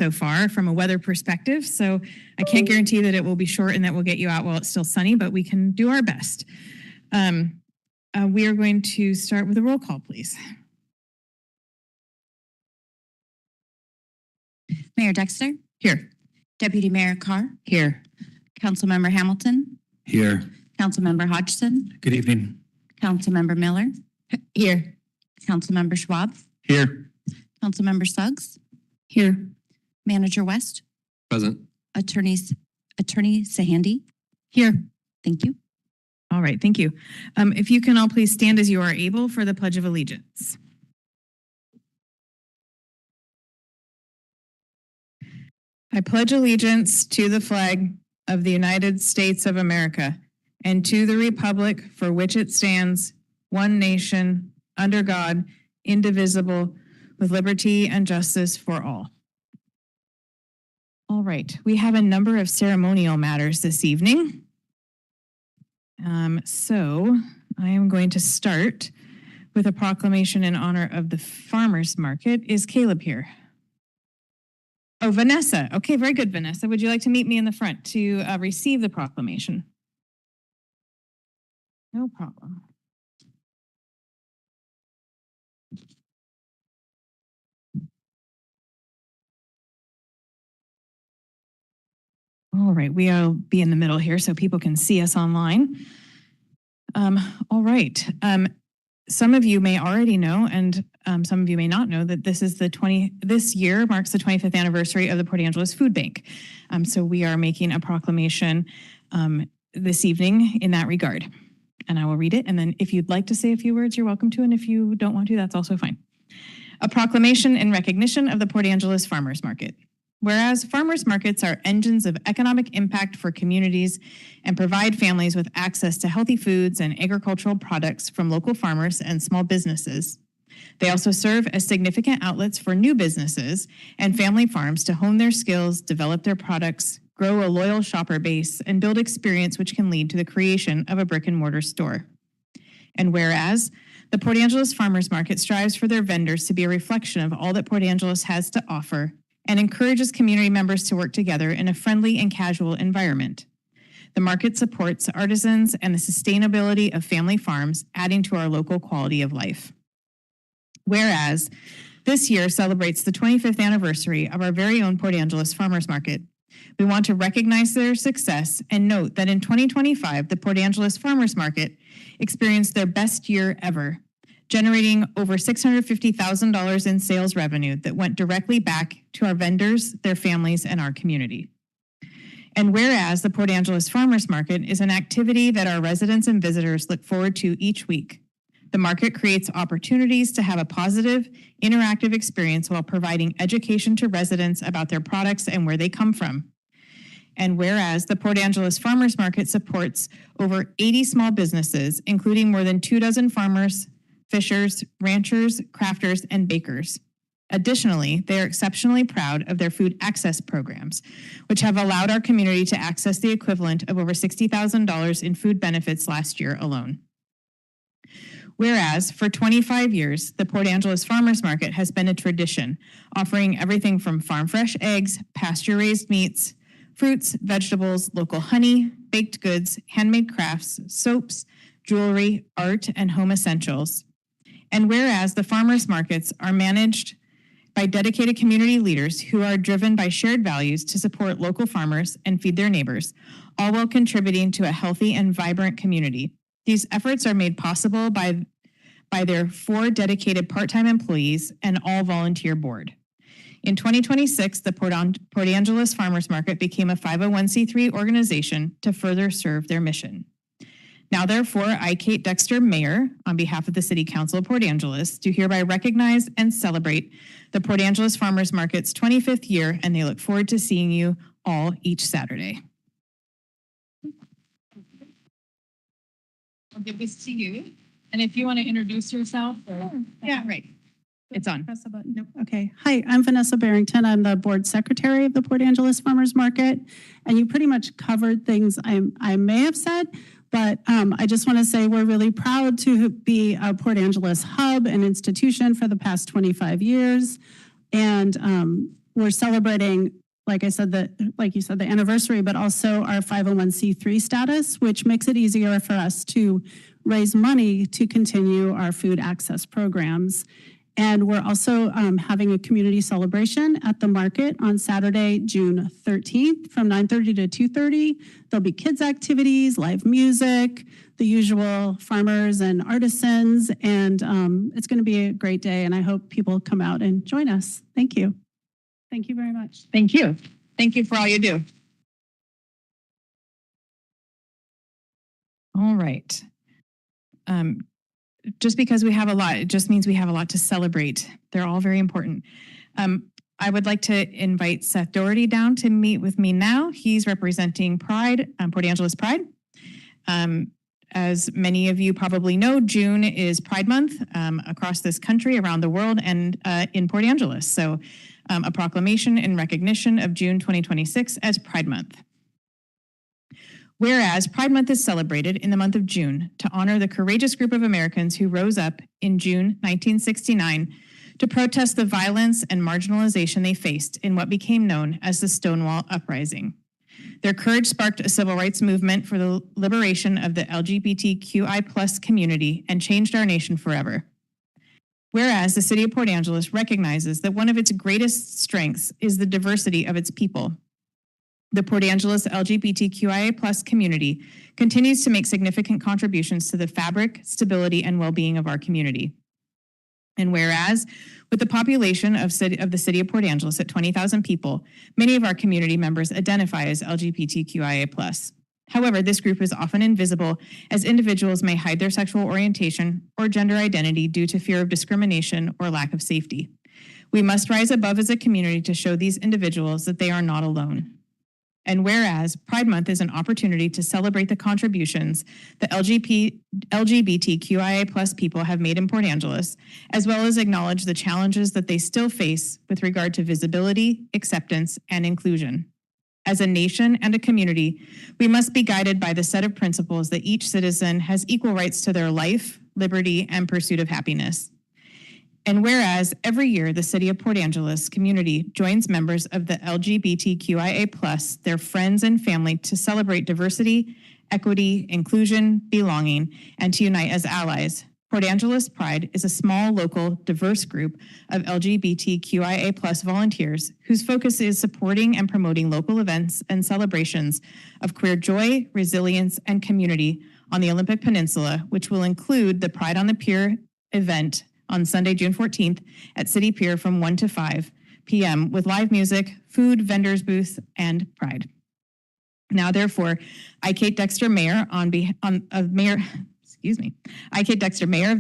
so far from a weather perspective. So I can't guarantee that it will be short and that we'll get you out while it's still sunny, but we can do our best. We are going to start with a roll call, please. Mayor Dexter? Here. Deputy Mayor Carr? Here. Councilmember Hamilton? Here. Councilmember Hodgson? Good evening. Councilmember Miller? Here. Councilmember Schwab? Here. Councilmember Suggs? Here. Manager West? Present. Attorney Sahandy? Here. Thank you. All right, thank you. If you can all please stand as you are able for the Pledge of Allegiance. I pledge allegiance to the flag of the United States of America and to the republic for which it stands, one nation, under God, indivisible, with liberty and justice for all. All right, we have a number of ceremonial matters this evening. So I am going to start with a proclamation in honor of the farmers market. Is Caleb here? Oh, Vanessa. Okay, very good, Vanessa. Would you like to meet me in the front to receive the proclamation? No problem. All right, we'll be in the middle here so people can see us online. All right. Some of you may already know, and some of you may not know, that this year marks the 25th anniversary of the Port Angeles Food Bank. So we are making a proclamation this evening in that regard. And I will read it. And then if you'd like to say a few words, you're welcome to. And if you don't want to, that's also fine. A proclamation in recognition of the Port Angeles Farmers Market. Whereas farmers markets are engines of economic impact for communities and provide families with access to healthy foods and agricultural products from local farmers and small businesses. They also serve as significant outlets for new businesses and family farms to hone their skills, develop their products, grow a loyal shopper base, and build experience which can lead to the creation of a brick and mortar store. And whereas the Port Angeles Farmers Market strives for their vendors to be a reflection of all that Port Angeles has to offer, and encourages community members to work together in a friendly and casual environment. The market supports artisans and the sustainability of family farms, adding to our local quality of life. Whereas this year celebrates the 25th anniversary of our very own Port Angeles Farmers Market, we want to recognize their success and note that in 2025, the Port Angeles Farmers Market experienced their best year ever, generating over $650,000 in sales revenue that went directly back to our vendors, their families, and our community. And whereas the Port Angeles Farmers Market is an activity that our residents and visitors look forward to each week, the market creates opportunities to have a positive, interactive experience while providing education to residents about their products and where they come from. And whereas the Port Angeles Farmers Market supports over 80 small businesses, including more than 24 farmers, fishers, ranchers, crafters, and bakers. Additionally, they are exceptionally proud of their food access programs, which have allowed our community to access the equivalent of over $60,000 in food benefits last year alone. Whereas, for 25 years, the Port Angeles Farmers Market has been a tradition, offering everything from farm-fresh eggs, pasture-raised meats, fruits, vegetables, local honey, baked goods, handmade crafts, soaps, jewelry, art, and home essentials. And whereas the farmers markets are managed by dedicated community leaders who are driven by shared values to support local farmers and feed their neighbors, all while contributing to a healthy and vibrant community. These efforts are made possible by their 4 dedicated part-time employees and all volunteer board. In 2026, the Port Angeles Farmers Market became a 501c3 organization to further serve their mission. Now, therefore, I, Kate Dexter, Mayor, on behalf of the City Council of Port Angeles, do hereby recognize and celebrate the Port Angeles Farmers Market's 25th year, and they look forward to seeing you all each Saturday. I'll give this to you. And if you want to introduce yourself. Yeah, right. It's on. Press the button. Nope. Okay. Hi, I'm Vanessa Barrington. I'm the board secretary of the Port Angeles Farmers Market. And you pretty much covered things I may have said. But I just want to say we're really proud to be a Port Angeles hub and institution for the past 25 years. And we're celebrating, like you said, the anniversary, but also our 501c3 status, which makes it easier for us to raise money to continue our food access programs. And we're also having a community celebration at the market on Saturday, June 13th from 9:30 to 2:30. There'll be kids activities, live music, the usual farmers and artisans, and it's going to be a great day, and I hope people come out and join us. Thank you. Thank you very much. Thank you. Thank you for all you do. All right. Just because we have a lot, it just means we have a lot to celebrate. They're all very important. I would like to invite Seth Doherty down to meet with me now. He's representing Pride, Port Angeles Pride. As many of you probably know, June is Pride Month across this country, around the world, and in Port Angeles. So a proclamation in recognition of June 2026 as Pride Month. Whereas Pride Month is celebrated in the month of June to honor the courageous group of Americans who rose up in June 1969 to protest the violence and marginalization they faced in what became known as the Stonewall Uprising. Their courage sparked a civil rights movement for the liberation of the LGBTQI+ community and changed our nation forever. Whereas the city of Port Angeles recognizes that one of its greatest strengths is the diversity of its people. The Port Angeles LGBTQIA+ community continues to make significant contributions to the fabric, stability, and well-being of our community. And whereas, with the population of the city of Port Angeles at 20,000 people, many of our community members identify as LGBTQIA+. However, this group is often invisible as individuals may hide their sexual orientation or gender identity due to fear of discrimination or lack of safety. We must rise above as a community to show these individuals that they are not alone. And whereas Pride Month is an opportunity to celebrate the contributions the LGBTQIA+ people have made in Port Angeles, as well as acknowledge the challenges that they still face with regard to visibility, acceptance, and inclusion. As a nation and a community, we must be guided by the set of principles that each citizen has equal rights to their life, liberty, and pursuit of happiness. And whereas every year the city of Port Angeles community joins members of the LGBTQIA+, their friends and family, to celebrate diversity, equity, inclusion, belonging, and to unite as allies, Port Angeles Pride is a small, local, diverse group of LGBTQIA+ volunteers whose focus is supporting and promoting local events and celebrations of queer joy, resilience, and community on the Olympic Peninsula, which will include the Pride on the Pier event on Sunday, June 14th at City Pier from 1 to 5 p.m. with live music, food, vendors booth, and Pride. Now, therefore, I, Kate Dexter, Mayor of the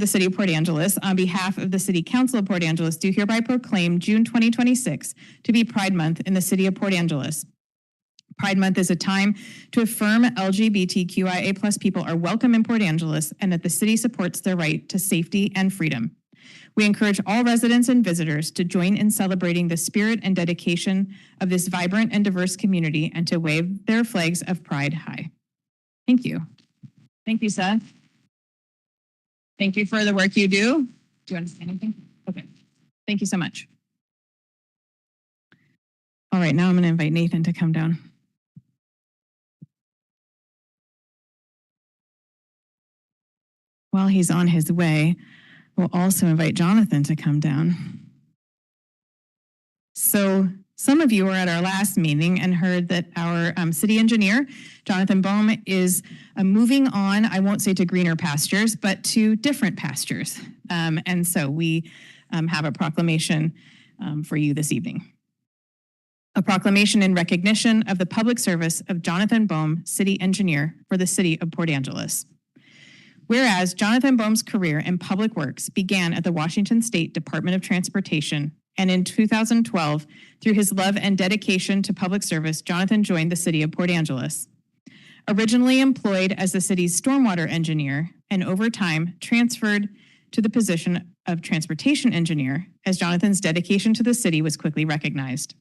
City of Port Angeles, on behalf of the City Council of Port Angeles, do hereby proclaim June 2026 to be Pride Month in the City of Port Angeles. Pride Month is a time to affirm LGBTQIA+ people are welcome in Port Angeles and that the city supports their right to safety and freedom. We encourage all residents and visitors to join in celebrating the spirit and dedication of this vibrant and diverse community and to wave their flags of pride high. Thank you. Thank you, Seth. Thank you for the work you do. Do you want to say anything? Okay. Thank you so much. All right, now I'm going to invite Nathan to come down. While he's on his way, we'll also invite Jonathan to come down. So some of you were at our last meeting and heard that our city engineer, Jonathan Bohm, is moving on, I won't say to greener pastures, but to different pastures. And so we have a proclamation for you this evening. A proclamation in recognition of the public service of Jonathan Bohm, city engineer for the city of Port Angeles. Whereas Jonathan Bohm's career in public works began at the Washington State Department of Transportation, and in 2012, through his love and dedication to public service, Jonathan joined the city of Port Angeles. Originally employed as the city's stormwater engineer, and over time transferred to the position of transportation engineer, as Jonathan's dedication to the city was quickly recognized.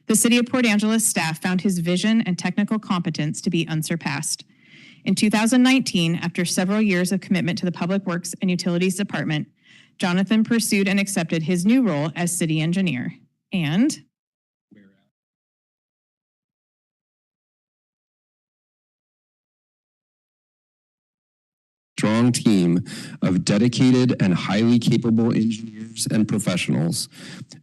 The city of Port Angeles staff found his vision and technical competence to be unsurpassed. In 2019, after several years of commitment to the Public Works and Utilities Department, Jonathan pursued and accepted his new role as city engineer. And strong team of dedicated and highly capable engineers and professionals.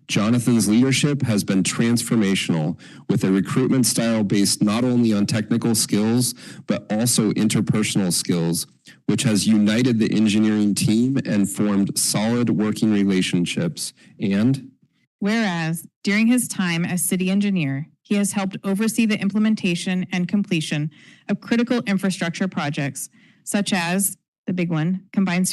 Jonathan's leadership has been transformational, with a recruitment style based not only on technical skills, but also interpersonal skills, which has united the engineering team and formed solid working relationships. And whereas during his time as city engineer, he has helped oversee the implementation and completion of critical infrastructure projects, such as the big one, the Combined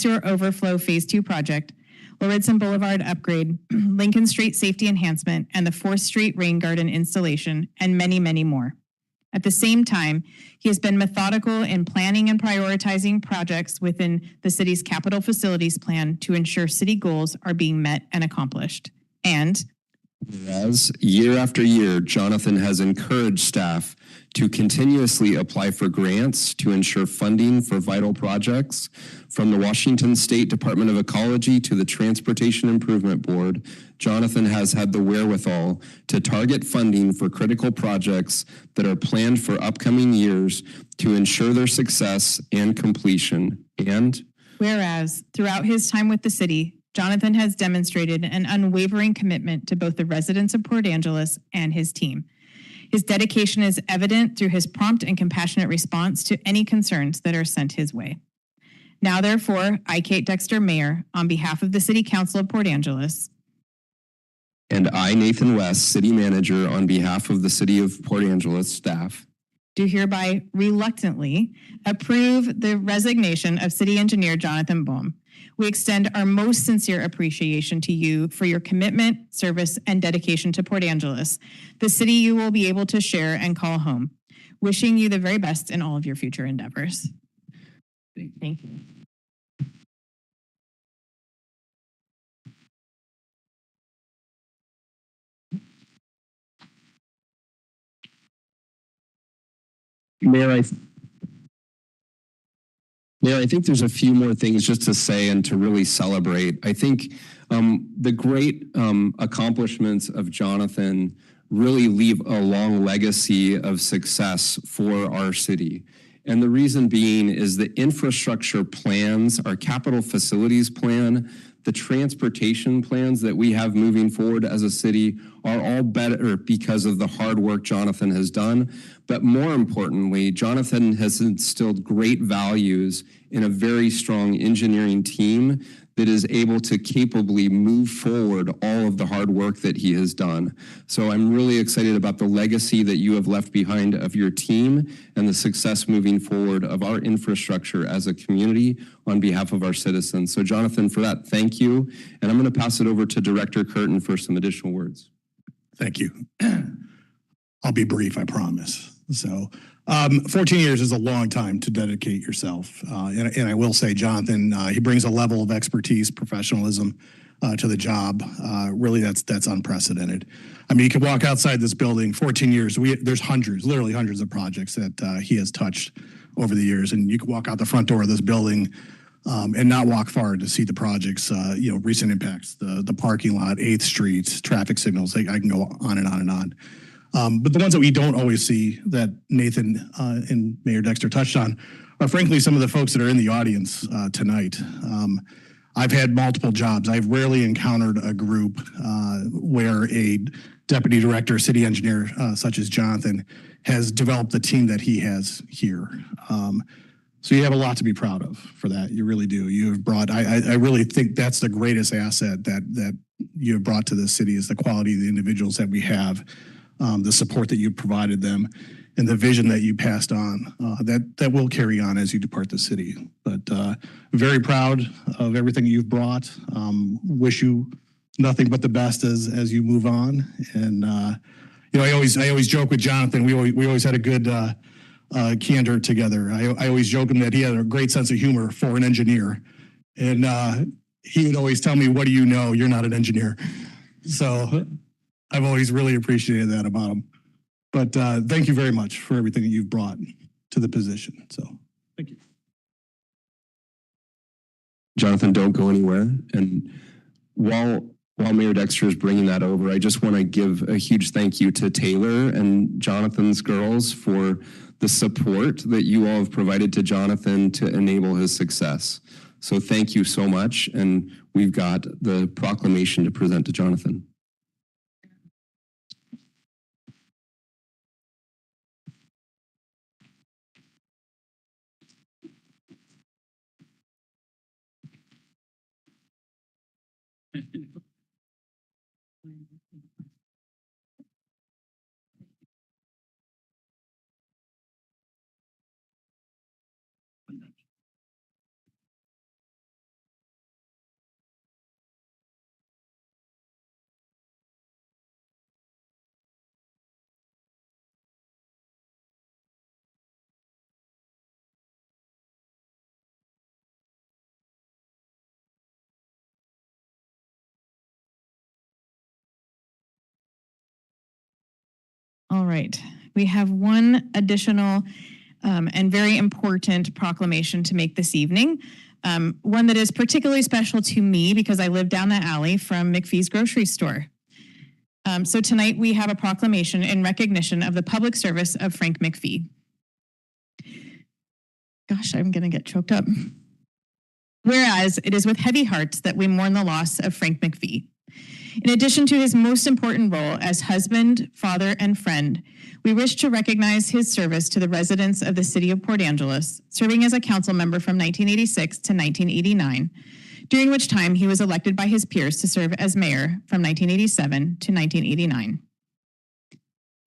Sewer Overflow Phase 2 project, Lauritsen Boulevard upgrade, Lincoln Street safety enhancement, and the 4th Street rain garden installation, and many, many more. At the same time, he has been methodical in planning and prioritizing projects within the city's capital facilities plan to ensure city goals are being met and accomplished. And whereas year after year, Jonathan has encouraged staff to continuously apply for grants to ensure funding for vital projects, from the Washington State Department of Ecology to the Transportation Improvement Board, Jonathan has had the wherewithal to target funding for critical projects that are planned for upcoming years to ensure their success and completion. And whereas throughout his time with the city, Jonathan has demonstrated an unwavering commitment to both the residents of Port Angeles and his team. His dedication is evident through his prompt and compassionate response to any concerns that are sent his way. Now, therefore, I, Kate Dexter, Mayor, on behalf of the City Council of Port Angeles, and I, Nathan West, City Manager, on behalf of the City of Port Angeles staff, do hereby reluctantly approve the resignation of City Engineer Jonathan Bohm. We extend our most sincere appreciation to you for your commitment, service, and dedication to Port Angeles, the city you will be able to share and call home. Wishing you the very best in all of your future endeavors. Thank you. Mayor, I think there's a few more things just to say and to really celebrate. I think the great accomplishments of Jonathan really leave a long legacy of success for our city. And the reason being is the infrastructure plans, our capital facilities plan, the transportation plans that we have moving forward as a city are all better because of the hard work Jonathan has done. But more importantly, Jonathan has instilled great values in a very strong engineering team that is able to capably move forward all of the hard work that he has done. So I'm really excited about the legacy that you have left behind of your team and the success moving forward of our infrastructure as a community on behalf of our citizens. So Jonathan, for that, thank you. And I'm going to pass it over to Director Curtin for some additional words. Thank you. I'll be brief, I promise. So 14 years is a long time to dedicate yourself. And I will say, Jonathan, he brings a level of expertise, professionalism to the job. Really, that's unprecedented. I mean, you can walk outside this building, 14 years, there's hundreds, literally hundreds of projects that he has touched over the years. And you can walk out the front door of this building and not walk far to see the projects, recent impacts, the parking lot, 8th Street, traffic signals. I can go on and on and on. But the ones that we don't always see that Nathan and Mayor Dexter touched on are frankly some of the folks that are in the audience tonight. I've had multiple jobs. I've rarely encountered a group where a deputy director, city engineer such as Jonathan has developed the team that he has here. So you have a lot to be proud of for that. You really do. You have brought, I really think that's the greatest asset that you have brought to this city is the quality of the individuals that we have. The support that you provided them, and the vision that you passed on that will carry on as you depart the city. But very proud of everything you've brought. Wish you nothing but the best as you move on. And I always joke with Jonathan. We always had a good candor together. I always joke him that he had a great sense of humor for an engineer, and he would always tell me, "What do you know? You're not an engineer." So I've always really appreciated that about him. But thank you very much for everything that you've brought to the position. So thank you. Jonathan, don't go anywhere. And while while Mayor Dexter is bringing that over, I just want to give a huge thank you to Taylor and Jonathan's girls for the support that you all have provided to Jonathan to enable his success. So thank you so much. And we've got the proclamation to present to Jonathan. All right, we have one additional and very important proclamation to make this evening. One that is particularly special to me because I live down the alley from McPhee's grocery store. So tonight we have a proclamation in recognition of the public service of Frank McPhee. Gosh, I'm gonna get choked up. Whereas it is with heavy hearts that we mourn the loss of Frank McPhee. In addition to his most important role as husband, father, and friend, we wish to recognize his service to the residents of the city of Port Angeles, serving as a council member from 1986 to 1989, during which time he was elected by his peers to serve as mayor from 1987 to 1989.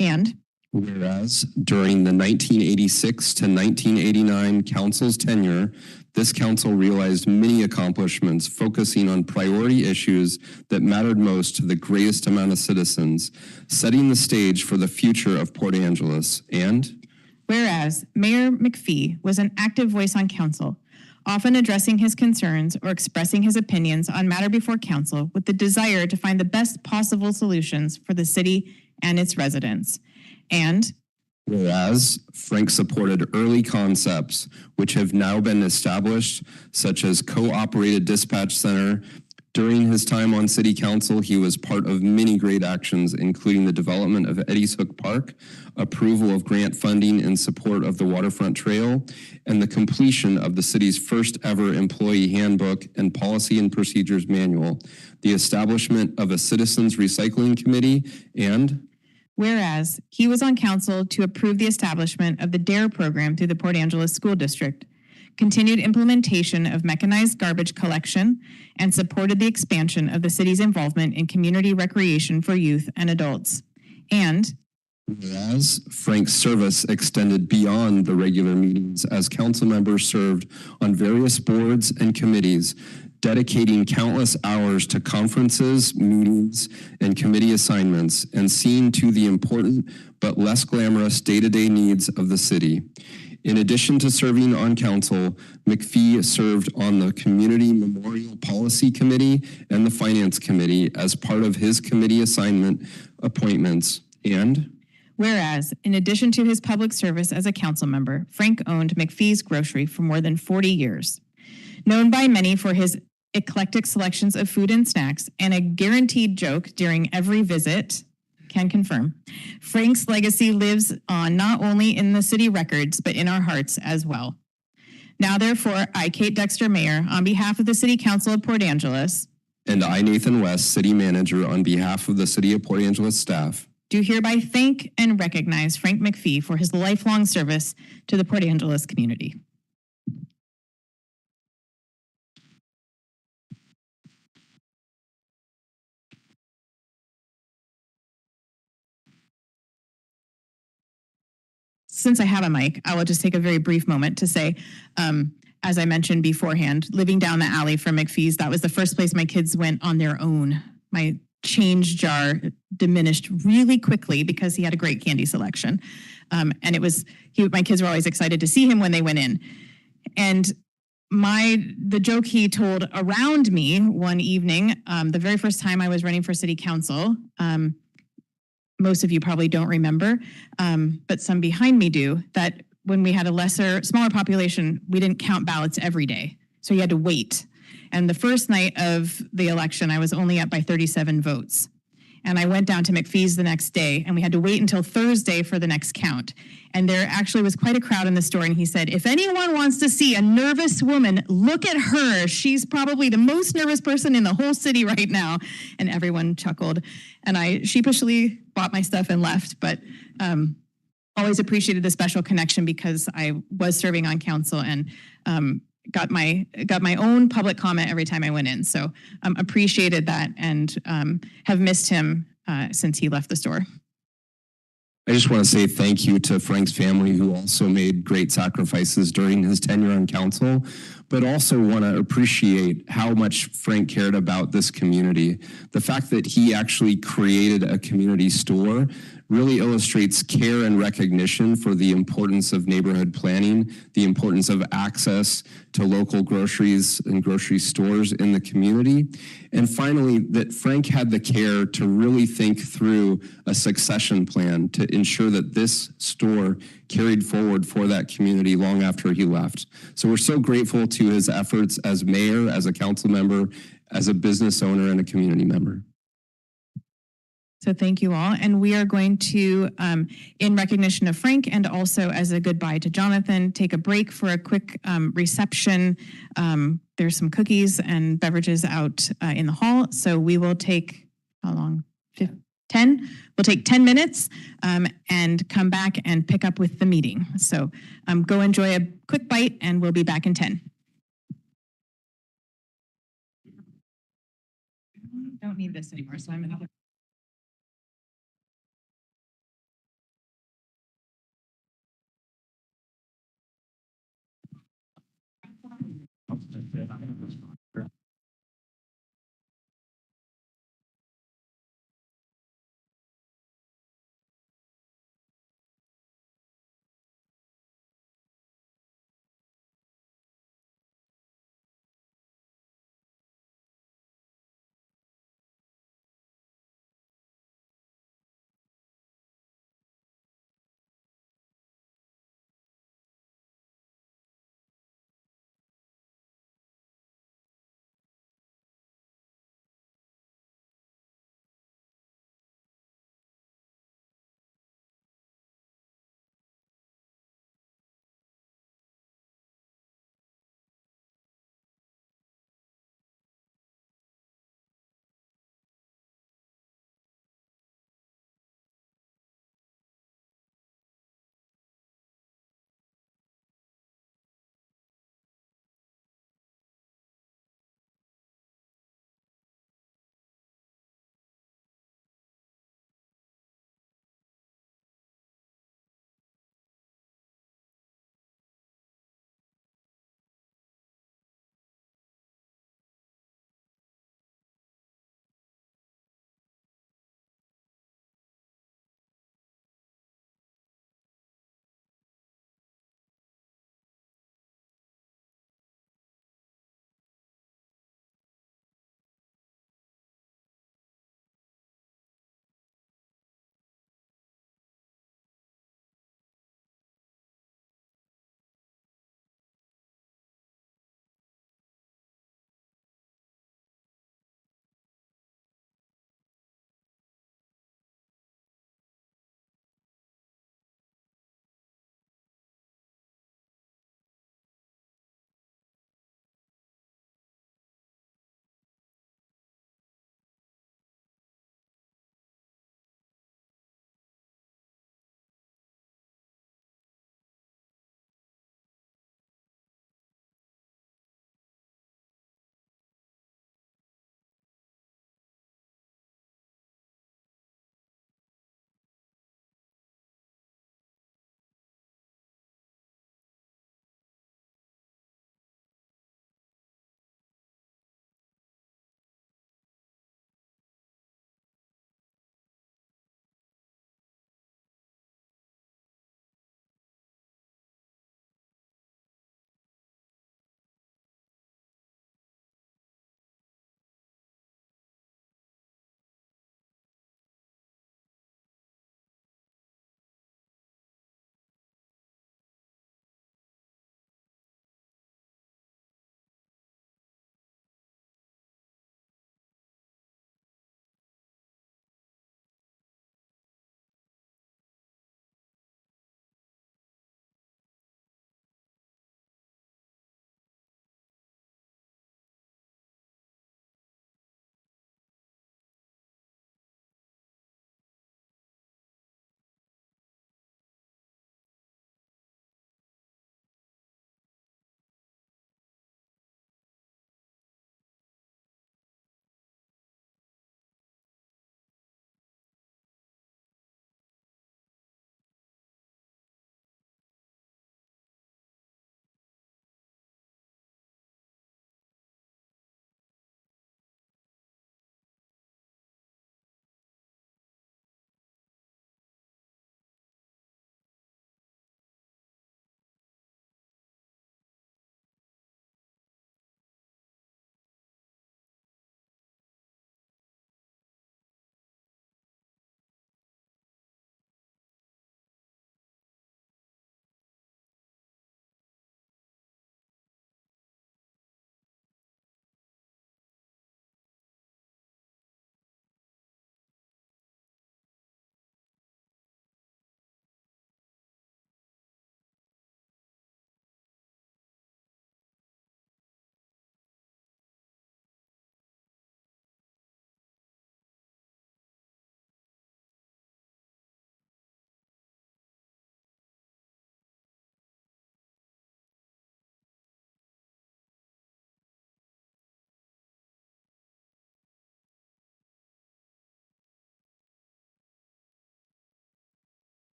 And whereas during the 1986 to 1989 council's tenure, this council realized many accomplishments focusing on priority issues that mattered most to the greatest amount of citizens, setting the stage for the future of Port Angeles. And whereas Mayor McPhee was an active voice on council, often addressing his concerns or expressing his opinions on matter before council with the desire to find the best possible solutions for the city and its residents. And whereas Frank supported early concepts which have now been established, such as co-operated dispatch center. During his time on city council, he was part of many great actions, including the development of Eddie's Hook Park, approval of grant funding in support of the waterfront trail, and the completion of the city's first ever employee handbook and policy and procedures manual, the establishment of a citizens recycling committee, and whereas he was on council to approve the establishment of the DARE program through the Port Angeles School District, continued implementation of mechanized garbage collection, and supported the expansion of the city's involvement in community recreation for youth and adults. And whereas Frank's service extended beyond the regular meetings as council members served on various boards and committees, dedicating countless hours to conferences, meetings, and committee assignments, and seeing to the important but less glamorous day-to-day needs of the city. In addition to serving on council, McPhee served on the Community Memorial Policy Committee and the Finance Committee as part of his committee assignment appointments. And whereas, in addition to his public service as a council member, Frank owned McPhee's Grocery for more than 40 years. Known by many for his eclectic selections of food and snacks and a guaranteed joke during every visit, can confirm, Frank's legacy lives on not only in the city records, but in our hearts as well. Now, therefore, I, Kate Dexter, Mayor, on behalf of the City Council of Port Angeles, and I, Nathan West, City Manager, on behalf of the City of Port Angeles staff, do hereby thank and recognize Frank McPhee for his lifelong service to the Port Angeles community. Since I have a mic, I will just take a very brief moment to say, as I mentioned beforehand, living down the alley from McPhee's, that was the first place my kids went on their own. My change jar diminished really quickly because he had a great candy selection. And it was, my kids were always excited to see him when they went in. And the joke he told around me one evening, the very first time I was running for city council, most of you probably don't remember, but some behind me do, that when we had a smaller population, we didn't count ballots every day. So you had to wait. And the first night of the election, I was only up by 37 votes. And I went down to McPhee's the next day, and we had to wait until Thursday for the next count. And there actually was quite a crowd in the store, and he said, if anyone wants to see a nervous woman, look at her. She's probably the most nervous person in the whole city right now. And everyone chuckled. And I sheepishly bought my stuff and left, but always appreciated the special connection because I was serving on council and got my own public comment every time I went in. So appreciated that and have missed him since he left the store. I just want to say thank you to Frank's family, who also made great sacrifices during his tenure on council, but also want to appreciate how much Frank cared about this community. The fact that he actually created a community store really illustrates care and recognition for the importance of neighborhood planning, the importance of access to local groceries and grocery stores in the community. And finally, that Frank had the care to really think through a succession plan to ensure that this store carried forward for that community long after he left. So we're so grateful to his efforts as mayor, as a council member, as a business owner, and a community member. So thank you all. And we are going to, in recognition of Frank and also as a goodbye to Jonathan, take a break for a quick reception. There's some cookies and beverages out in the hall. So we will take, how long? 10? We'll take 10 minutes and come back and pick up with the meeting. So go enjoy a quick bite and we'll be back in 10. Don't need this anymore, so I'm gonna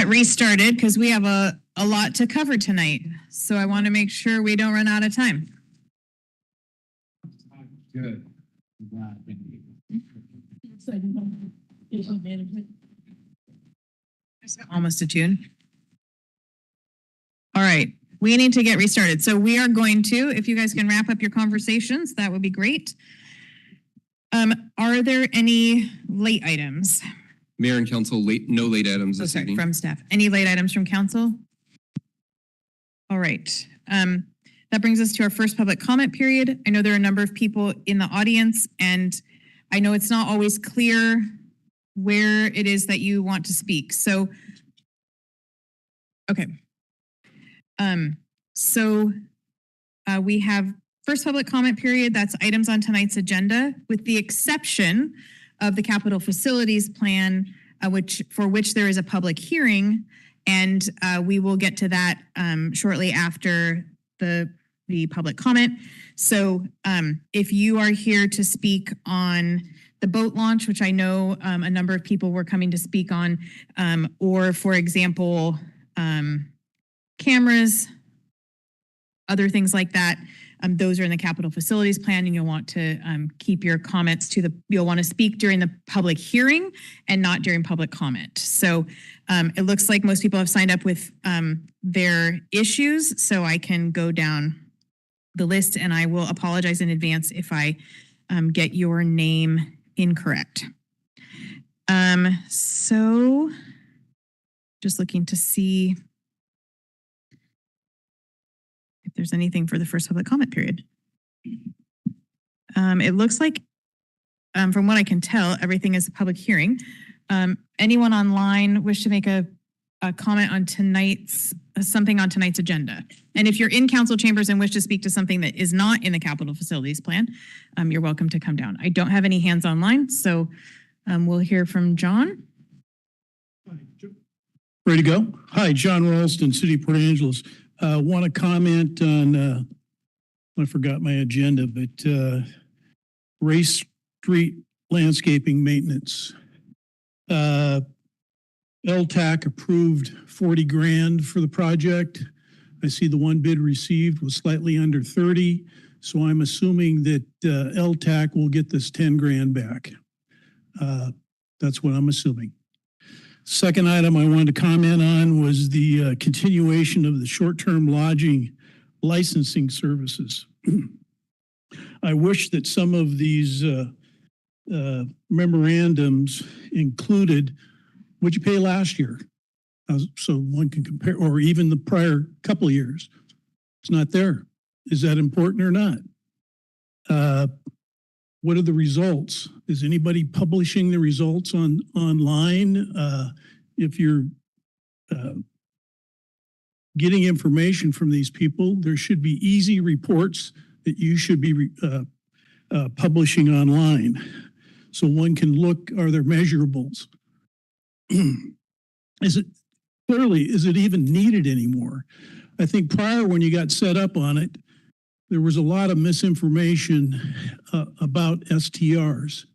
get restarted because we have a lot to cover tonight. So I want to make sure we don't run out of time. Good. Almost a tune. All right, we need to get restarted. So we are going to, if you guys can wrap up your conversations, that would be great. Are there any late items? Mayor and council, no late items Oh, this sorry, evening. from staff. Any late items from council? All right. That brings us to our first public comment period. I know there are a number of people in the audience, and I know it's not always clear where it is that you want to speak. So, okay. We have first public comment period. That's items on tonight's agenda, with the exception of the capital facilities plan, for which there is a public hearing, and we will get to that shortly after the public comment. So if you are here to speak on the boat launch, which I know a number of people were coming to speak on, or for example, cameras, other things like that, those are in the capital facilities plan, and you'll want to keep your comments you'll want to speak during the public hearing and not during public comment. So it looks like most people have signed up with their issues, so I can go down the list, and I will apologize in advance if I get your name incorrect. So just looking to see if there's anything for the first public comment period. It looks like, from what I can tell, everything is a public hearing. Anyone online wish to make a comment on something on tonight's agenda? And if you're in council chambers and wish to speak to something that is not in the capital facilities plan, you're welcome to come down. I don't have any hands online, so we'll hear from John. Ready to go? Hi, John Ralston, City of Port Angeles. Want to comment on, I forgot my agenda, but Race Street landscaping maintenance. LTAC approved 40 grand for the project. I see the one bid received was slightly under 30. So I'm assuming that LTAC will get this 10 grand back. That's what I'm assuming. Second item I wanted to comment on was the continuation of the short-term lodging licensing services. I wish that some of these memorandums included what you pay last year, so one can compare, or even the prior couple of years. It's not there. Is that important or not? What are the results? Is anybody publishing the results online? If you're getting information from these people, there should be easy reports that you should be publishing online. So one can look, are there measurables? Is it even needed anymore? I think prior, when you got set up on it, there was a lot of misinformation about STRs.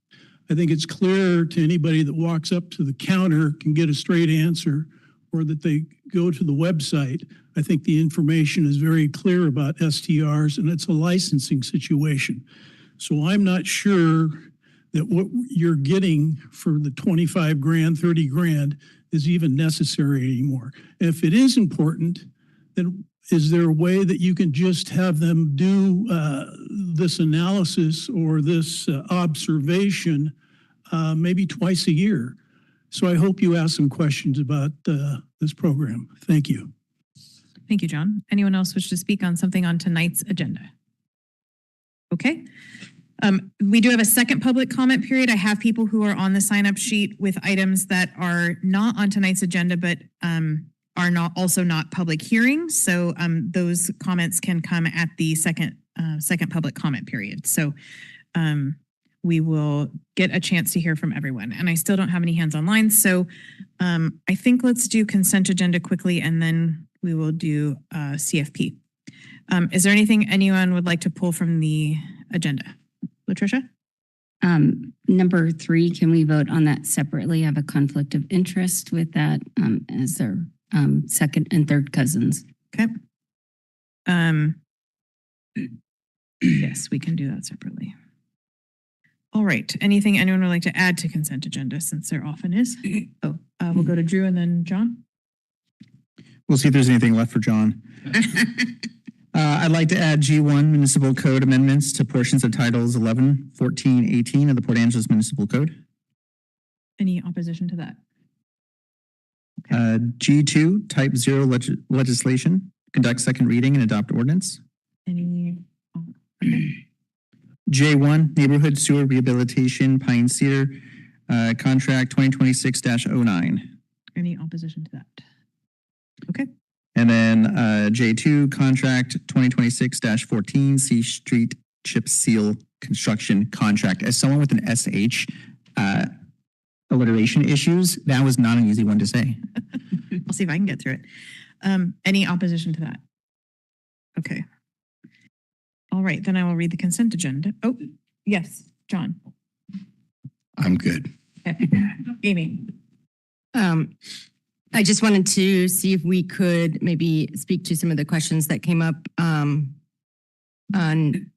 I think it's clear to anybody that walks up to the counter can get a straight answer, or that they go to the website. I think the information is very clear about STRs, and it's a licensing situation. So I'm not sure that what you're getting for the 25 grand, 30 grand is even necessary anymore. If it is important, then is there a way that you can just have them do this analysis or this observation maybe twice a year? So I hope you ask some questions about this program. Thank you. Thank you, John. Anyone else wish to speak on something on tonight's agenda? Okay. We do have a second public comment period. I have people who are on the sign-up sheet with items that are not on tonight's agenda, but are also not public hearings. So those comments can come at the second public comment period. So we will get a chance to hear from everyone. And I still don't have any hands online. So I think let's do consent agenda quickly, and then we will do CFP. Is there anything anyone would like to pull from the agenda? Latricia? Number 3, can we vote on that separately? I have a conflict of interest with that as their second and third cousins. Okay. Yes, we can do that separately. All right. Anything anyone would like to add to consent agenda, since there often is? Oh, we'll go to Drew and then John. We'll see if there's anything left for John. I'd like to add G1 Municipal Code amendments to portions of Titles 11, 14, 18 of the Port Angeles Municipal Code. Any opposition to that? G2 Type 0 legislation, conduct second reading and adopt ordinance. Any? Okay. J1 Neighborhood Sewer Rehabilitation Pine Cedar Contract 2026-09. Any opposition to that? Okay. And then J2 Contract 2026-14 C Street Chip Seal Construction Contract. As someone with an SH alliteration issues, that was not an easy one to say. I'll see if I can get through it. Any opposition to that? Okay. All right, then I will read the consent agenda. Oh, yes, John. I'm good. Okay. Amy. I just wanted to see if we could maybe speak to some of the questions that came up on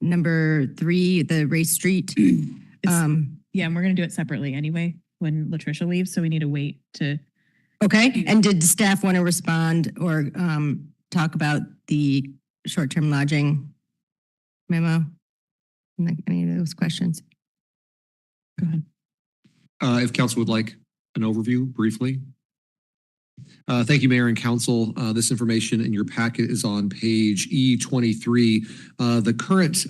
number 3, the Ray Street. Yeah, and we're going to do it separately anyway when Latricia leaves, so we need to wait to. Okay, and did staff want to respond or talk about the short-term lodging memo? Any of those questions? Go ahead. If council would like an overview briefly. Thank you, Mayor and Council. This information in your packet is on page E23. The current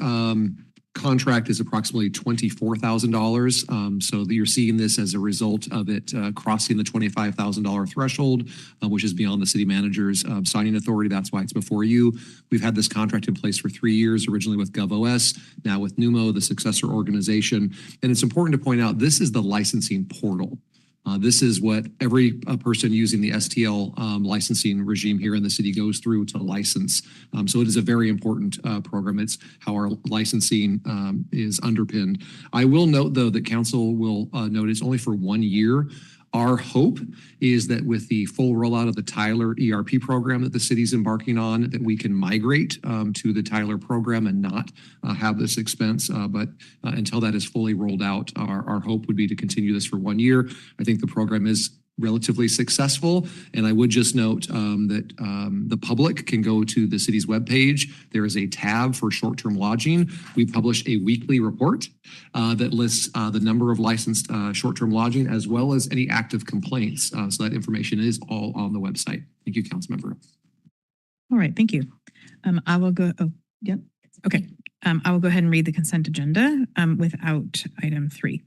contract is approximately $24,000. So you're seeing this as a result of it crossing the $25,000 threshold, which is beyond the city manager's signing authority. That's why it's before you. We've had this contract in place for 3 years, originally with GovOS, now with Numo, the successor organization. And it's important to point out, this is the licensing portal. This is what every person using the STL licensing regime here in the city goes through to license. So it is a very important program. It's how our licensing is underpinned. I will note, though, that council will note it's only for 1 year. Our hope is that with the full rollout of the Tyler ERP program that the city's embarking on, that we can migrate to the Tyler program and not have this expense. But until that is fully rolled out, our hope would be to continue this for 1 year. I think the program is relatively successful. And I would just note that the public can go to the city's webpage. There is a tab for short-term lodging. We publish a weekly report that lists the number of licensed short-term lodging as well as any active complaints. So that information is all on the website. Thank you, Councilmember. All right, thank you. I will go, oh, yep, okay. I will go ahead and read the consent agenda without item 3.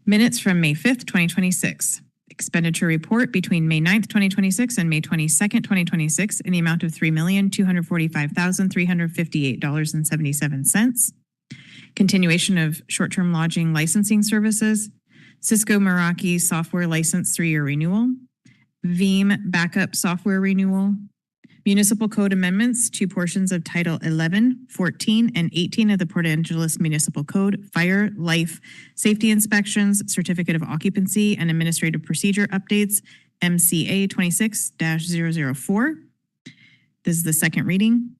Minutes from May 5th, 2026. Expenditure report between May 9th, 2026 and May 22nd, 2026 in the amount of $3,245,358.77. Continuation of short-term lodging licensing services. Cisco Meraki software license 3-year renewal. Veeam backup software renewal. Municipal code amendments to portions of Title 11, 14, and 18 of the Port Angeles Municipal Code, fire, life, safety inspections, certificate of occupancy, and administrative procedure updates, MCA 26-004. This is the second reading.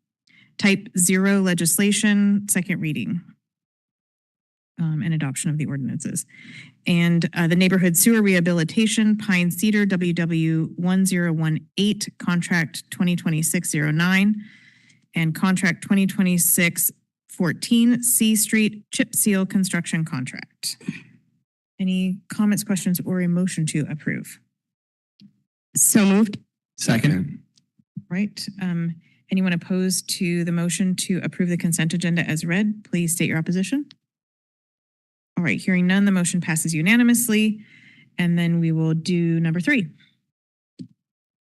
Type 0 legislation, second reading. And adoption of the ordinances. And the Neighborhood Sewer Rehabilitation Pine Cedar WW 1018 Contract 2026-09 and Contract 2026-14 C Street Chip Seal Construction Contract. Any comments, questions, or a motion to approve? So moved. Second. Right. Anyone opposed to the motion to approve the consent agenda as read, please state your opposition. All right, hearing none, the motion passes unanimously. And then we will do number 3.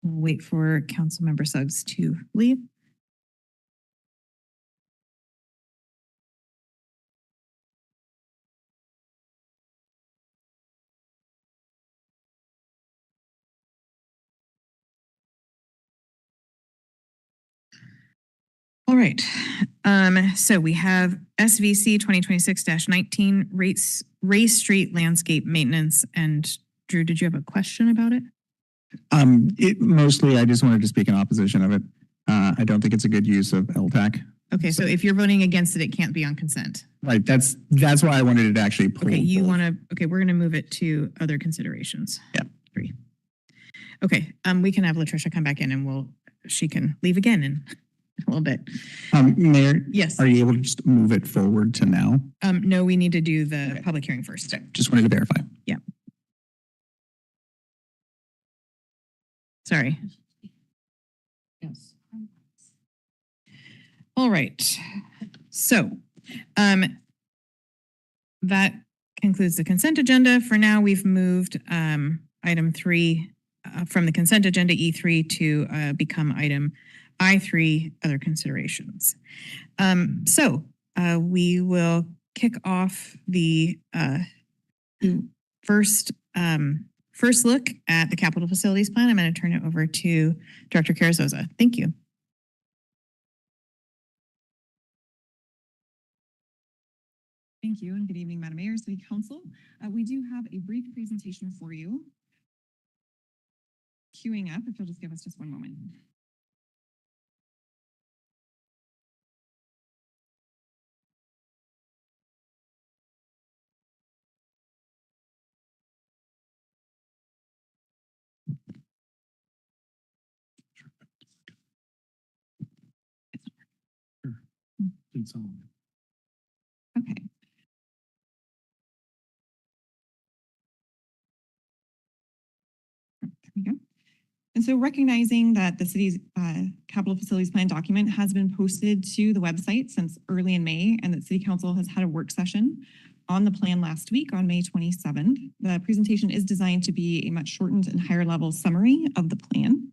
We'll wait for Councilmember Suggs to leave. All right. So we have SVC 2026-19 Race Street Landscape Maintenance. And Drew, did you have a question about it? Mostly, I just wanted to speak in opposition of it. I don't think it's a good use of LTAC. Okay, so if you're voting against it, it can't be on consent. Right, that's why I wanted it to actually pull. Okay, you both. want to, okay, we're going to move it to other considerations. Yeah. 3. Okay, we can have Latricia come back in and she can leave again in a little bit. Mayor? Yes. Are you able to just move it forward to now? No, we need to do the public hearing first. Just wanted to verify. Yeah. Sorry. Yes. All right. So, that concludes the consent agenda. For now, we've moved item 3 from the consent agenda E3 to become item I3, other considerations. We will kick off the first look at the capital facilities plan. I'm going to turn it over to Director Carrizosa. Thank you. Thank you, and good evening, Madam Mayor, City Council. We do have a brief presentation for you. Queuing up, if you'll just give us just one moment. Okay. There we go. And so recognizing that the city's capital facilities plan document has been posted to the website since early in May, and that City Council has had a work session on the plan last week on May 27th. The presentation is designed to be a much shortened and higher level summary of the plan.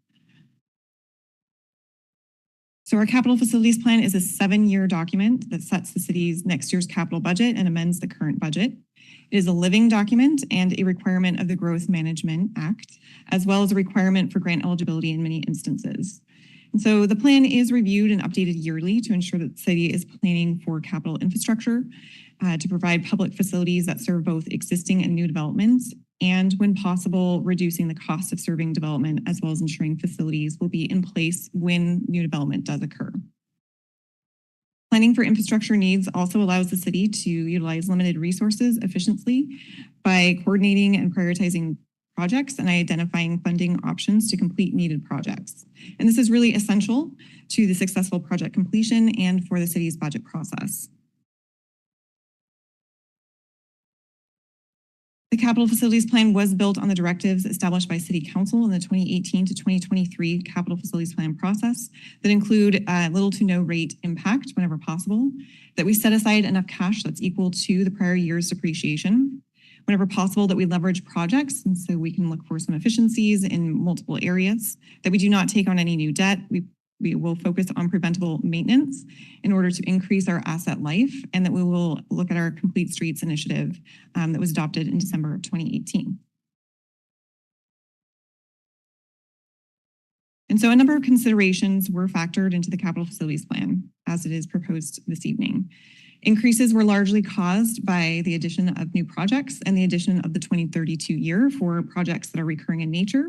So our capital facilities plan is a 7-year document that sets the city's next year's capital budget and amends the current budget. It is a living document and a requirement of the Growth Management Act, as well as a requirement for grant eligibility in many instances. And so the plan is reviewed and updated yearly to ensure that the city is planning for capital infrastructure to provide public facilities that serve both existing and new developments, and when possible, reducing the cost of serving development, as well as ensuring facilities will be in place when new development does occur. Planning for infrastructure needs also allows the city to utilize limited resources efficiently by coordinating and prioritizing projects and identifying funding options to complete needed projects. And this is really essential to the successful project completion and for the city's budget process. The capital facilities plan was built on the directives established by City Council in the 2018 to 2023 capital facilities plan process that include little to no rate impact whenever possible, that we set aside enough cash that's equal to the prior year's depreciation, whenever possible that we leverage projects, and so we can look for some efficiencies in multiple areas, that we do not take on any new debt. We will focus on preventable maintenance in order to increase our asset life, and that we will look at our Complete Streets initiative that was adopted in December of 2018. And so a number of considerations were factored into the capital facilities plan as it is proposed this evening. Increases were largely caused by the addition of new projects and the addition of the 2032 year for projects that are recurring in nature.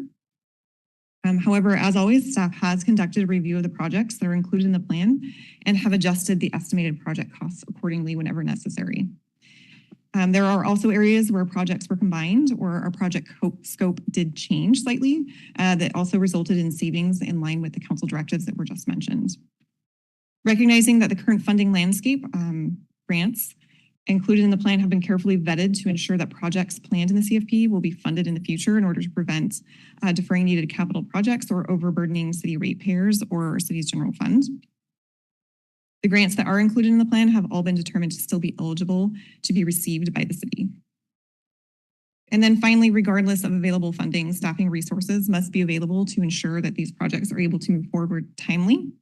However, as always, staff has conducted a review of the projects that are included in the plan and have adjusted the estimated project costs accordingly whenever necessary. There are also areas where projects were combined or our project scope did change slightly that also resulted in savings in line with the council directives that were just mentioned. Recognizing that the current funding landscape grants included in the plan have been carefully vetted to ensure that projects planned in the CFP will be funded in the future in order to prevent deferring needed capital projects or overburdening city ratepayers or city's general fund. The grants that are included in the plan have all been determined to still be eligible to be received by the city. And then finally, regardless of available funding, staffing resources must be available to ensure that these projects are able to move forward timely.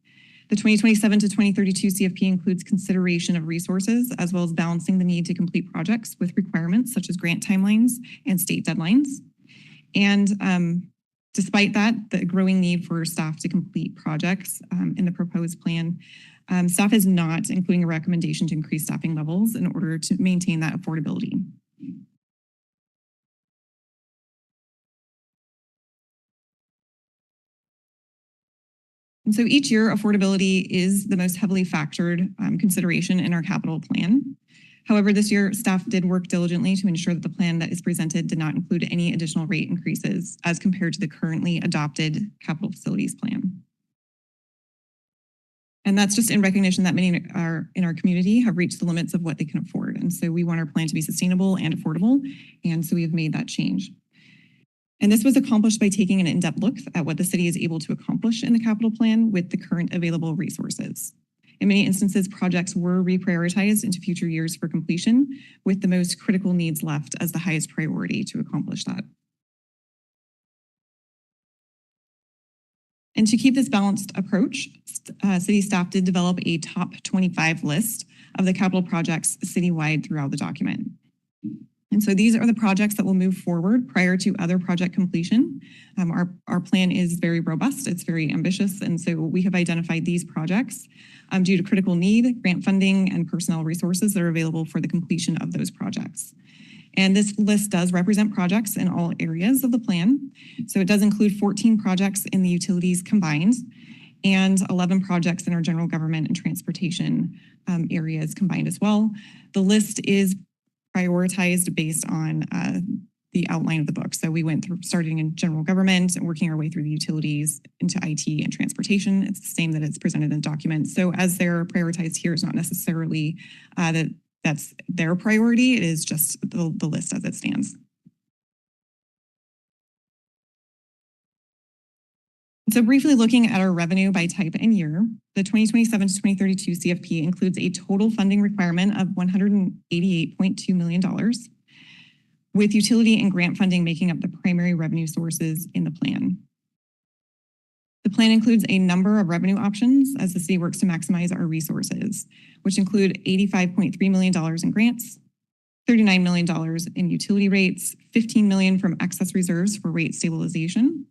The 2027 to 2032 CFP includes consideration of resources as well as balancing the need to complete projects with requirements such as grant timelines and state deadlines. And Despite that, the growing need for staff to complete projects in the proposed plan, staff is not including a recommendation to increase staffing levels in order to maintain that affordability. And so each year, affordability is the most heavily factored consideration in our capital plan. However, this year, staff did work diligently to ensure that the plan that is presented did not include any additional rate increases as compared to the currently adopted capital facilities plan. And that's just in recognition that many in our community have reached the limits of what they can afford. And so we want our plan to be sustainable and affordable. And so we have made that change. And this was accomplished by taking an in-depth look at what the city is able to accomplish in the capital plan with the current available resources. In many instances, projects were reprioritized into future years for completion, with the most critical needs left as the highest priority to accomplish that. And to keep this balanced approach, city staff did develop a top 25 list of the capital projects citywide throughout the document. And so these are the projects that will move forward prior to other project completion. Our plan is very robust, it's very ambitious, and so we have identified these projects due to critical need, grant funding, and personnel resources that are available for the completion of those projects. And this list does represent projects in all areas of the plan. So it does include 14 projects in the utilities combined and 11 projects in our general government and transportation areas combined as well. The list is prioritized based on the outline of the book. So we went through starting in general government and working our way through the utilities into IT and transportation. It's the same that it's presented in documents. So as they're prioritized here, it's not necessarily that's their priority. It is just the list as it stands. So briefly looking at our revenue by type and year, the 2027 to 2032 CFP includes a total funding requirement of $188.2 million, with utility and grant funding making up the primary revenue sources in the plan. The plan includes a number of revenue options as the city works to maximize our resources, which include $85.3 million in grants, $39 million in utility rates, $15 million from excess reserves for rate stabilization,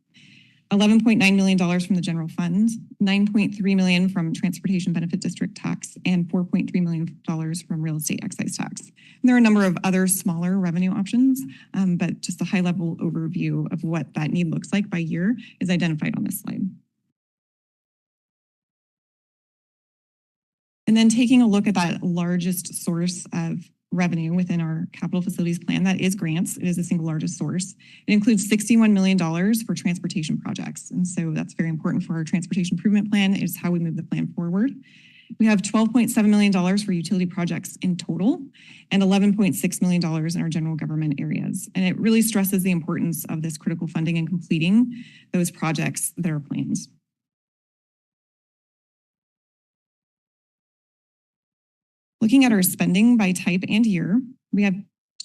$11.9 million from the general fund, $9.3 million from transportation benefit district tax, and $4.3 million from real estate excise tax. And there are a number of other smaller revenue options, but just a high level overview of what that need looks like by year is identified on this slide. And then taking a look at that largest source of revenue within our capital facilities plan, that is grants. It is the single largest source. It includes $61 million for transportation projects. And so that's very important for our transportation improvement plan. It's how we move the plan forward. We have $12.7 million for utility projects in total and $11.6 million in our general government areas. And it really stresses the importance of this critical funding and completing those projects that are planned. Looking at our spending by type and year, we have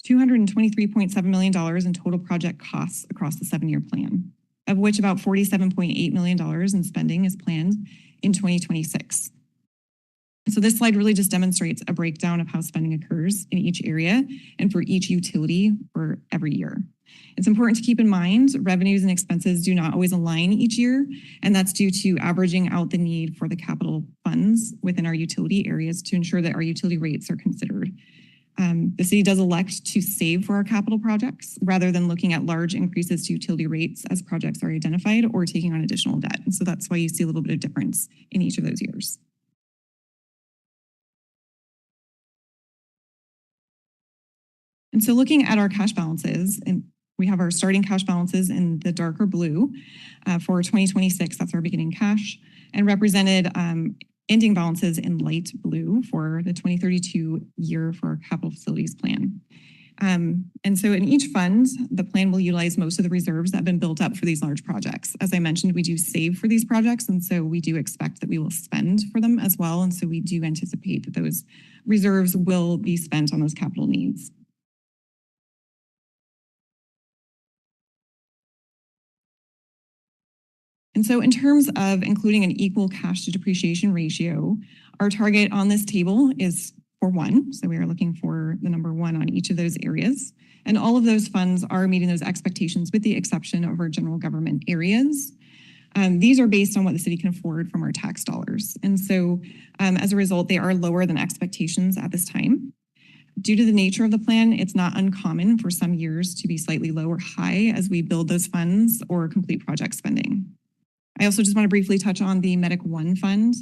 $223.7 million in total project costs across the 7-year plan, of which about $47.8 million in spending is planned in 2026. So this slide really just demonstrates a breakdown of how spending occurs in each area and for each utility for every year. It's important to keep in mind revenues and expenses do not always align each year, and that's due to averaging out the need for the capital funds within our utility areas to ensure that our utility rates are considered. The city does elect to save for our capital projects rather than looking at large increases to utility rates as projects are identified or taking on additional debt. And so that's why you see a little bit of difference in each of those years. And so looking at our cash balances, and we have our starting cash balances in the darker blue for 2026, that's our beginning cash, and represented ending balances in light blue for the 2032 year for our capital facilities plan. And so in each fund, the plan will utilize most of the reserves that have been built up for these large projects. As I mentioned, we do save for these projects, and so we do expect that we will spend for them as well. And so we do anticipate that those reserves will be spent on those capital needs. And so in terms of including an equal cash to depreciation ratio, our target on this table is for one. So we are looking for the number one on each of those areas. And all of those funds are meeting those expectations with the exception of our general government areas. These are based on what the city can afford from our tax dollars. And so as a result, they are lower than expectations at this time. Due to the nature of the plan, it's not uncommon for some years to be slightly low or high as we build those funds or complete project spending. I also just want to briefly touch on the Medic One fund.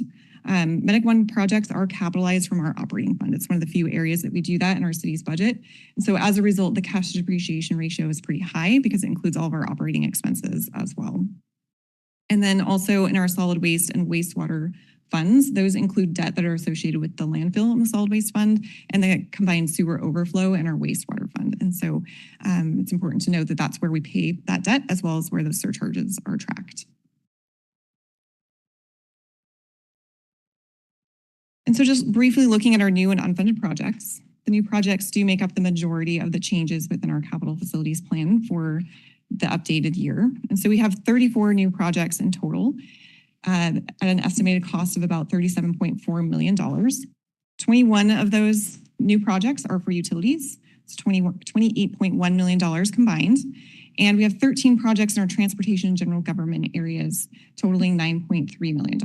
Medic One projects are capitalized from our operating fund. It's one of the few areas that we do that in our city's budget. And so as a result, the cash depreciation ratio is pretty high because it includes all of our operating expenses as well. And then also in our solid waste and wastewater funds, those include debt that are associated with the landfill and the solid waste fund and the combined sewer overflow and our wastewater fund. And so it's important to note that that's where we pay that debt as well as where those surcharges are tracked. And so just briefly looking at our new and unfunded projects, the new projects do make up the majority of the changes within our capital facilities plan for the updated year. And so we have 34 new projects in total at an estimated cost of about $37.4 million. 21 of those new projects are for utilities. It's $28.1 million combined. And we have 13 projects in our transportation and general government areas totaling $9.3 million.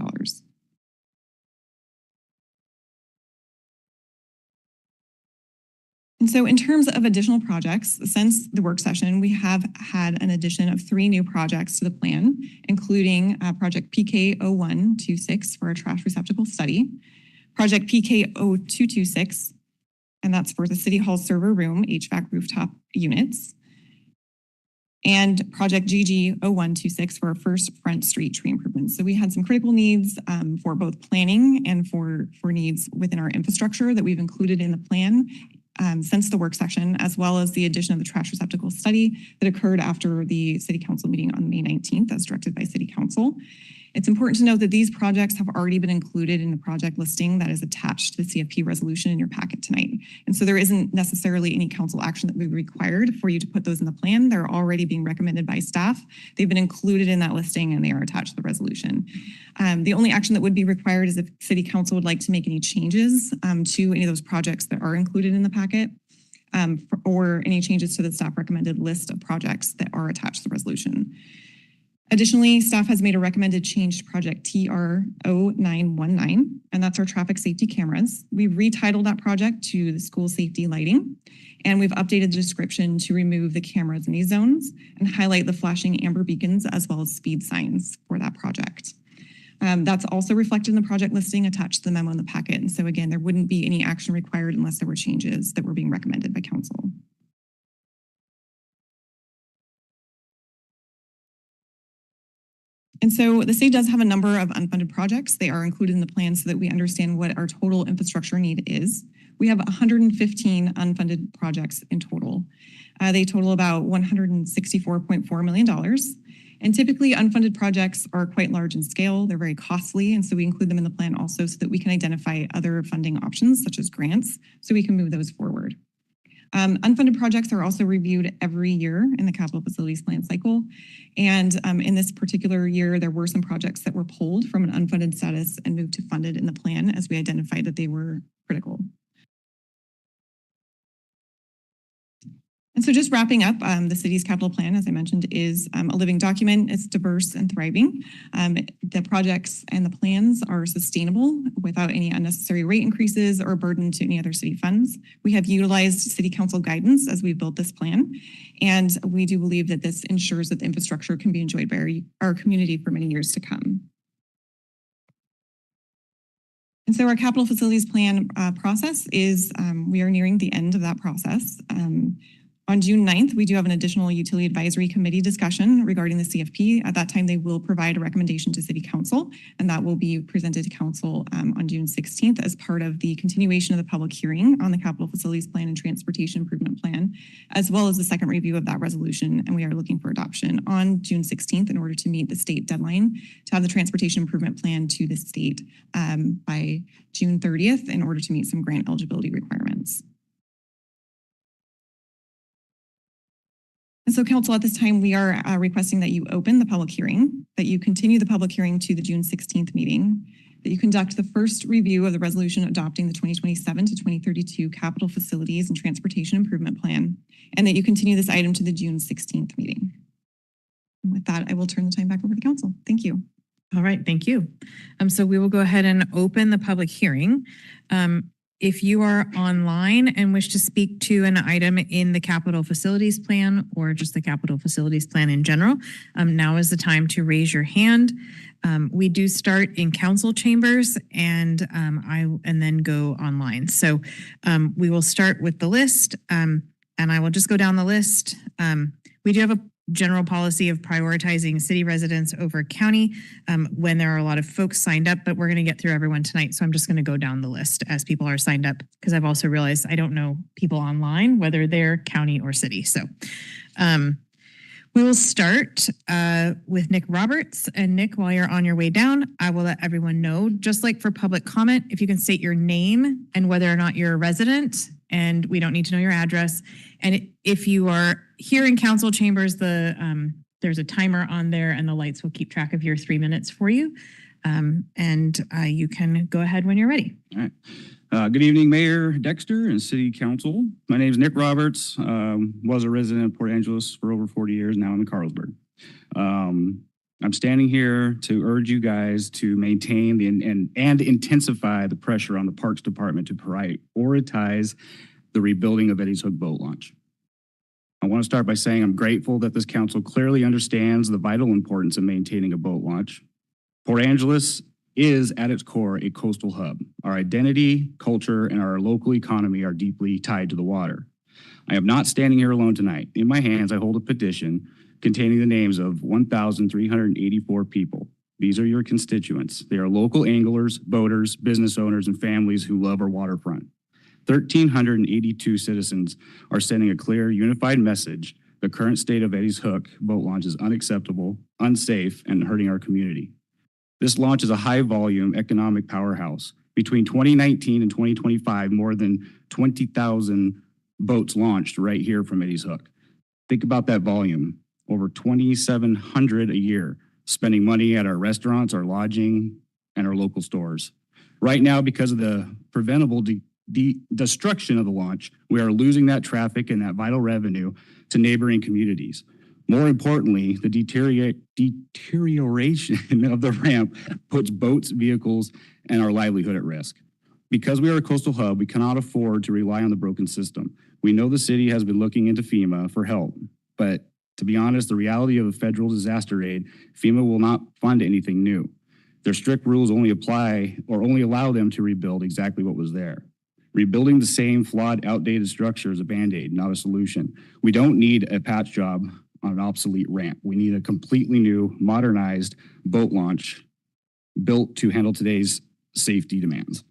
And so in terms of additional projects, since the work session, we have had an addition of 3 new projects to the plan, including project PK0126 for a trash receptacle study, project PK0226, and that's for the City Hall server room HVAC rooftop units, and project GG0126 for our first Front Street tree improvements. So we had some critical needs for both planning and for needs within our infrastructure that we've included in the plan since the work session, as well as the addition of the trash receptacle study that occurred after the City Council meeting on May 19th as directed by City Council. It's important to note that these projects have already been included in the project listing that is attached to the CFP resolution in your packet tonight. And so there isn't necessarily any council action that would be required for you to put those in the plan. They're already being recommended by staff. They've been included in that listing and they are attached to the resolution. The only action that would be required is if City Council would like to make any changes to any of those projects that are included in the packet or any changes to the staff recommended list of projects that are attached to the resolution. Additionally, staff has made a recommended change to project TR0919, and that's our traffic safety cameras. We've retitled that project to the school safety lighting, and we've updated the description to remove the cameras in these zones and highlight the flashing amber beacons as well as speed signs for that project. That's also reflected in the project listing attached to the memo in the packet. And so again, there wouldn't be any action required unless there were changes that were being recommended by council. And so the city does have a number of unfunded projects. They are included in the plan so that we understand what our total infrastructure need is. We have 115 unfunded projects in total. They total about $164.4 million. And typically unfunded projects are quite large in scale. They're very costly. And so we include them in the plan also so that we can identify other funding options such as grants so we can move those forward. Unfunded projects are also reviewed every year in the capital facilities plan cycle. And in this particular year, there were some projects that were pulled from an unfunded status and moved to funded in the plan as we identified that they were critical. And so just wrapping up, the city's capital plan, as I mentioned, is a living document. It's diverse and thriving. The projects and the plans are sustainable without any unnecessary rate increases or burden to any other city funds. We have utilized city council guidance as we built this plan. And we do believe that this ensures that the infrastructure can be enjoyed by our community for many years to come. And so our capital facilities plan process is, we are nearing the end of that process. On June 9th, we do have an additional utility advisory committee discussion regarding the CFP. At that time, they will provide a recommendation to City Council, and that will be presented to Council on June 16th as part of the continuation of the public hearing on the Capital Facilities Plan and Transportation Improvement Plan, as well as the second review of that resolution. And we are looking for adoption on June 16th in order to meet the state deadline to have the Transportation Improvement Plan to the state by June 30th in order to meet some grant eligibility requirements. And so council, at this time, we are requesting that you open the public hearing, that you continue the public hearing to the June 16th meeting, that you conduct the first review of the resolution adopting the 2027 to 2032 capital facilities and transportation improvement plan, and that you continue this item to the June 16th meeting. And with that, I will turn the time back over to council. Thank you. All right, thank you. So we will go ahead and open the public hearing. If you are online and wish to speak to an item in the capital facilities plan or just the capital facilities plan in general, now is the time to raise your hand. We do start in council chambers and then go online. So we will start with the list and I will just go down the list. We do have a general policy of prioritizing city residents over county when there are a lot of folks signed up, but we're going to get through everyone tonight. So I'm just going to go down the list as people are signed up because I've also realized I don't know people online, whether they're county or city. So we will start with Nick Roberts. And Nick, while you're on your way down, I will let everyone know, just like for public comment, if you can state your name and whether or not you're a resident, and we don't need to know your address. And if you are here in council chambers, there's a timer on there and the lights will keep track of your 3 minutes for you. You can go ahead when you're ready. All right. Good evening, Mayor Dexter and City Council. My name is Nick Roberts. Was a resident of Port Angeles for over 40 years. Now I'm in Carlsbad. I'm standing here to urge you guys to maintain and intensify the pressure on the Parks Department to prioritize the rebuilding of Eddie's Hook boat launch. I want to start by saying I'm grateful that this council clearly understands the vital importance of maintaining a boat launch. Port Angeles is at its core a coastal hub. Our identity, culture, and our local economy are deeply tied to the water. I am not standing here alone tonight. In my hands, I hold a petition containing the names of 1,384 people. These are your constituents. They are local anglers, boaters, business owners, and families who love our waterfront. 1,382 citizens are sending a clear, unified message. The current state of Eddie's Hook boat launch is unacceptable, unsafe, and hurting our community. This launch is a high-volume economic powerhouse. Between 2019 and 2025, more than 20,000 boats launched right here from Eddie's Hook. Think about that volume. Over 2,700 a year, spending money at our restaurants, our lodging, and our local stores. Right now, because of the preventable destruction of the launch, we are losing that traffic and that vital revenue to neighboring communities. More importantly, the deterioration of the ramp puts boats, vehicles, and our livelihood at risk. Because we are a coastal hub, we cannot afford to rely on the broken system. We know the city has been looking into FEMA for help, but to be honest, the reality of a federal disaster aid, FEMA will not fund anything new. Their strict rules only apply or only allow them to rebuild exactly what was there. Rebuilding the same flawed, outdated structure is a Band-Aid, not a solution. We don't need a patch job on an obsolete ramp. We need a completely new, modernized boat launch built to handle today's safety demands.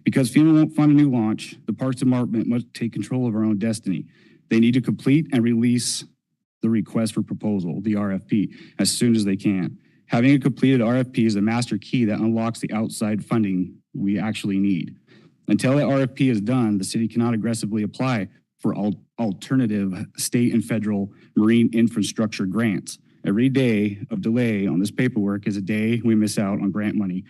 Because FEMA won't fund a new launch, the Parks Department must take control of our own destiny. They need to complete and release the request for proposal, the RFP, as soon as they can. Having a completed RFP is the master key that unlocks the outside funding we actually need. Until that RFP is done, the city cannot aggressively apply for alternative state and federal marine infrastructure grants. Every day of delay on this paperwork is a day we miss out on grant money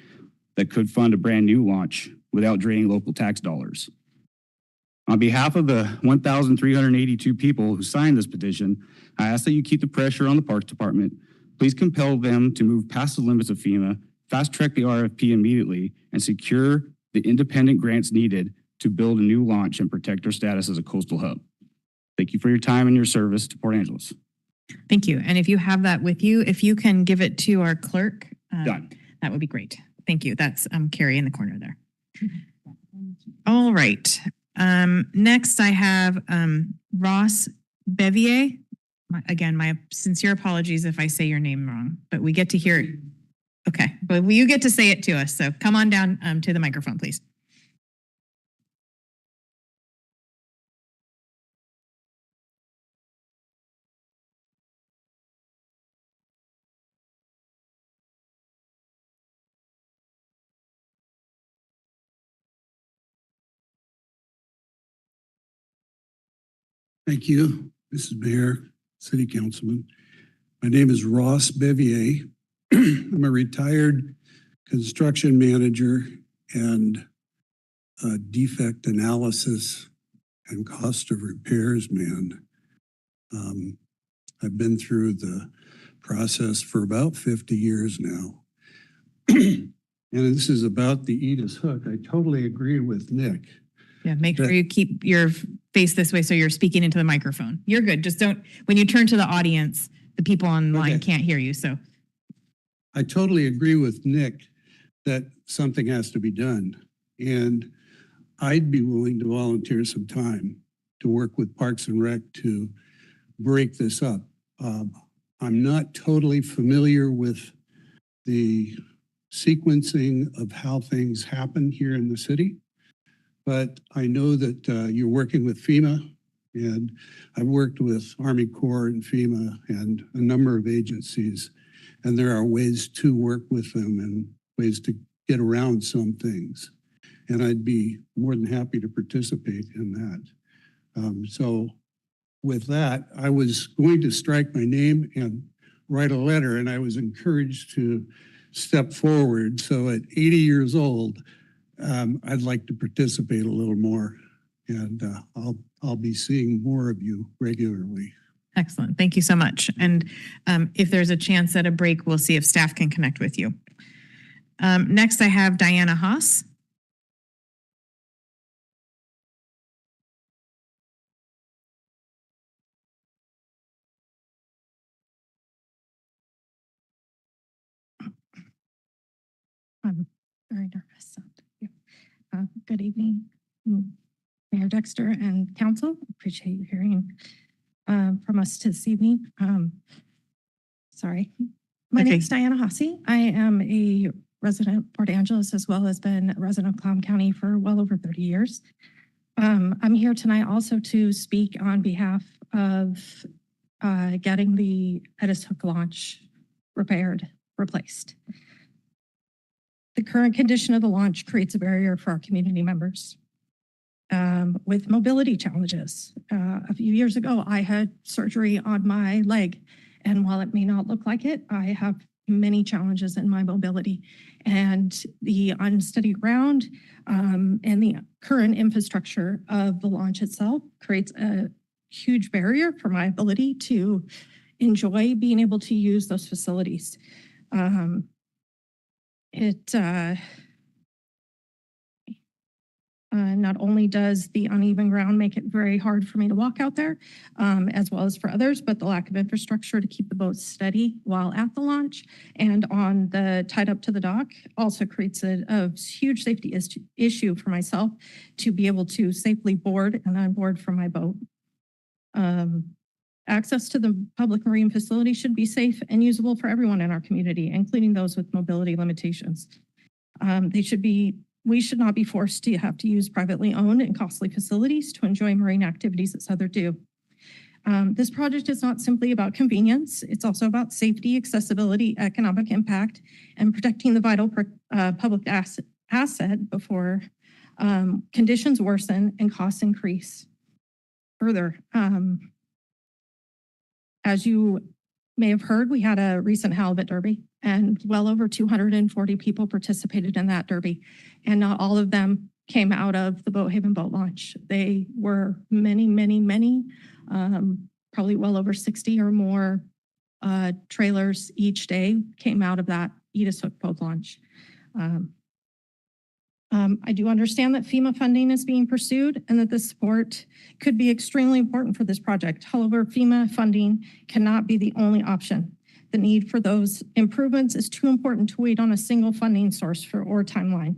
that could fund a brand new launch without draining local tax dollars. On behalf of the 1,382 people who signed this petition, I ask that you keep the pressure on the Parks Department. Please compel them to move past the limits of FEMA, fast track the RFP immediately, and secure the independent grants needed to build a new launch and protect our status as a coastal hub. Thank you for your time and your service to Port Angeles. Thank you. And if you have that with you, if you can give it to our clerk, Done. That would be great. Thank you. That's Carrie in the corner there. All right. Next, I have Ross Bevier. Again, my sincere apologies if I say your name wrong, but we get to hear it. Okay, but you get to say it to us. So come on down to the microphone, please. Thank you, Mrs. Mayor, City Councilman. My name is Ross Bevier. I'm a retired construction manager and a defect analysis and cost of repairs man. I've been through the process for about 50 years now. And this is about the Edith Hook. I totally agree with Nick. Yeah, make sure you keep your face this way so you're speaking into the microphone. You're good. Just don't, when you turn to the audience, the people online can't hear you, so. I totally agree with Nick that something has to be done. And I'd be willing to volunteer some time to work with Parks and Rec to break this up. I'm not totally familiar with the sequencing of how things happen here in the city, but I know that you're working with FEMA, and I've worked with Army Corps and FEMA and a number of agencies, and there are ways to work with them and ways to get around some things. And I'd be more than happy to participate in that. So with that, I was going to strike my name and write a letter, and I was encouraged to step forward. So at 80 years old, I'd like to participate a little more, and I'll be seeing more of you regularly. Excellent. Thank you so much. And if there's a chance at a break, we'll see if staff can connect with you. Next, I have Diana Haas. I'm very nervous. So, good evening, Mayor Dexter and Council. Appreciate you hearing from us this evening. Sorry. My name is Diana Hasse. I am a resident of Port Angeles, as well as been a resident of Clallam County for well over 30 years. I'm here tonight also to speak on behalf of getting the Edis Hook launch replaced. The current condition of the launch creates a barrier for our community members with mobility challenges. A few years ago, I had surgery on my leg, and while it may not look like it, I have many challenges in my mobility. And the unsteady ground and the current infrastructure of the launch itself creates a huge barrier for my ability to enjoy being able to use those facilities. Not only does the uneven ground make it very hard for me to walk out there, as well as for others, but the lack of infrastructure to keep the boats steady while at the launch and on the tied up to the dock also creates a huge safety issue for myself to be able to safely board and unboard from my boat. Access to the public marine facility should be safe and usable for everyone in our community, including those with mobility limitations. We should not be forced to have to use privately owned and costly facilities to enjoy marine activities as others do. This project is not simply about convenience. It's also about safety, accessibility, economic impact, and protecting the vital public asset before conditions worsen and costs increase further. As you may have heard, we had a recent halibut derby, and well over 240 people participated in that derby, and not all of them came out of the Boathaven boat launch. They were many, probably well over 60 or more trailers each day came out of that Edis Hook boat launch. I do understand that FEMA funding is being pursued and that the support could be extremely important for this project. However, FEMA funding cannot be the only option. The need for those improvements is too important to wait on a single funding source or timeline.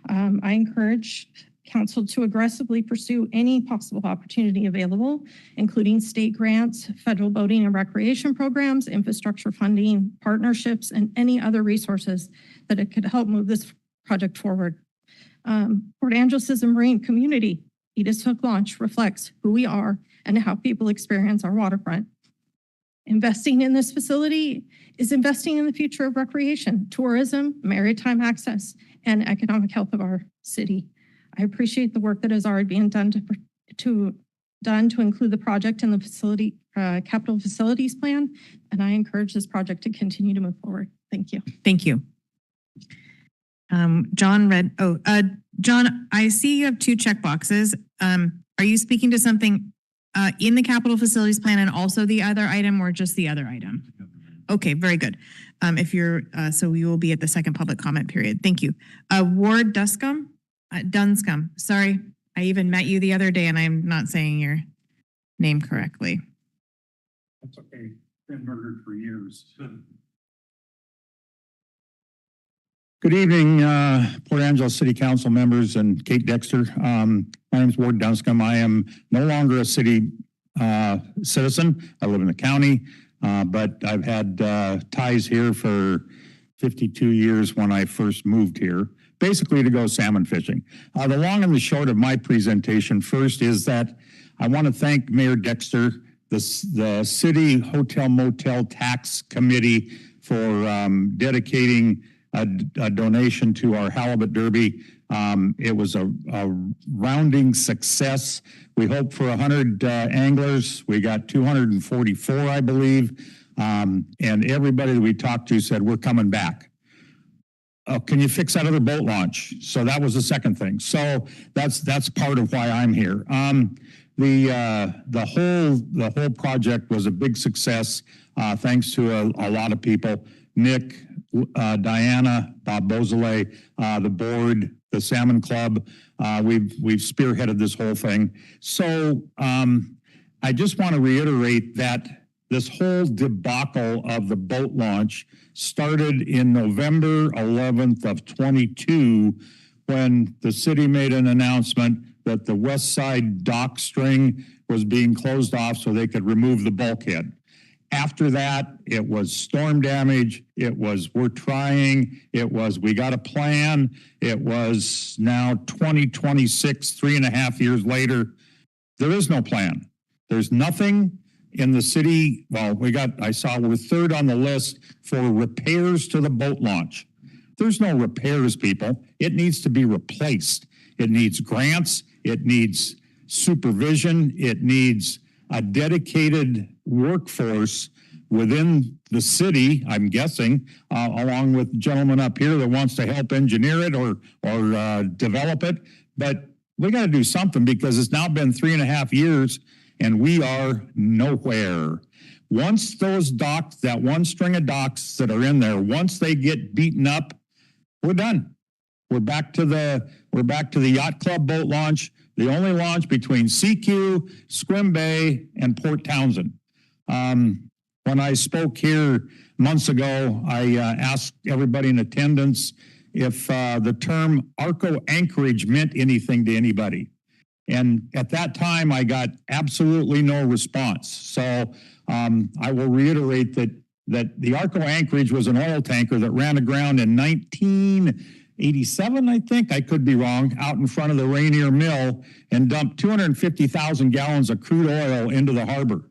I encourage Council to aggressively pursue any possible opportunity available, including state grants, federal boating and recreation programs, infrastructure funding, partnerships, and any other resources that it could help move this project forward. Port Angeles is a marine community. Edis Hook launch reflects who we are and how people experience our waterfront. Investing in this facility is investing in the future of recreation, tourism, maritime access, and economic health of our city. I appreciate the work that has already been done to include the project in the facility capital facilities plan, and I encourage this project to continue to move forward. Thank you. Thank you. John, I see you have two check boxes. Are you speaking to something in the capital facilities plan and also the other item, or just the other item? Okay, very good. If you're, so we will be at the second public comment period. Thank you. Ward Dunscombe, sorry. I even met you the other day and I'm not saying your name correctly. That's okay. Been murdered for years. Good evening, Port Angeles City Council members and Kate Dexter. My name is Ward Dunscombe. I am no longer a city citizen. I live in the county, but I've had ties here for 52 years when I first moved here, basically to go salmon fishing. The long and the short of my presentation first is that I want to thank Mayor Dexter, the City Hotel Motel Tax Committee for dedicating a donation to our halibut derby. It was a rounding success. We hoped for 100 anglers. We got 244, I believe. And everybody that we talked to said, we're coming back. Can you fix that other boat launch? So that was the second thing. So that's part of why I'm here. The whole project was a big success, thanks to a lot of people. Nick, Diana, Bob Beausoleil, the board, the Salmon Club. We've spearheaded this whole thing. So I just want to reiterate that this whole debacle of the boat launch started in November 11th of 22, when the city made an announcement that the west side dock string was being closed off so they could remove the bulkhead. After that, it was storm damage. It was, we're trying. It was, we got a plan. It was now 2026, 3.5 years later. There is no plan. There's nothing in the city. Well, I saw we're third on the list for repairs to the boat launch. There's no repairs, people. It needs to be replaced. It needs grants. It needs supervision. It needs a dedicated workforce within the city, I'm guessing, along with the gentleman up here that wants to help engineer it or develop it. But we got to do something, because it's now been 3.5 years and we are nowhere. Once those docks, that one string of docks that are in there, once they get beaten up, we're done. We're back to the yacht club boat launch, the only launch between CQ, Squim Bay, and Port Townsend. When I spoke here months ago, I asked everybody in attendance if the term Arco anchorage meant anything to anybody. And at that time, I got absolutely no response. So I will reiterate that the Arco anchorage was an oil tanker that ran aground in 1987, I think, I could be wrong, out in front of the Rainier Mill and dumped 250,000 gallons of crude oil into the harbor.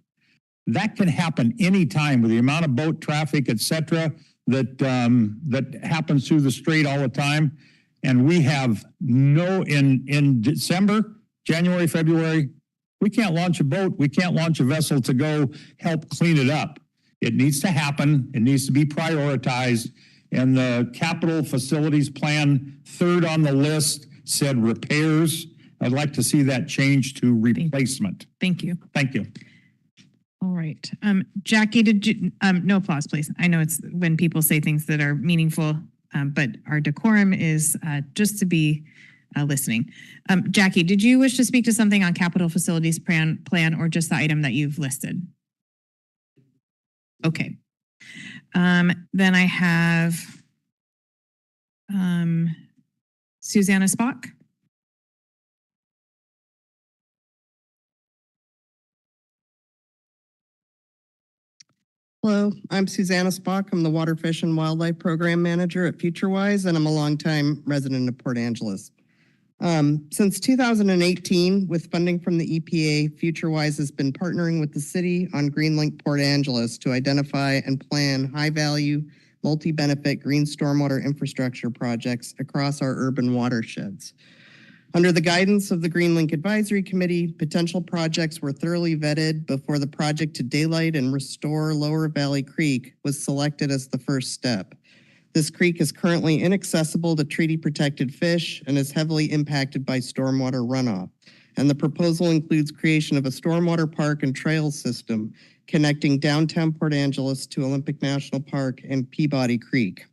That can happen anytime with the amount of boat traffic, et cetera, that happens through the strait all the time. And we have in December, January, February, we can't launch a boat. We can't launch a vessel to go help clean it up. It needs to happen. It needs to be prioritized. And the capital facilities plan, third on the list, said repairs. I'd like to see that change to replacement. Thank you. Thank you. All right. Jackie, did you, no applause, please. I know it's when people say things that are meaningful, but our decorum is just to be listening. Jackie, did you wish to speak to something on capital facilities plan or just the item that you've listed? Okay. Then I have Susanna Spock. Hello, I'm Susanna Spock. I'm the Water, Fish, and Wildlife Program Manager at FutureWise, and I'm a longtime resident of Port Angeles. Since 2018, with funding from the EPA, FutureWise has been partnering with the city on GreenLink Port Angeles to identify and plan high-value, multi-benefit green stormwater infrastructure projects across our urban watersheds. Under the guidance of the GreenLink Advisory Committee, potential projects were thoroughly vetted before the project to daylight and restore Lower Valley Creek was selected as the first step. This creek is currently inaccessible to treaty-protected fish and is heavily impacted by stormwater runoff. And the proposal includes creation of a stormwater park and trail system connecting downtown Port Angeles to Olympic National Park and Peabody Creek.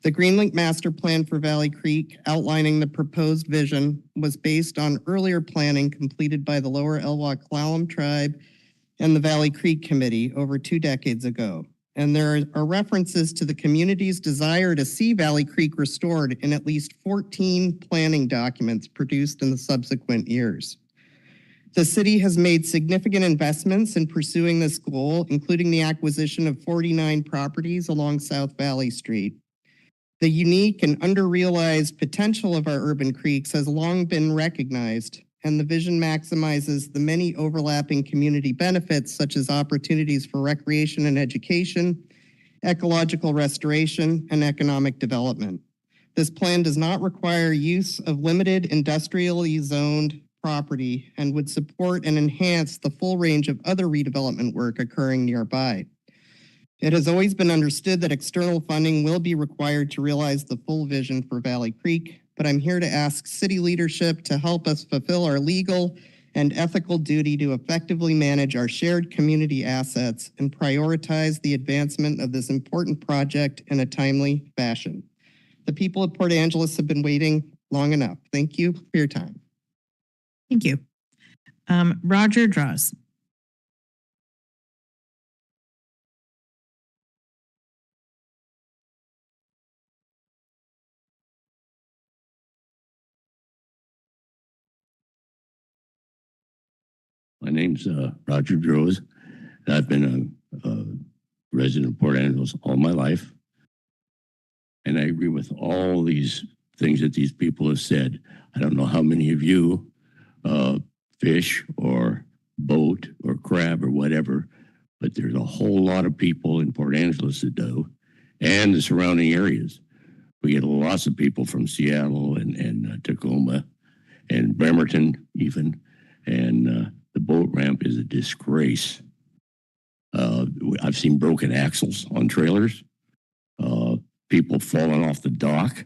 The GreenLink Master Plan for Valley Creek, outlining the proposed vision, was based on earlier planning completed by the Lower Elwha-Clallam Tribe and the Valley Creek Committee over 2 decades ago. And there are references to the community's desire to see Valley Creek restored in at least 14 planning documents produced in the subsequent years. The city has made significant investments in pursuing this goal, including the acquisition of 49 properties along South Valley Street. The unique and underrealized potential of our urban creeks has long been recognized, and the vision maximizes the many overlapping community benefits, such as opportunities for recreation and education, ecological restoration, and economic development. This plan does not require use of limited industrially zoned property and would support and enhance the full range of other redevelopment work occurring nearby. It has always been understood that external funding will be required to realize the full vision for Valley Creek, but I'm here to ask city leadership to help us fulfill our legal and ethical duty to effectively manage our shared community assets and prioritize the advancement of this important project in a timely fashion. The people of Port Angeles have been waiting long enough. Thank you for your time. Thank you. Roger Draws. My name's Roger Droz. I've been a resident of Port Angeles all my life. And I agree with all these things that these people have said. I don't know how many of you fish or boat or crab or whatever, but there's a whole lot of people in Port Angeles that do, and the surrounding areas. We get lots of people from Seattle and Tacoma and Bremerton even, and the boat ramp is a disgrace. I've seen broken axles on trailers, people falling off the dock,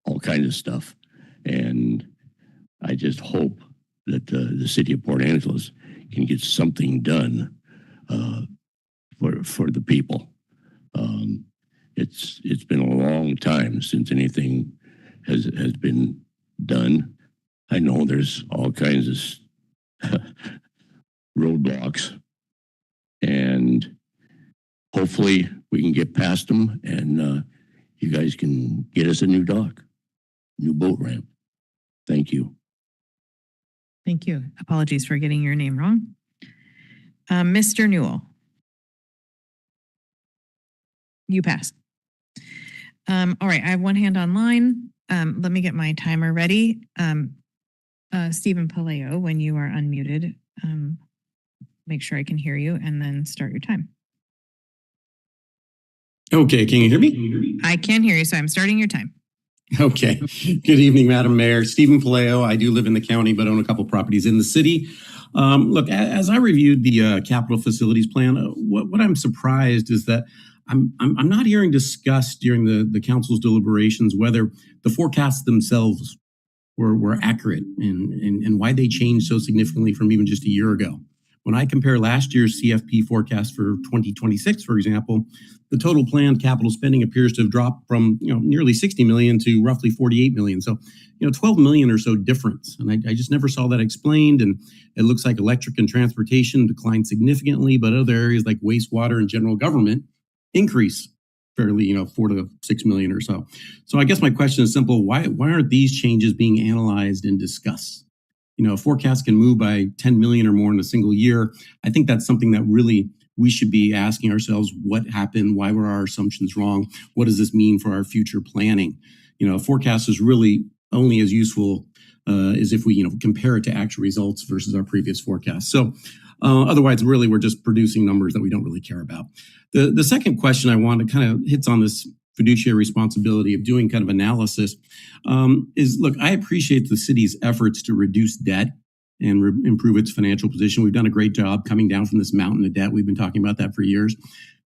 all kinds of stuff. And I just hope that the city of Port Angeles can get something done for the people. It's been a long time since anything has been done. I know there's all kinds of roadblocks, and hopefully we can get past them, and you guys can get us a new dock, new boat ramp. Thank you. Thank you. Apologies for getting your name wrong. Mr. Newell. You pass. All right, I have one hand online. Let me get my timer ready. Stephen Paleo, when you are unmuted, make sure I can hear you and then start your time. Okay, can you hear me? I can hear you, so I'm starting your time. Okay. Good evening, Madam Mayor. Stephen Paleo. I do live in the county, but own a couple properties in the city. Look, as I reviewed the capital facilities plan, what I'm surprised is that I'm not hearing discussed during the council's deliberations whether the forecasts themselves were accurate and why they changed so significantly from even just a year ago. When I compare last year's CFP forecast for 2026, for example, the total planned capital spending appears to have dropped from nearly 60 million to roughly 48 million. So 12 million or so difference. And I just never saw that explained. And it looks like electric and transportation declined significantly, but other areas like wastewater and general government increase fairly, 4 to 6 million or so. So I guess my question is simple. Why aren't these changes being analyzed and discussed? A forecast can move by 10 million or more in a single year. I think that's something that really we should be asking ourselves, what happened? Why were our assumptions wrong? What does this mean for our future planning? A forecast is really only as useful as if we, compare it to actual results versus our previous forecast. So otherwise, really, we're just producing numbers that we don't really care about. The second question I want to kind of hits on this fiduciary responsibility of doing kind of analysis is, look, I appreciate the city's efforts to reduce debt and improve its financial position. We've done a great job coming down from this mountain of debt. We've been talking about that for years.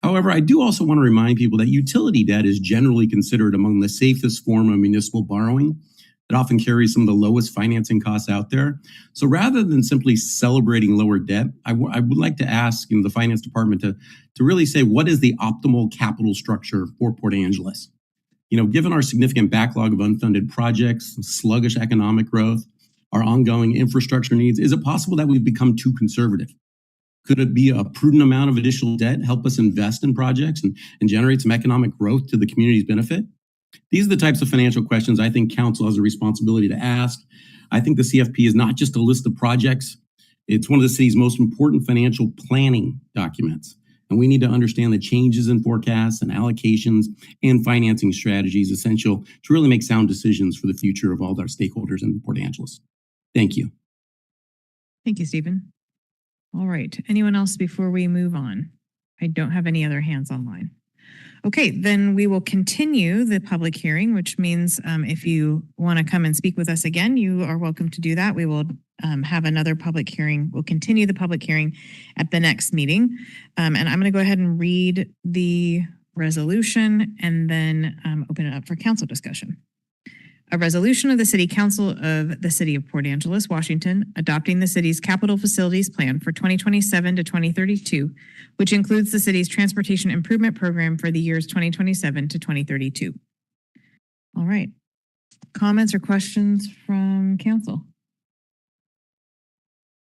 However, I do also want to remind people that utility debt is generally considered among the safest form of municipal borrowing. It often carries some of the lowest financing costs out there. So rather than simply celebrating lower debt, I would like to ask the finance department to really say, what is the optimal capital structure for Port Angeles? Given our significant backlog of unfunded projects, sluggish economic growth, our ongoing infrastructure needs, is it possible that we've become too conservative? Could it be a prudent amount of additional debt help us invest in projects and generate some economic growth to the community's benefit? These are the types of financial questions I think council has a responsibility to ask. I think the CFP is not just a list of projects. It's one of the city's most important financial planning documents. And we need to understand the changes in forecasts and allocations and financing strategies essential to really make sound decisions for the future of all our stakeholders in Port Angeles. Thank you. Thank you, Stephen. All right. Anyone else before we move on? I don't have any other hands online. Okay, then we will continue the public hearing, which means if you want to come and speak with us again, you are welcome to do that. We will have another public hearing. We'll continue the public hearing at the next meeting. And I'm going to go ahead and read the resolution and then open it up for council discussion. A resolution of the City Council of the City of Port Angeles, Washington, adopting the city's capital facilities plan for 2027 to 2032, which includes the city's transportation improvement program for the years 2027 to 2032. All right. Comments or questions from council?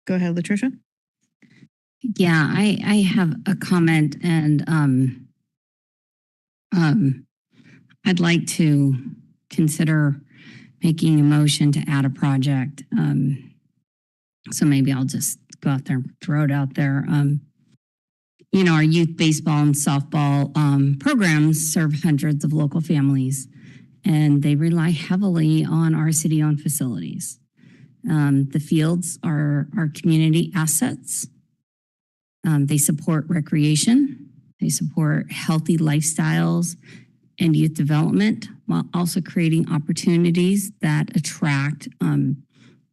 Go ahead, Latricia. Yeah, I have a comment, and I'd like to consider making a motion to add a project. So maybe I'll just go out there, throw it out there. Our youth baseball and softball programs serve hundreds of local families, and they rely heavily on our city-owned facilities. The fields are our community assets. They support recreation. They support healthy lifestyles and youth development, while also creating opportunities that attract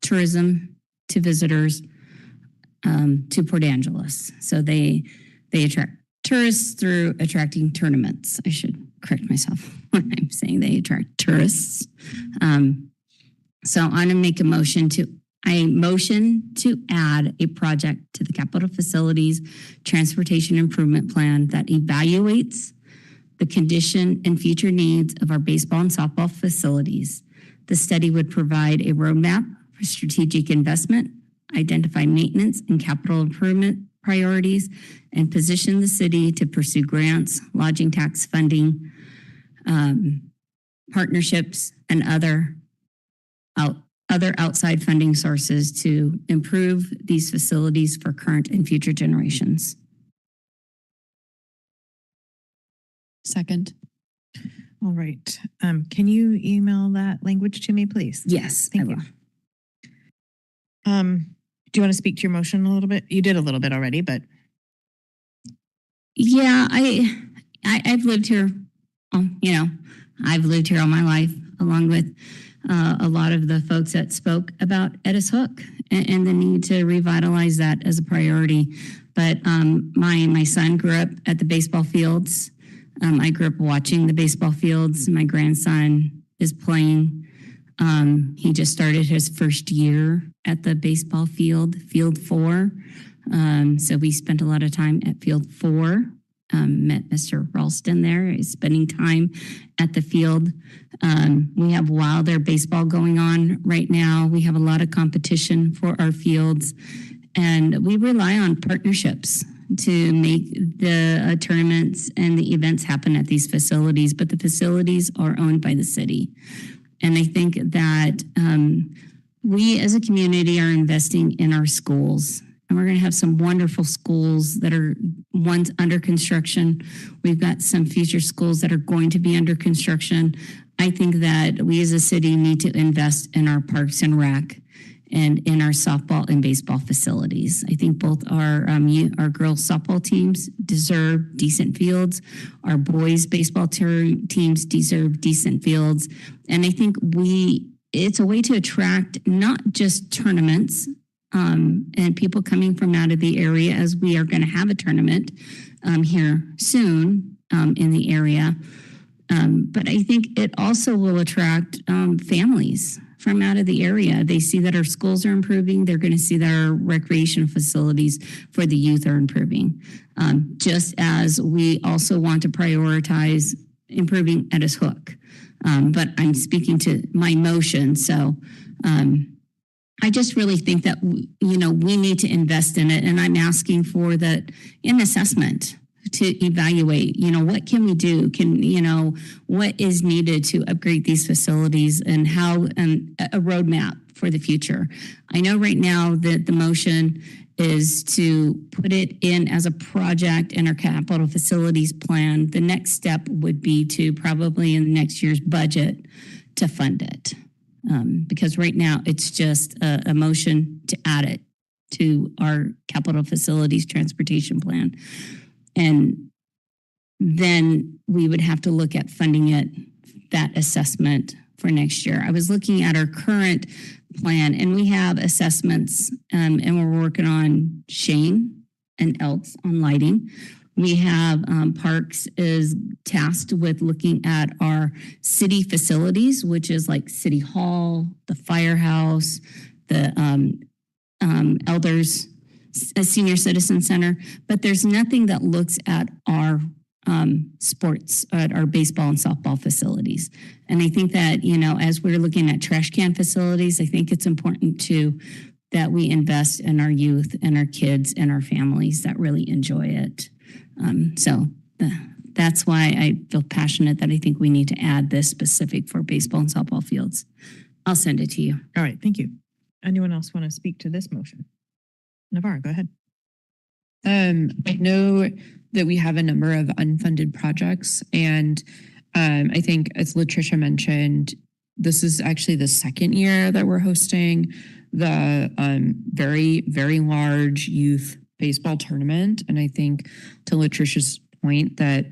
tourism to visitors to Port Angeles. So they attract tourists through attracting tournaments. I should correct myself when I'm saying they attract tourists. So I'm going to make a motion to add a project to the Capital Facilities Transportation Improvement Plan that evaluates the condition and future needs of our baseball and softball facilities. The study would provide a roadmap for strategic investment, identify maintenance and capital improvement priorities, and position the city to pursue grants, lodging tax funding, partnerships, and other outside funding sources to improve these facilities for current and future generations. Second. All right. Can you email that language to me, please? Yes, Thank you. Do you want to speak to your motion a little bit? You did a little bit already, but. Yeah, I've lived here, I've lived here all my life, along with a lot of the folks that spoke about Edis Hook and the need to revitalize that as a priority. But my son grew up at the baseball fields. I grew up watching the baseball fields. My grandson is playing. He just started his first year at the baseball field, Field 4. So we spent a lot of time at Field 4. Met Mr. Ralston there. He's spending time at the field. We have Wilder baseball going on right now. We have a lot of competition for our fields, and we rely on partnerships to make the tournaments and the events happen at these facilities, but the facilities are owned by the city. And I think that we as a community are investing in our schools, and we're going to have some wonderful schools that are ones under construction. We've got some future schools that are going to be under construction. I think that we as a city need to invest in our parks and rec and in our softball and baseball facilities. I think both our girls softball teams deserve decent fields. Our boys baseball teams deserve decent fields. And I think it's a way to attract not just tournaments and people coming from out of the area, as we are going to have a tournament here soon in the area. But I think it also will attract families from out of the area. They see that our schools are improving. They're going to see that our recreation facilities for the youth are improving. Just as we also want to prioritize improving Edis Hook. But I'm speaking to my motion. So I just really think that, we need to invest in it. And I'm asking for an assessment to evaluate, what can we do? What is needed to upgrade these facilities and how, a roadmap for the future. I know right now that the motion is to put it in as a project in our capital facilities plan. The next step would be to probably in next year's budget to fund it. Because right now it's just a motion to add it to our capital facilities transportation plan. And then we would have to look at funding it, that assessment for next year. I was looking at our current plan and we have assessments and we're working on Shane and Elks on lighting. We have Parks is tasked with looking at our city facilities, which is like City Hall, the firehouse, the Elders Senior Citizen Center, but there's nothing that looks at our sports, at our baseball and softball facilities. And I think that, as we're looking at trash can facilities, I think it's important that we invest in our youth and our kids and our families that really enjoy it. That's why I feel passionate that I think we need to add this specific for baseball and softball fields. I'll send it to you. All right, thank you. Anyone else want to speak to this motion? Navarro, go ahead. I know that we have a number of unfunded projects, and I think, as Latricia mentioned, this is actually the second year that we're hosting the very, very large youth baseball tournament. And I think, to Latricia's point, that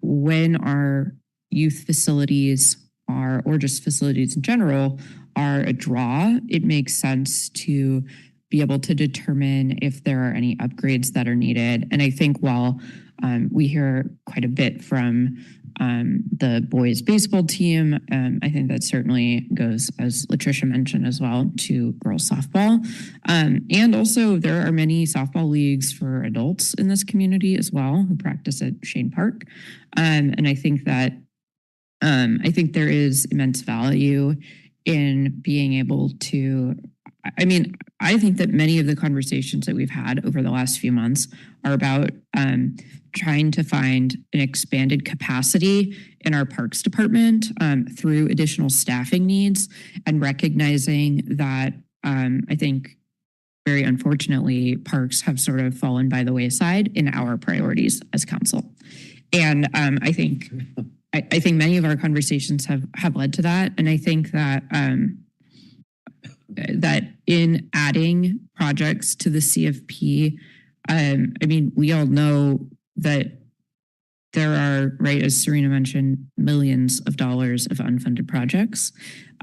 when our youth facilities are, or just facilities in general, are a draw, it makes sense to be able to determine if there are any upgrades that are needed. And I think while we hear quite a bit from the boys baseball team, I think that certainly goes, as Latricia mentioned as well, to girls softball. And also there are many softball leagues for adults in this community as well who practice at Shane Park. And I think that there is immense value in being able to, I think that many of the conversations that we've had over the last few months are about trying to find an expanded capacity in our parks department through additional staffing needs, and recognizing that I think very unfortunately parks have sort of fallen by the wayside in our priorities as council. And I think many of our conversations have led to that. And I think that that in adding projects to the CFP, we all know that there are, right, as Serena mentioned, millions of dollars of unfunded projects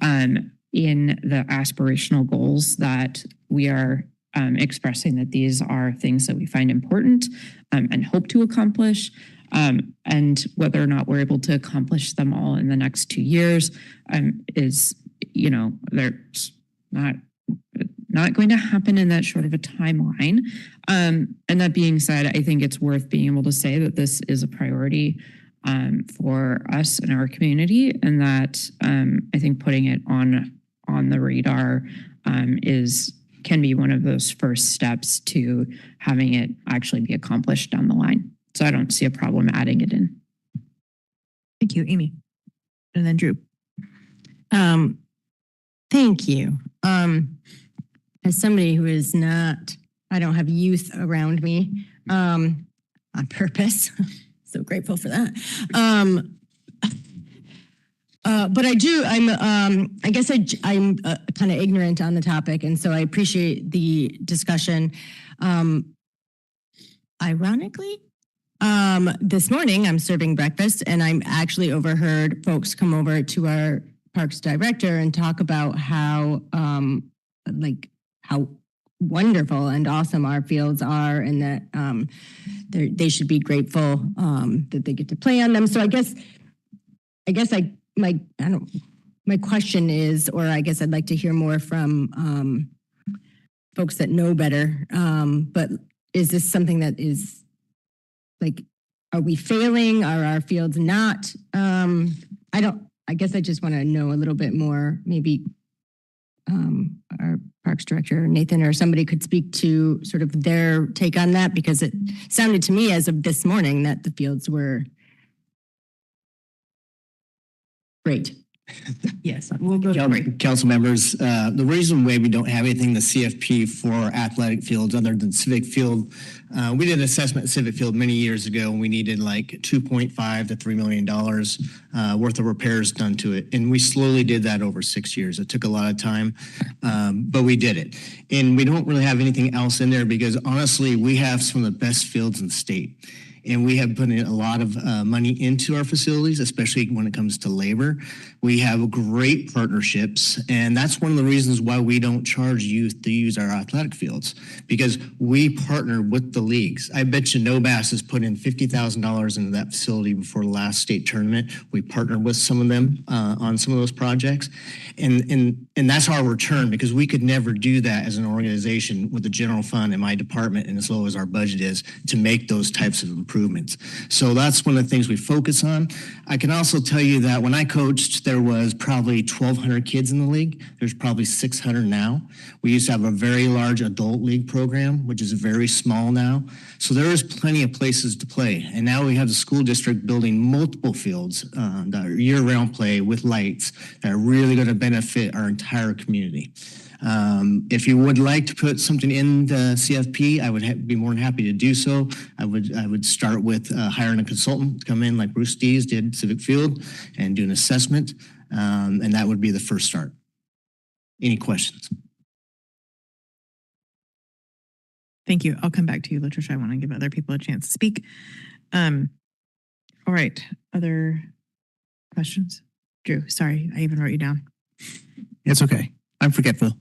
in the aspirational goals that we are expressing, that these are things that we find important and hope to accomplish. And whether or not we're able to accomplish them all in the next 2 years is, there's not going to happen in that short of a timeline. And that being said, I think it's worth being able to say that this is a priority for us in our community, and that I think putting it on the radar can be one of those first steps to having it actually be accomplished down the line. So I don't see a problem adding it in. Thank you, Amy. And then Drew. Thank you. As somebody who is not, I don't have youth around me on purpose. So grateful for that. But I do, I guess I'm kind of ignorant on the topic. And so I appreciate the discussion. Ironically, this morning I'm serving breakfast and I'm actually overheard folks come over to our parks director and talk about how wonderful and awesome our fields are, and that they should be grateful that they get to play on them. So my question is, or I guess I'd like to hear more from folks that know better. But is this something that is like, are we failing? Are our fields not? I guess I just want to know a little bit more. Maybe our Parks Director, Nathan, or somebody could speak to sort of their take on that, because it sounded to me as of this morning that the fields were great. Yes, we'll go to council members. The reason why we don't have anything in the CFP for athletic fields other than Civic Field, we did an assessment at Civic Field many years ago, and we needed like $2.5 to $3 million worth of repairs done to it. And we slowly did that over 6 years. It took a lot of time, but we did it. And we don't really have anything else in there because honestly, we have some of the best fields in the state. And we have put in a lot of money into our facilities, especially when it comes to labor. We have great partnerships, and that's one of the reasons why we don't charge youth to use our athletic fields, because we partner with the leagues. I bet you NoBass has put in $50,000 into that facility before the last state tournament. We partnered with some of them on some of those projects, and that's our return, because we could never do that as an organization with the general fund in my department and as low as our budget is to make those types of improvements. So that's one of the things we focus on. I can also tell you that when I coached, there was probably 1,200 kids in the league. There's probably 600 now. We used to have a very large adult league program, which is very small now. So there is plenty of places to play. And now we have the school district building multiple fields that are year-round play with lights that are really going to benefit our entire community. If you would like to put something in the CFP, I would be more than happy to do so. I would start with hiring a consultant to come in like Bruce Dees did Civic Field and do an assessment, and that would be the first start. Any questions? Thank you. I'll come back to you, Latricia. I want to give other people a chance to speak. All right. Other questions? Drew, sorry, I even wrote you down. It's okay. I'm forgetful.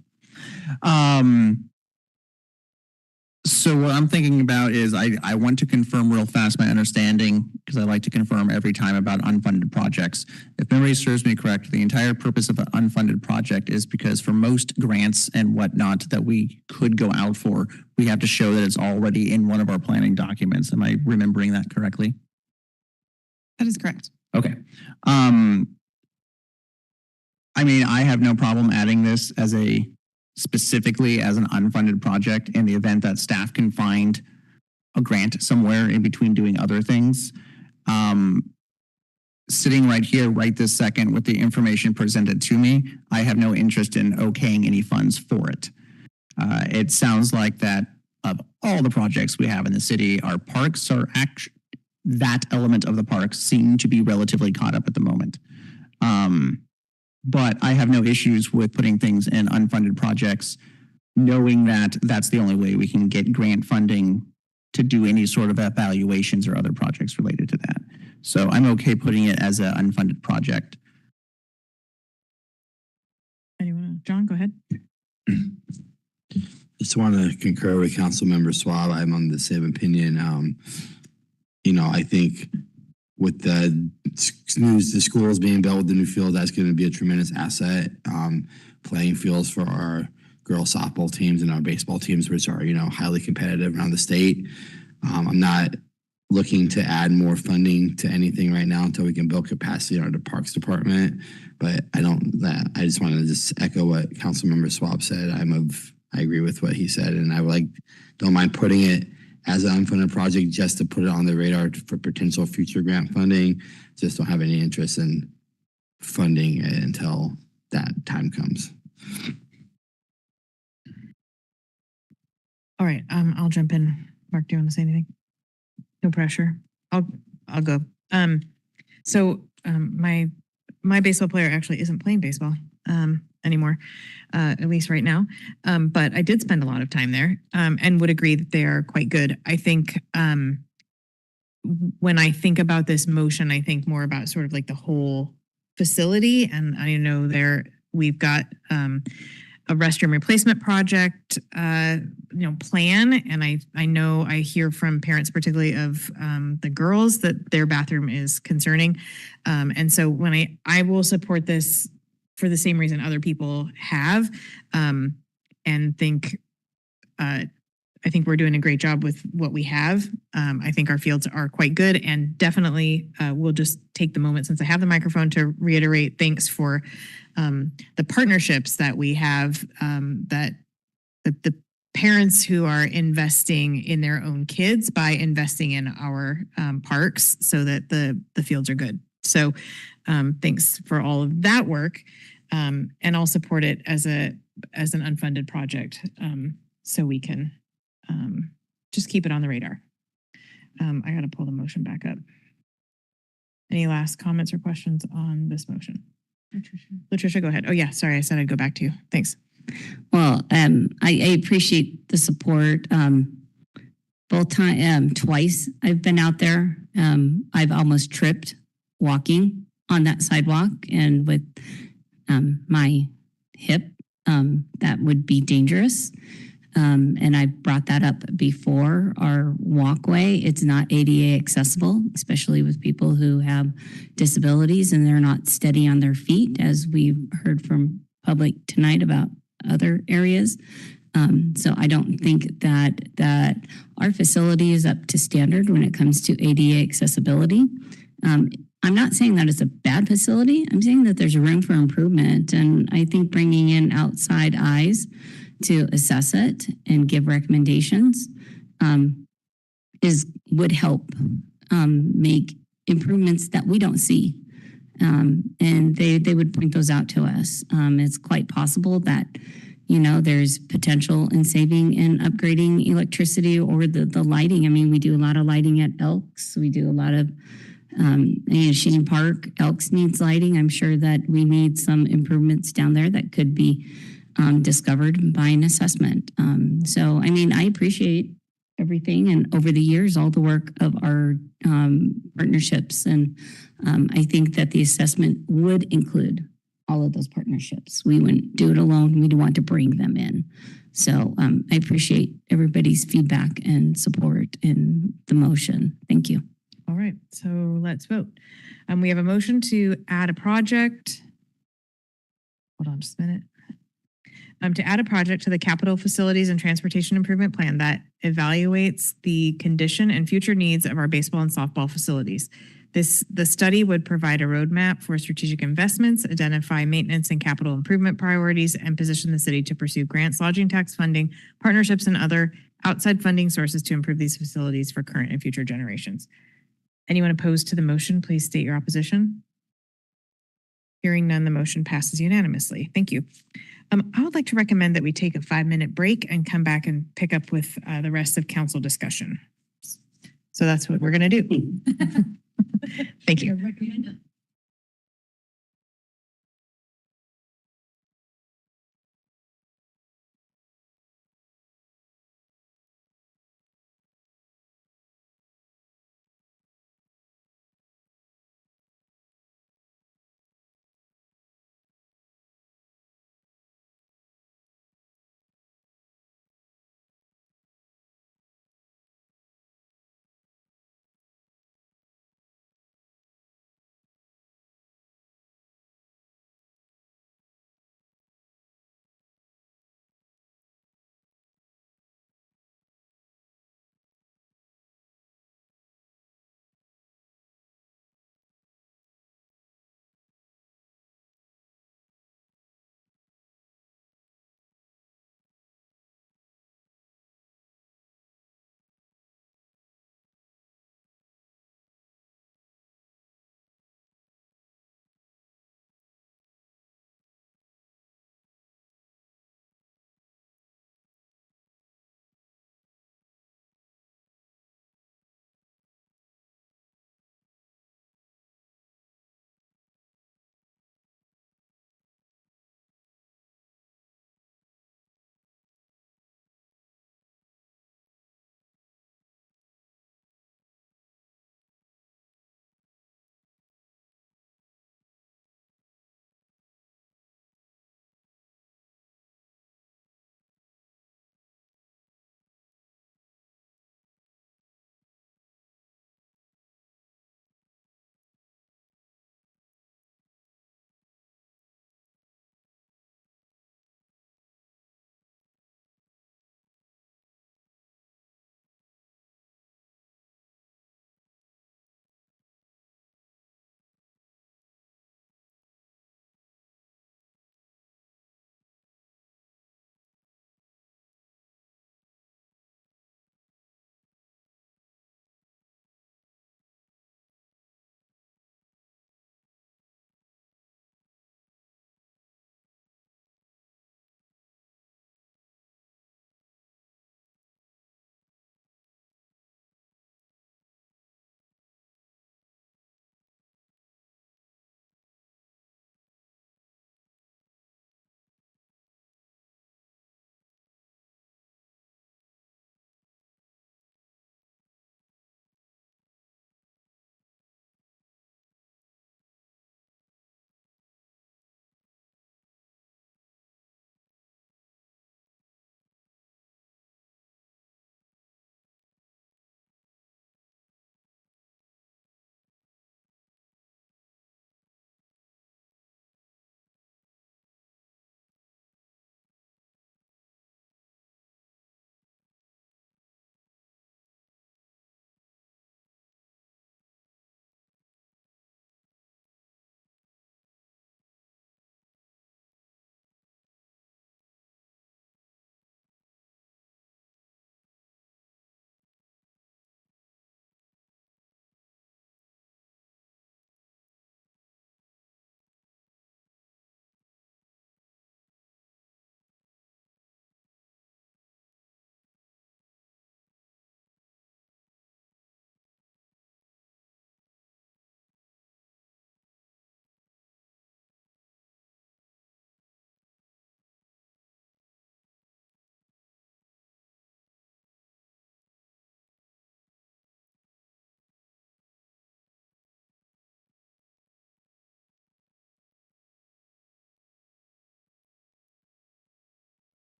So what I'm thinking about is I want to confirm real fast my understanding, because I like to confirm every time about unfunded projects. If memory serves me correct, the entire purpose of an unfunded project is because for most grants and whatnot that we could go out for, we have to show that it's already in one of our planning documents. Am I remembering that correctly? That is correct. Okay. I mean, I have no problem adding this as specifically as an unfunded project in the event that staff can find a grant somewhere in between doing other things. Sitting right here, right this second, with the information presented to me, I have no interest in okaying any funds for it. It sounds like that of all the projects we have in the city, our parks are that element of the parks seem to be relatively caught up at the moment. But I have no issues with putting things in unfunded projects, knowing that that's the only way we can get grant funding to do any sort of evaluations or other projects related to that. So I'm okay putting it as an unfunded project. Anyone? John, go ahead. Just want to concur with Councilmember Swab. I'm on the same opinion. I think with the schools being built with the new field, that's going to be a tremendous asset. Playing fields for our girls softball teams and our baseball teams, which are, highly competitive around the state. I'm not looking to add more funding to anything right now until we can build capacity in our Parks Department. But I just want to just echo what Councilmember Swab said. I agree with what he said, and don't mind putting it as an unfunded project just to put it on the radar for potential future grant funding. Just don't have any interest in funding it until that time comes. All right, I'll jump in. Mark, do you want to say anything? No pressure. I'll go. My baseball player actually isn't playing baseball anymore, at least right now. But I did spend a lot of time there and would agree that they are quite good. I think when I think about this motion, I think more about sort of like the whole facility. And I know we've got a restroom replacement project, plan. And I know I hear from parents, particularly of the girls, that their bathroom is concerning. And so when I will support this for the same reason other people have, and I think we're doing a great job with what we have. I think our fields are quite good, and definitely we'll just take the moment since I have the microphone to reiterate thanks for the partnerships that we have, that the parents who are investing in their own kids by investing in our parks so that the fields are good. So thanks for all of that work, and I'll support it as an unfunded project, so we can just keep it on the radar. I got to pull the motion back up. Any last comments or questions on this motion? Latricia, go ahead. Oh yeah, sorry, I said I'd go back to you. Thanks. Well, I appreciate the support. Twice I've been out there. I've almost tripped walking on that sidewalk, and with my hip, that would be dangerous. And I brought that up before. Our walkway, it's not ADA accessible, especially with people who have disabilities and they're not steady on their feet, as we've heard from public tonight about other areas. So I don't think that our facility is up to standard when it comes to ADA accessibility. I'm not saying that it's a bad facility. I'm saying that there's room for improvement. And I think bringing in outside eyes to assess it and give recommendations would help make improvements that we don't see. And they would point those out to us. It's quite possible that, there's potential in saving and upgrading electricity or the lighting. I mean, we do a lot of lighting at Elks. We do a lot of Sheen Park. Elks needs lighting. I'm sure that we need some improvements down there that could be discovered by an assessment. So, I appreciate everything, and over the years, all the work of our partnerships. And I think that the assessment would include all of those partnerships. We wouldn't do it alone. We'd want to bring them in. So I appreciate everybody's feedback and support in the motion. Thank you. All right, so let's vote. We have a motion to add a project. Hold on just a minute. To add a project to the capital facilities and transportation improvement plan that evaluates the condition and future needs of our baseball and softball facilities. The study would provide a roadmap for strategic investments, identify maintenance and capital improvement priorities, and position the city to pursue grants, lodging tax funding, partnerships, and other outside funding sources to improve these facilities for current and future generations. Anyone opposed to the motion, please state your opposition. Hearing none, the motion passes unanimously. Thank you. I would like to recommend that we take a 5-minute break and come back and pick up with the rest of council discussion. So that's what we're going to do. Thank you.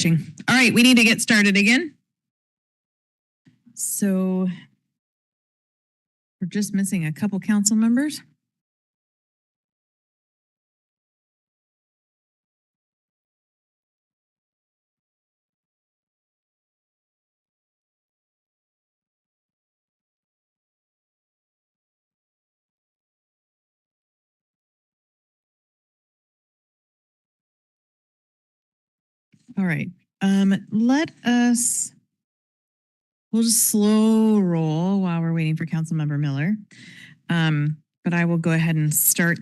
All right, we need to get started again. So we're just missing a couple council members. All right. We'll just slow roll while we're waiting for Councilmember Miller. But I will go ahead and start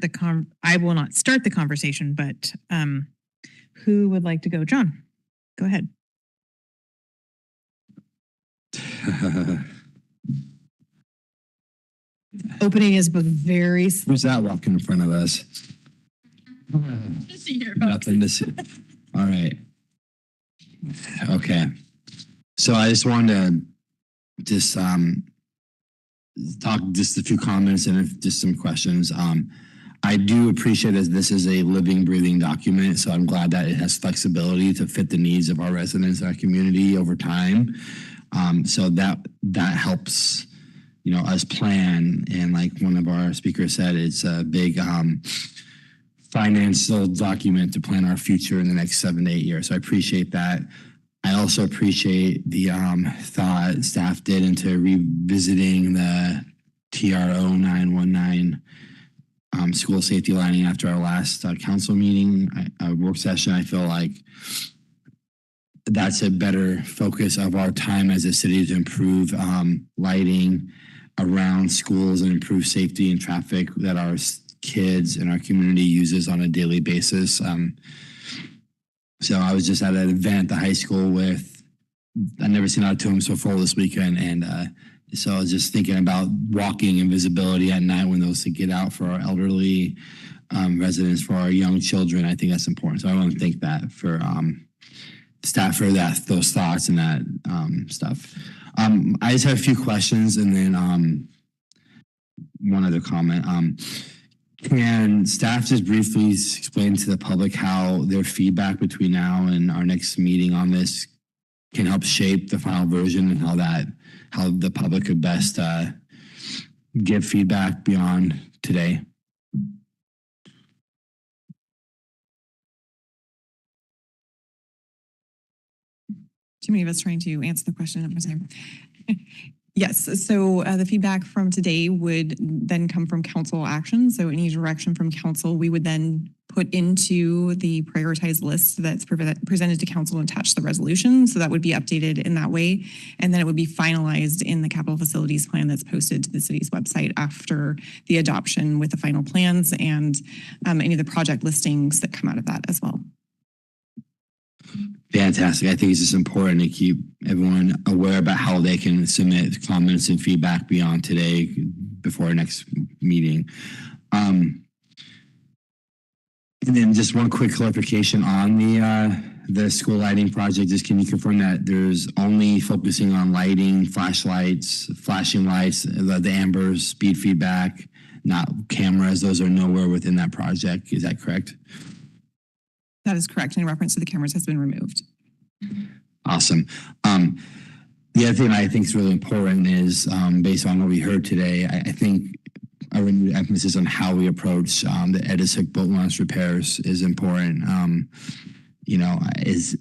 I will not start the conversation, but who would like to go? John, go ahead. Opening is very. Who's that walking in front of us? Nothing to see. All right. Okay. So I just wanted to talk just a few comments and just some questions. I do appreciate that this is a living, breathing document, so I'm glad that it has flexibility to fit the needs of our residents, our community over time. So that helps, us plan. And like one of our speakers said, it's a big financial document to plan our future in the next 7 to 8 years. So I appreciate that. I also appreciate the thought staff did into revisiting the TRO 919 school safety lighting after our last council meeting, work session. I feel like that's a better focus of our time as a city to improve lighting around schools and improve safety and traffic that our kids and our community uses on a daily basis. So I was just at an event at the high school I've never seen auditorium so full this weekend. And so I was just thinking about walking and visibility at night when those to get out for our elderly residents, for our young children. I think that's important. So I want to thank that for staff for those thoughts and that stuff. I just have a few questions and then one other comment. Can staff just briefly explain to the public how their feedback between now and our next meeting on this can help shape the final version and how the public could best give feedback beyond today? Too many of us trying to answer the question at the time. Yes, so the feedback from today would then come from council action. So any direction from council, we would then put into the prioritized list that's presented to council and attach the resolution. So that would be updated in that way. And then it would be finalized in the capital facilities plan that's posted to the city's website after the adoption with the final plans and any of the project listings that come out of that as well. Fantastic. I think it's just important to keep everyone aware about how they can submit comments and feedback beyond today before our next meeting. And then just one quick clarification on the school lighting project. Just can you confirm that there's only focusing on lighting, flashlights, flashing lights, the ambers, speed feedback, not cameras? Those are nowhere within that project. Is that correct? That is correct. In reference to the cameras has been removed. Awesome. The other thing I think is really important is based on what we heard today, I think a renewed emphasis on how we approach the Edis Hook boat launch repairs is important. Is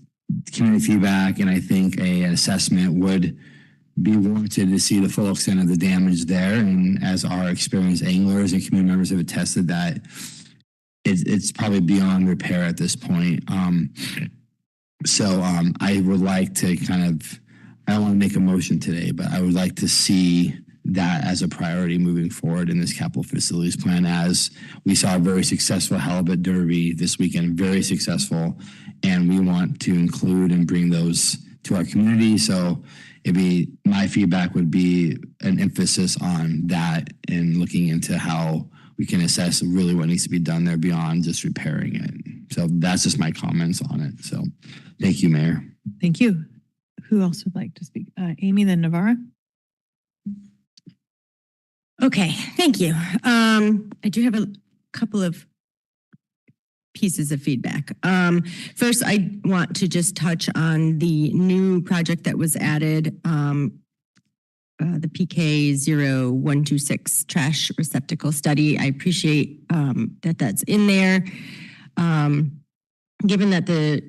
community feedback, and I think an assessment would be warranted to see the full extent of the damage there. And as our experienced anglers and community members have attested that it's probably beyond repair at this point. So I would like to I don't want to make a motion today, but I would like to see that as a priority moving forward in this capital facilities plan, as we saw a very successful halibut derby this weekend, very successful, and we want to include and bring those to our community. So my feedback would be an emphasis on that and looking into how we can assess really what needs to be done there beyond just repairing it. So that's just my comments on it. So thank you, Mayor. Thank you. Who else would like to speak? Amy, then Navarra. Okay, thank you. I do have a couple of pieces of feedback. First, I want to just touch on the new project that was added, the PK 0126 trash receptacle study. I appreciate that that's in there. Given that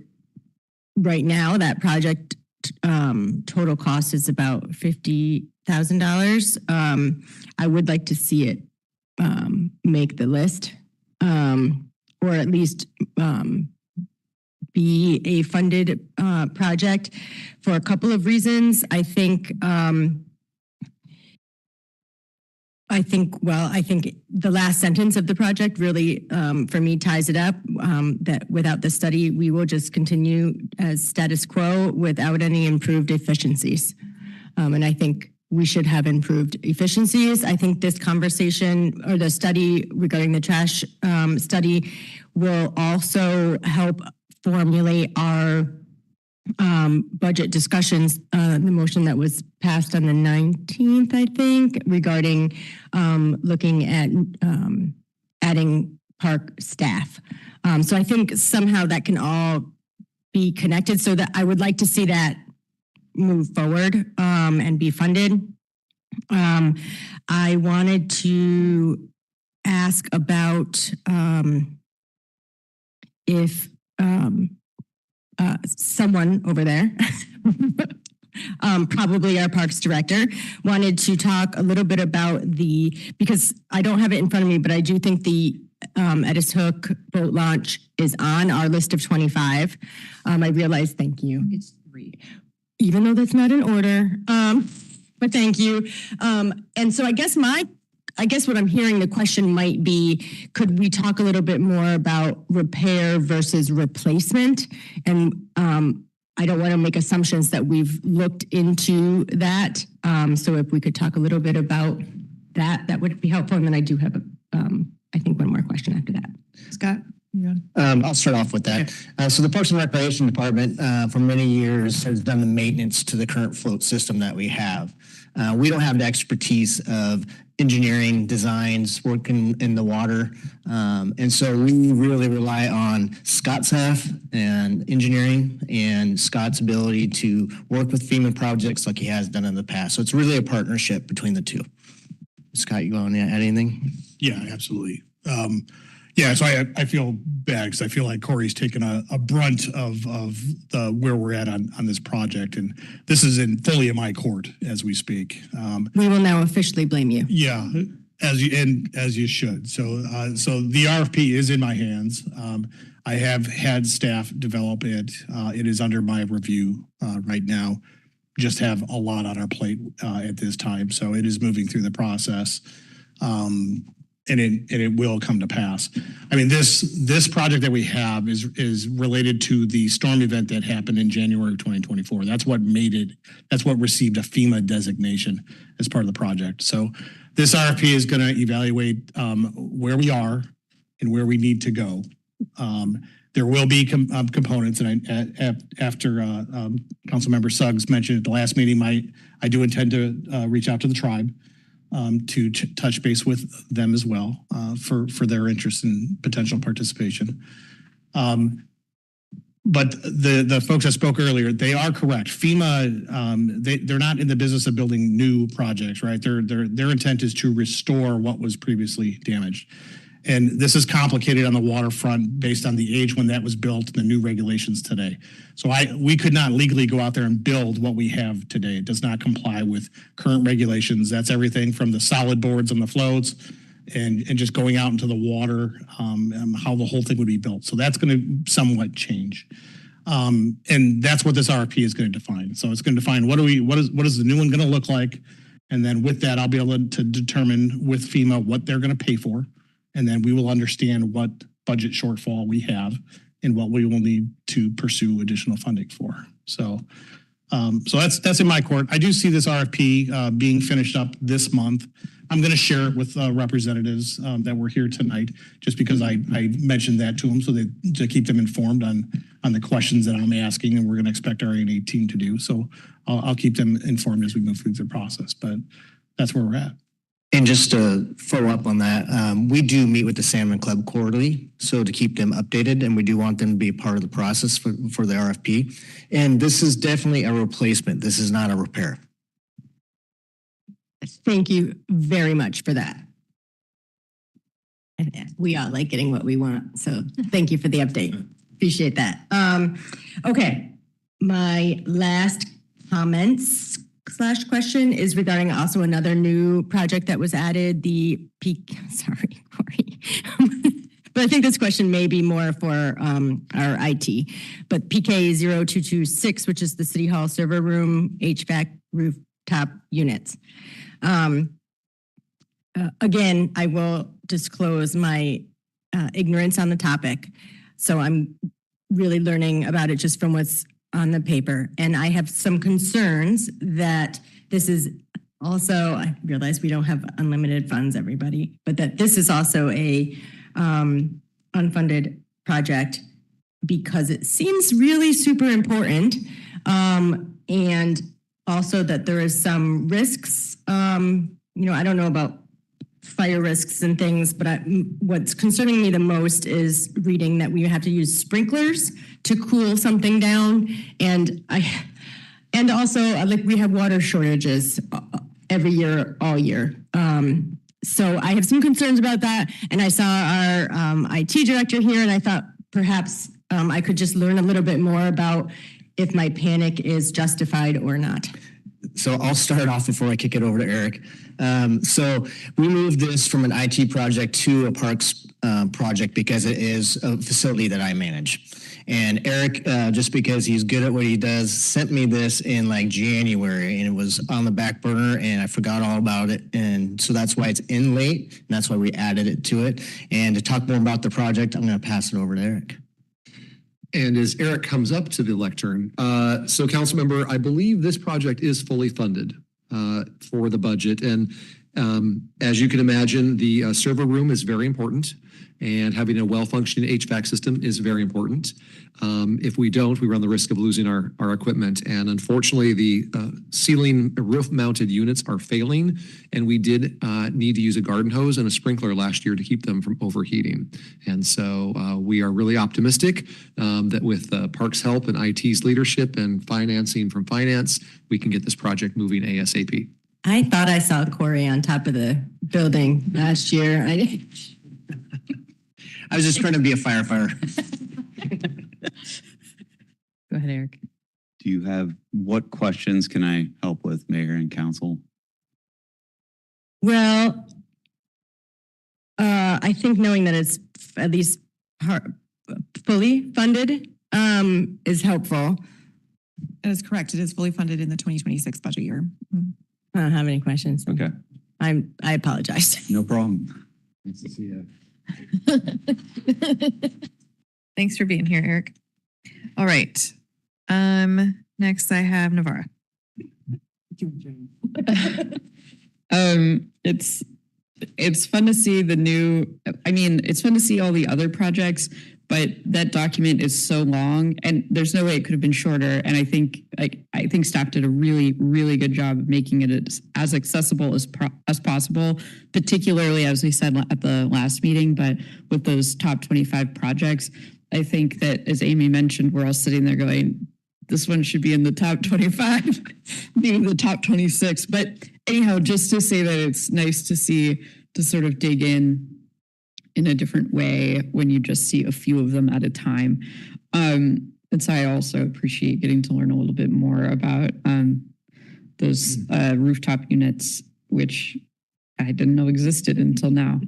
right now that project total cost is about $50,000, I would like to see it make the list, or at least be a funded project for a couple of reasons. I think the last sentence of the project really, for me, ties it up, that without the study, we will just continue as status quo without any improved efficiencies. And I think we should have improved efficiencies. I think this conversation or the study regarding the trash study will also help formulate our budget discussions, the motion that was passed on the 19th, I think, regarding looking at adding park staff. So I think somehow that can all be connected, so that I would like to see that move forward and be funded. I wanted to ask about if someone over there, probably our parks director, wanted to talk a little bit about because I don't have it in front of me, but I do think the Edis Hook boat launch is on our list of 25. I realize, thank you. It's 3. Even though that's not in order, but thank you. And so I guess what I'm hearing, the question might be, could we talk a little bit more about repair versus replacement? And I don't want to make assumptions that we've looked into that. So if we could talk a little bit about that, that would be helpful. And then I do have, I think, one more question after that. Scott? I'll start off with that. So the Parks and Recreation Department for many years has done the maintenance to the current float system that we have. We don't have the expertise of engineering designs, working in the water. And so we really rely on Scott's staff and engineering and Scott's ability to work with FEMA projects like he has done in the past. So it's really a partnership between the two. Scott, you want to add anything? Yeah, absolutely. So I feel bad because I feel like Corey's taken a brunt of where we're at on this project, and this is fully in my court as we speak. We will now officially blame you. Yeah, as you should. So the RFP is in my hands. I have had staff develop it. It is under my review right now. Just have a lot on our plate at this time, so it is moving through the process. And it will come to pass. I mean, this project that we have is related to the storm event that happened in January of 2024. That's what received a FEMA designation as part of the project. So this RFP is going to evaluate where we are and where we need to go. There will be components, and after Councilmember Suggs mentioned at the last meeting, I do intend to reach out to the tribe to touch base with them as well for their interest in potential participation. But the folks that spoke earlier, they are correct. FEMA, they're not in the business of building new projects, right? Their intent is to restore what was previously damaged. And this is complicated on the waterfront based on the age when that was built and the new regulations today. So we could not legally go out there and build what we have today. It does not comply with current regulations. That's everything from the solid boards on the floats and just going out into the water, how the whole thing would be built. So that's going to somewhat change. And that's what this RFP is going to define. So it's going to define what is the new one going to look like? And then with that, I'll be able to determine with FEMA what they're going to pay for. And then we will understand what budget shortfall we have and what we will need to pursue additional funding for. So that's in my court. I do see this RFP being finished up this month. I'm going to share it with representatives that were here tonight, just because I mentioned that to them, so to keep them informed on the questions that I'm asking, and we're going to expect our A&E team to do. So I'll keep them informed as we move through the process. But that's where we're at. And just to follow up on that, we do meet with the Salmon Club quarterly, so to keep them updated, and we do want them to be part of the process for the RFP. And this is definitely a replacement. This is not a repair. Thank you very much for that. We all like getting what we want, so thank you for the update. Appreciate that. Okay, my last comments / question is regarding also another new project that was added, the peak, sorry, Corey. But I think this question may be more for our IT, but PK 0226, which is the City Hall server room HVAC rooftop units. Again, I will disclose my ignorance on the topic. So I'm really learning about it just from what's on the paper. And I have some concerns that this is also, I realize we don't have unlimited funds, everybody, but that this is also a unfunded project because it seems really super important. And also that there is some risks. I don't know about fire risks and things, but what's concerning me the most is reading that we have to use sprinklers to cool something down. And also like we have water shortages every year, all year. So I have some concerns about that. And I saw our IT director here and I thought perhaps I could just learn a little bit more about if my panic is justified or not. So I'll start off before I kick it over to Eric. So we moved this from an IT project to a parks project because it is a facility that I manage. And Eric, just because he's good at what he does, sent me this in like January and it was on the back burner and I forgot all about it. And so that's why it's in late. And that's why we added it to it. And to talk more about the project, I'm going to pass it over to Eric. And as Eric comes up to the lectern, so council member, I believe this project is fully funded for the budget. And as you can imagine, the server room is very important and having a well-functioning HVAC system is very important. If we don't, we run the risk of losing our equipment. And unfortunately, the ceiling roof-mounted units are failing, and we did need to use a garden hose and a sprinkler last year to keep them from overheating. And so we are really optimistic that with Parks' help and IT's leadership and financing from finance, we can get this project moving ASAP. I thought I saw Corey on top of the building last year. I was just trying to be a firefighter. Go ahead, Eric. Do you have, what questions can I help with, Mayor and Council? Well, I think knowing that it's at least fully funded is helpful. That is correct. It is fully funded in the 2026 budget year. I don't have any questions. Okay. I apologize. No problem. Nice to see you. Thanks for being here, Eric. All right. Next I have Navarra. It's fun to see the new, it's fun to see all the other projects, but that document is so long and there's no way it could have been shorter. And I think staff did a really, really good job of making it as accessible as possible, particularly as we said at the last meeting, but with those top 25 projects, I think that as Amy mentioned, we're all sitting there going, this one should be in the top 25, maybe the top 26. But anyhow, just to say that it's nice to see, to sort of dig in a different way when you just see a few of them at a time. And so I also appreciate getting to learn a little bit more about those rooftop units, which I didn't know existed until now.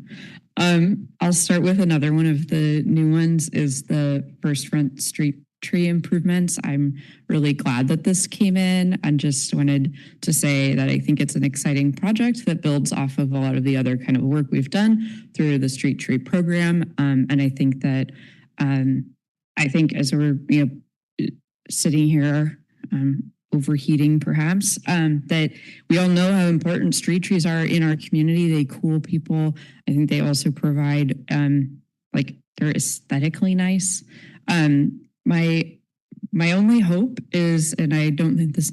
I'll start with another one of the new ones is the First Front Street tree improvements. I'm really glad that this came in and just wanted to say that I think it's an exciting project that builds off of a lot of the other kind of work we've done through the street tree program. And I think that, as we're, sitting here, overheating perhaps, that we all know how important street trees are in our community. They cool people. I think they also provide, they're aesthetically nice. My only hope is, and I don't think this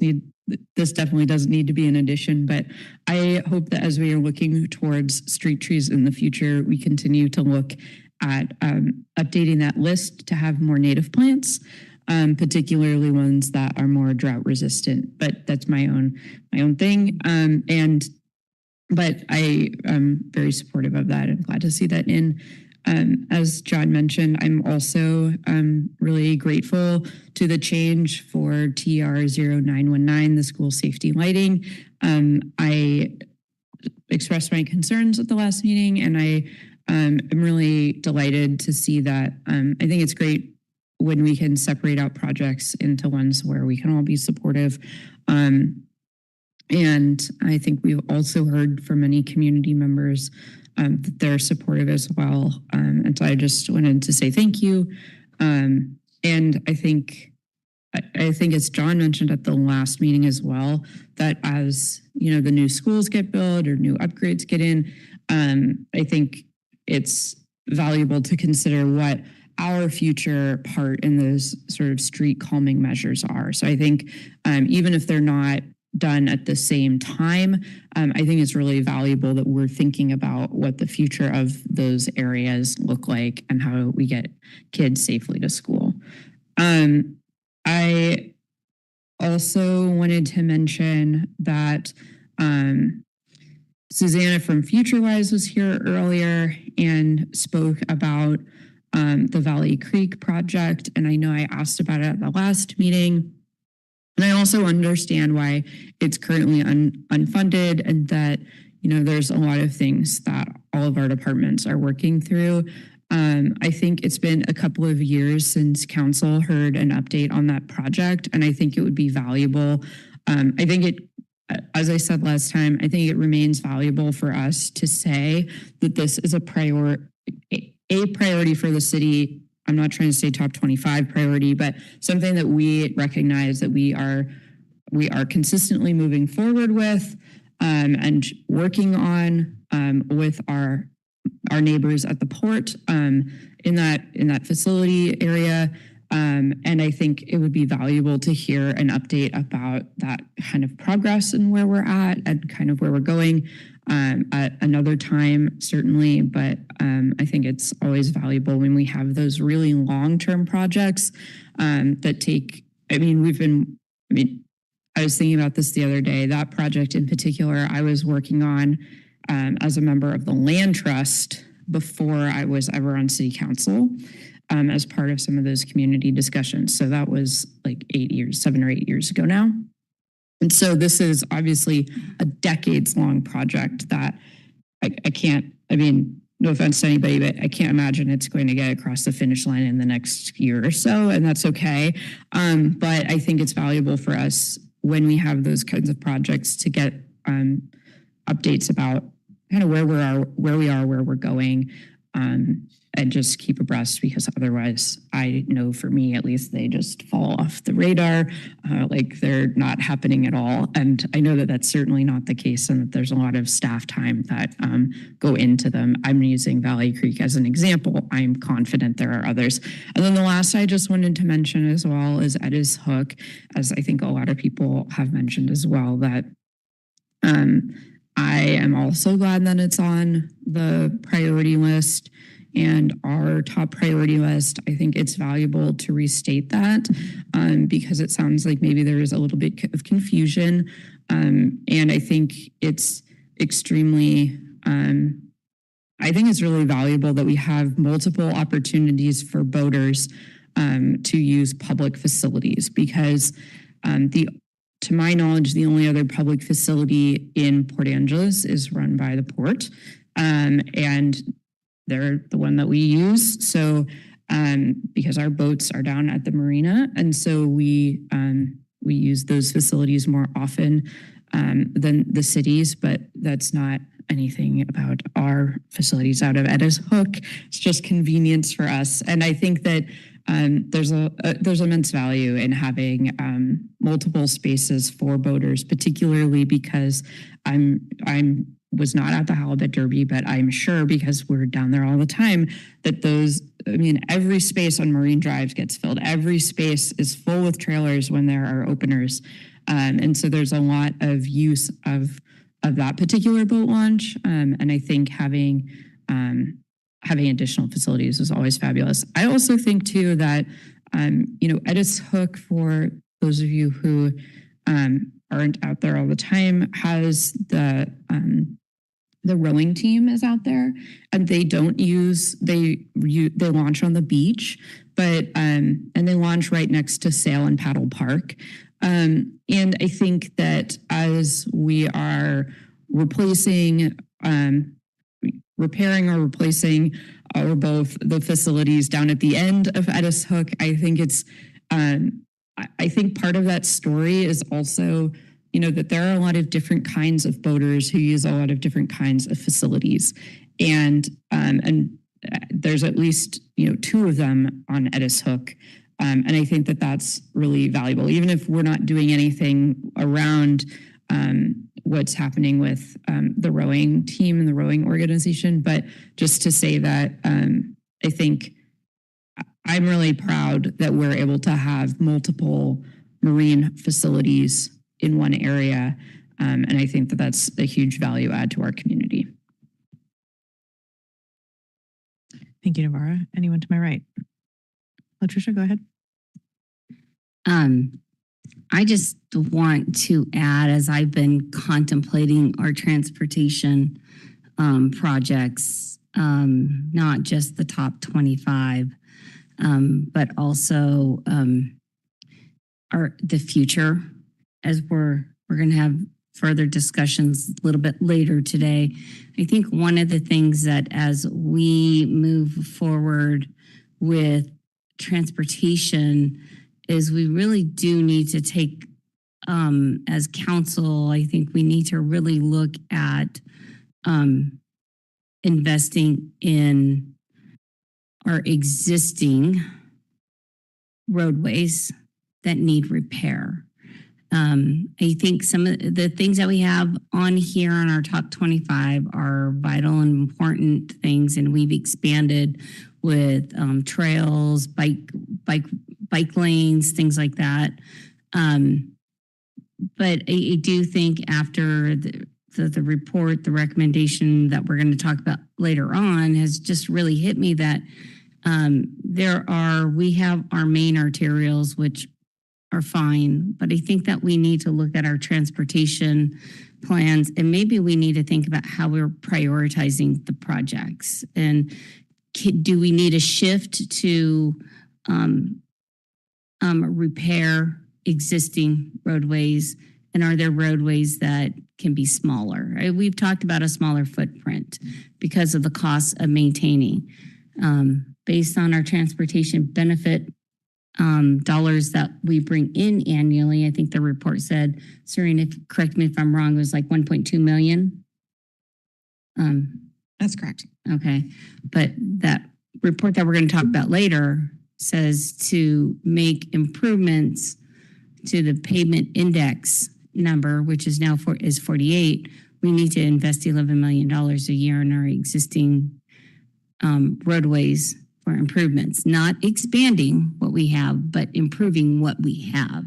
this definitely doesn't need to be an addition, but I hope that as we are looking towards street trees in the future, we continue to look at updating that list to have more native plants, particularly ones that are more drought resistant. But that's my own thing. But I am very supportive of that and glad to see that in. As John mentioned, I'm also really grateful to the change for TR 0919, the school safety lighting. I expressed my concerns at the last meeting, and I am really delighted to see that. I think it's great when we can separate out projects into ones where we can all be supportive. And I think we've also heard from many community members that they're supportive as well. And so I just wanted to say thank you. And I think as John mentioned at the last meeting as well, that as the new schools get built or new upgrades get in, I think it's valuable to consider what our future part in those sort of street calming measures are. So I think even if they're not done at the same time, I think it's really valuable that we're thinking about what the future of those areas look like and how we get kids safely to school. I also wanted to mention that Susanna from FutureWise was here earlier and spoke about the Valley Creek project. And I know I asked about it at the last meeting. And I also understand why it's currently unfunded and that, there's a lot of things that all of our departments are working through. I think it's been a couple of years since council heard an update on that project, and I think it would be valuable. I think as I said last time, I think it remains valuable for us to say that this is a priority for the city. I'm not trying to say top 25 priority, but something that we recognize that we are consistently moving forward with and working on with our neighbors at the port in that facility area. And I think it would be valuable to hear an update about that kind of progress and where we're at and kind of where we're going at another time, certainly. But I think it's always valuable when we have those really long-term projects that take, I was thinking about this the other day. That project in particular, I was working on as a member of the land trust before I was ever on city council as part of some of those community discussions. So that was like 7 or 8 years ago now. And so this is obviously a decades-long project that I can't, no offense to anybody, but I can't imagine it's going to get across the finish line in the next year or so, and that's okay. But I think it's valuable for us when we have those kinds of projects to get updates about kind of where we're going, and just keep abreast, because otherwise, I know for me at least, they just fall off the radar, like they're not happening at all. And I know that that's certainly not the case, and that there's a lot of staff time that go into them. I'm using Valley Creek as an example. I'm confident there are others. And then the last I just wanted to mention as well is Edda's Hook, as I think a lot of people have mentioned as well, that I am also glad that it's on the priority list and our top priority list. I think it's valuable to restate that because it sounds like maybe there is a little bit of confusion. And I think it's extremely, I think it's really valuable that we have multiple opportunities for boaters to use public facilities, because to my knowledge, the only other public facility in Port Angeles is run by the port, and they're the one that we use. So, because our boats are down at the marina, and so we use those facilities more often than the cities. But that's not anything about our facilities out of Edda's Hook. It's just convenience for us, and I think that there's immense value in having multiple spaces for boaters, particularly because I was not at the Halibut Derby, but I'm sure, because we're down there all the time, that every space on Marine Drive gets filled. Every space is full with trailers when there are openers. And so there's a lot of use of that particular boat launch. And I think having additional facilities is always fabulous. I also think too that, Edis Hook, for those of you who aren't out there all the time, has the rowing team is out there, and they launch on the beach, but and they launch right next to Sail and Paddle Park. And I think that as we are repairing or replacing or both the facilities down at the end of Edis Hook, I think it's I think part of that story is also, that there are a lot of different kinds of boaters who use a lot of different kinds of facilities. And there's at least, 2 of them on Edis Hook. And I think that that's really valuable, even if we're not doing anything around what's happening with the rowing team and the rowing organization. But just to say that I think I'm really proud that we're able to have multiple marine facilities in one area. And I think that that's a huge value add to our community. Thank you, Navarra. Anyone to my right? Latricia, go ahead. I just want to add, as I've been contemplating our transportation projects, not just the top 25, but also the future, as we're going to have further discussions a little bit later today. I think one of the things that as we move forward with transportation is we really do need to take, as council, I think we need to really look at investing in our existing roadways that need repair. I think some of the things that we have on here on our top 25 are vital and important things, and we've expanded with trails, bike lanes, things like that. But I do think after the report, the recommendation that we're going to talk about later on has just really hit me that we have our main arterials, which are fine, but I think that we need to look at our transportation plans, and maybe we need to think about how we're prioritizing the projects. And do we need a shift to repair existing roadways? And are there roadways that can be smaller? We've talked about a smaller footprint because of the cost of maintaining. Based on our transportation benefit dollars that we bring in annually, I think the report said, Serena, correct me if I'm wrong, it was like 1.2 million. That's correct. Okay. But that report that we're going to talk about later says to make improvements to the pavement index number, which is now is 48, we need to invest $11 million a year in our existing roadways for improvements, not expanding what we have, but improving what we have.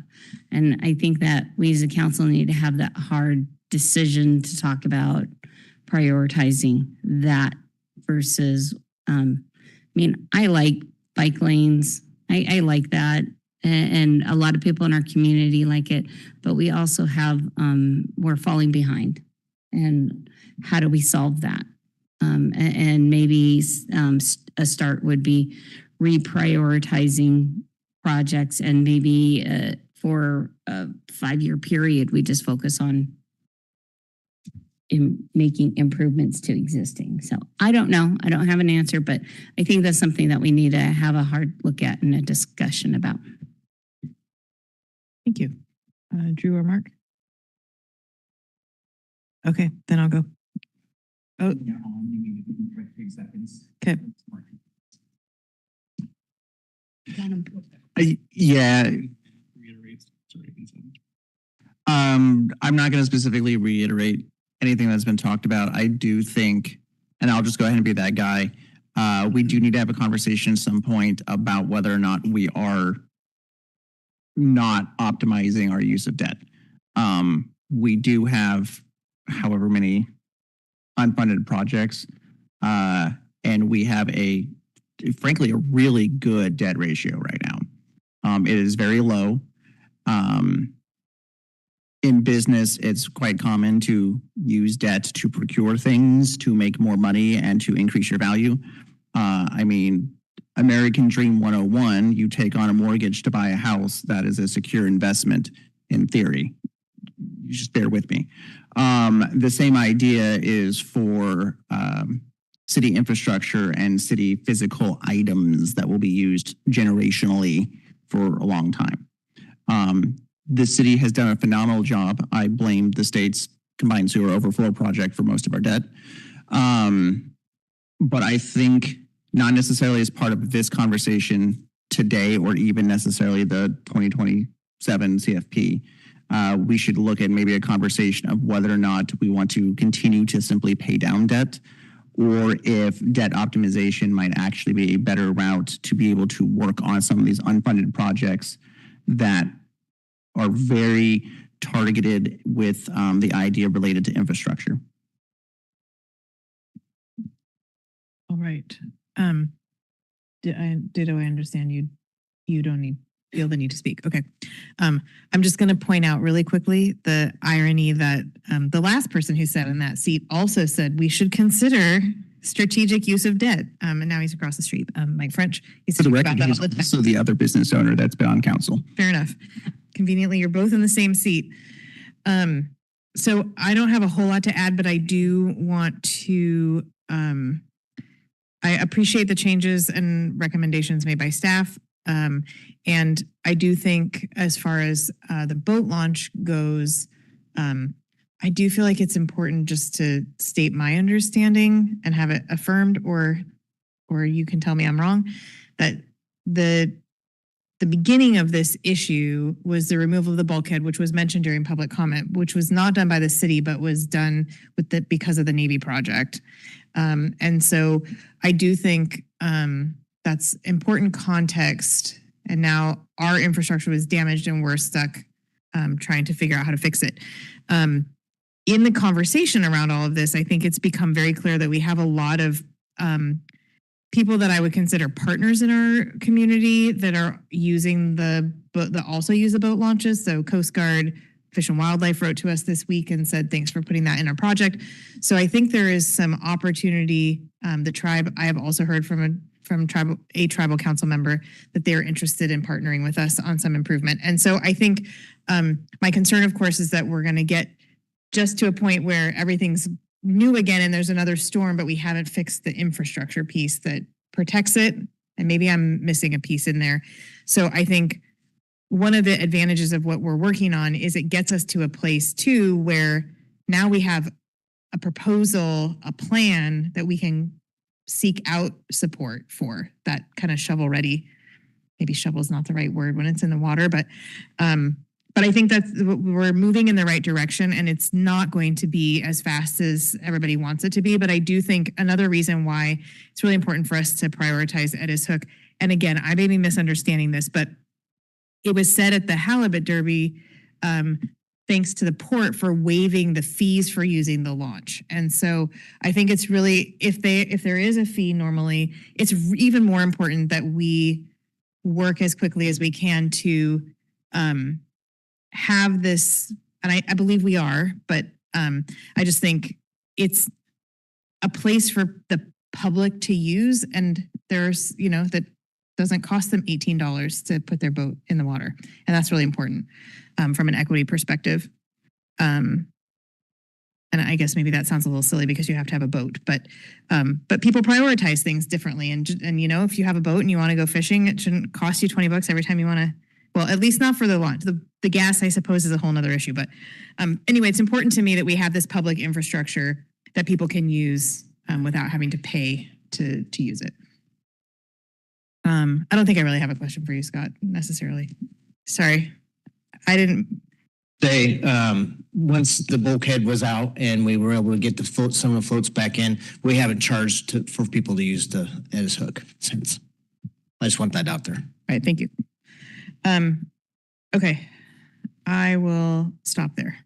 And I think that we as a council need to have that hard decision to talk about prioritizing that versus, I like bike lanes. I like that. And a lot of people in our community like it, but we also have, we're falling behind. And how do we solve that? And maybe a start would be reprioritizing projects, and maybe for a 5-year period, we just focus on making improvements to existing. So I don't know. I don't have an answer, but I think that's something that we need to have a hard look at and a discussion about. Thank you. Drew or Mark? Okay, then I'll go. Oh. Okay. Yeah. I'm not going to specifically reiterate anything that's been talked about. I do think, and I'll just go ahead and be that guy, we do need to have a conversation at some point about whether or not we are not optimizing our use of debt. We do have however many unfunded projects, and we have frankly, a really good debt ratio right now. It is very low. In business, it's quite common to use debt to procure things, to make more money, and to increase your value. I mean, American Dream 101, you take on a mortgage to buy a house. That is a secure investment in theory. You just bear with me. The same idea is for city infrastructure and city physical items that will be used generationally for a long time. The city has done a phenomenal job. I blame the state's combined sewer overflow project for most of our debt. But I think not necessarily as part of this conversation today or even necessarily the 2027 CFP, we should look at maybe a conversation of whether or not we want to continue to simply pay down debt, or if debt optimization might actually be a better route to be able to work on some of these unfunded projects that are very targeted with the idea related to infrastructure. All right. Ditto, I understand you don't feel the need to speak. Okay. I'm just going to point out really quickly the irony that the last person who sat in that seat also said we should consider strategic use of debt. And now he's across the street. Mike French. He's For the about record, that he's all the time. also the other business owner that's been on council. Fair enough. Conveniently, you're both in the same seat. So I don't have a whole lot to add, but I do want to, I appreciate the changes and recommendations made by staff. And I do think as far as the boat launch goes, I do feel like it's important just to state my understanding and have it affirmed, or you can tell me I'm wrong, that the beginning of this issue was the removal of the bulkhead, which was mentioned during public comment, which was not done by the city, but was done because of the Navy project. And so I do think that's important context. And now our infrastructure was damaged and we're stuck trying to figure out how to fix it. In the conversation around all of this, I think it's become very clear that we have a lot of people that I would consider partners in our community that are using that also use the boat launches. So Coast Guard, Fish and Wildlife wrote to us this week and said, thanks for putting that in our project. So I think there is some opportunity. The tribe, I have also heard from a tribal council member that they're interested in partnering with us on some improvement. And so I think my concern, of course, is that we're going to get just to a point where everything's new again and there's another storm, but we haven't fixed the infrastructure piece that protects it. And maybe I'm missing a piece in there. So I think one of the advantages of what we're working on is it gets us to a place too where now we have a proposal, a plan that we can seek out support for, that kind of shovel ready. Maybe shovel is not the right word when it's in the water, but I think that we're moving in the right direction, and it's not going to be as fast as everybody wants it to be. But I do think another reason why it's really important for us to prioritize Edis Hook, and again, I may be misunderstanding this, but it was said at the Halibut Derby, thanks to the port for waiving the fees for using the launch. And so I think it's really, if there is a fee normally, it's even more important that we work as quickly as we can to have this, and I believe we are, but I just think it's a place for the public to use, and there's, that doesn't cost them $18 to put their boat in the water. And that's really important from an equity perspective. And I guess maybe that sounds a little silly because you have to have a boat, but people prioritize things differently. And if you have a boat and you want to go fishing, it shouldn't cost you $20 every time you want to. Well, at least not for the launch. The gas, I suppose, is a whole nother issue. But anyway, it's important to me that we have this public infrastructure that people can use without having to pay to use it. I don't think I really have a question for you, Scott, necessarily. Sorry. I didn't. Once the bulkhead was out and we were able to get some of the floats back in, we haven't charged for people to use the Edis Hook since. I just want that out there. All right, thank you. Okay. I will stop there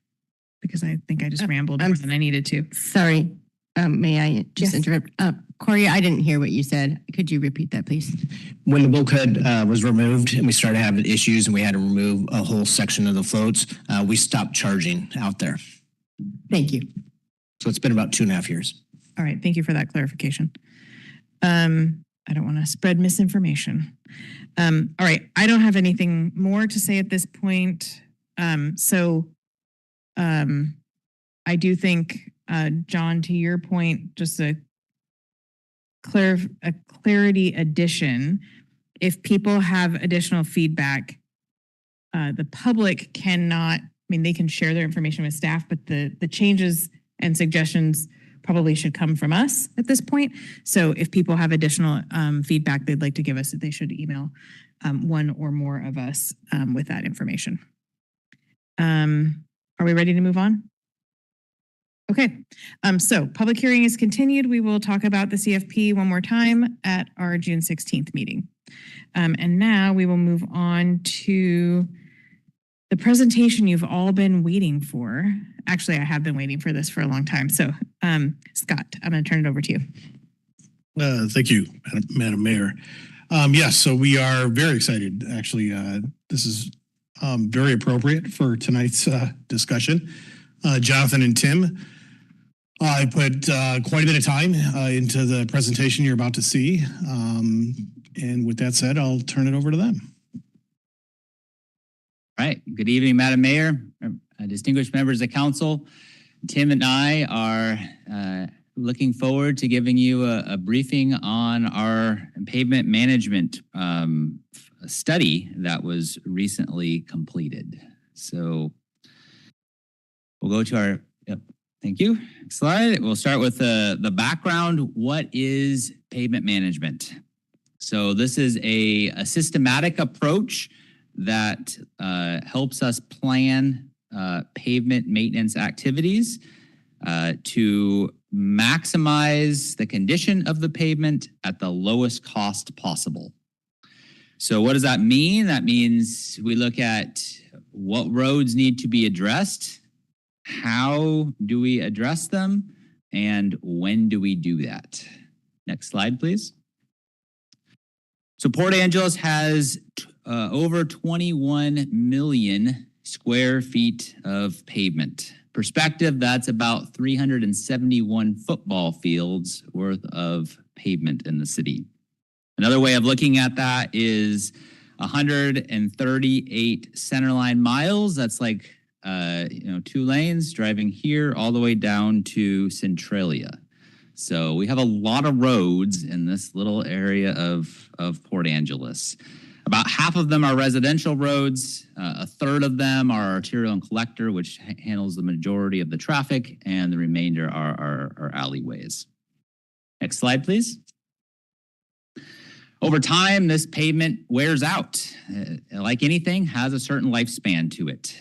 because I think I just rambled more than I needed to. Sorry, may I just Yes. interrupt? Corey, I didn't hear what you said. Could you repeat that, please? When the bulkhead was removed and we started having issues and we had to remove a whole section of the floats, we stopped charging out there. Thank you. So it's been about 2.5 years. All right, thank you for that clarification. I don't want to spread misinformation. All right, I don't have anything more to say at this point. I do think, John, to your point, just a clarity addition. If people have additional feedback, the public cannot, I mean, they can share their information with staff, but the changes and suggestions probably should come from us at this point. So if people have additional feedback they'd like to give us, they should email one or more of us with that information. Are we ready to move on? Okay, so public hearing is continued. We will talk about the CFP one more time at our June 16th meeting. And now we will move on to the presentation you've all been waiting for. Actually, I have been waiting for this for a long time. So Scott, I'm going to turn it over to you. Thank you, Madam Mayor. Yes, so we are very excited. Actually, this is very appropriate for tonight's discussion. Jonathan and Tim, I put quite a bit of time into the presentation you're about to see. And with that said, I'll turn it over to them. All right. Good evening, Madam Mayor, distinguished members of council. Tim and I are looking forward to giving you a briefing on our pavement management study that was recently completed. So we'll go to our, thank you. Next slide. We'll start with the background. What is pavement management? So this is a systematic approach that helps us plan pavement maintenance activities to maximize the condition of the pavement at the lowest cost possible. So what does that mean? That means we look at what roads need to be addressed, how do we address them, and when do we do that? Next slide, please. So Port Angeles has over 21 million square feet of pavement. Perspective, that's about 371 football fields worth of pavement in the city. Another way of looking at that is 138 centerline miles. That's like 2 lanes driving here all the way down to Centralia. So we have a lot of roads in this little area of Port Angeles. About half of them are residential roads. A third of them are arterial and collector, which handles the majority of the traffic, and the remainder are alleyways. Next slide, please. Over time, this pavement wears out. Like anything, has a certain lifespan to it.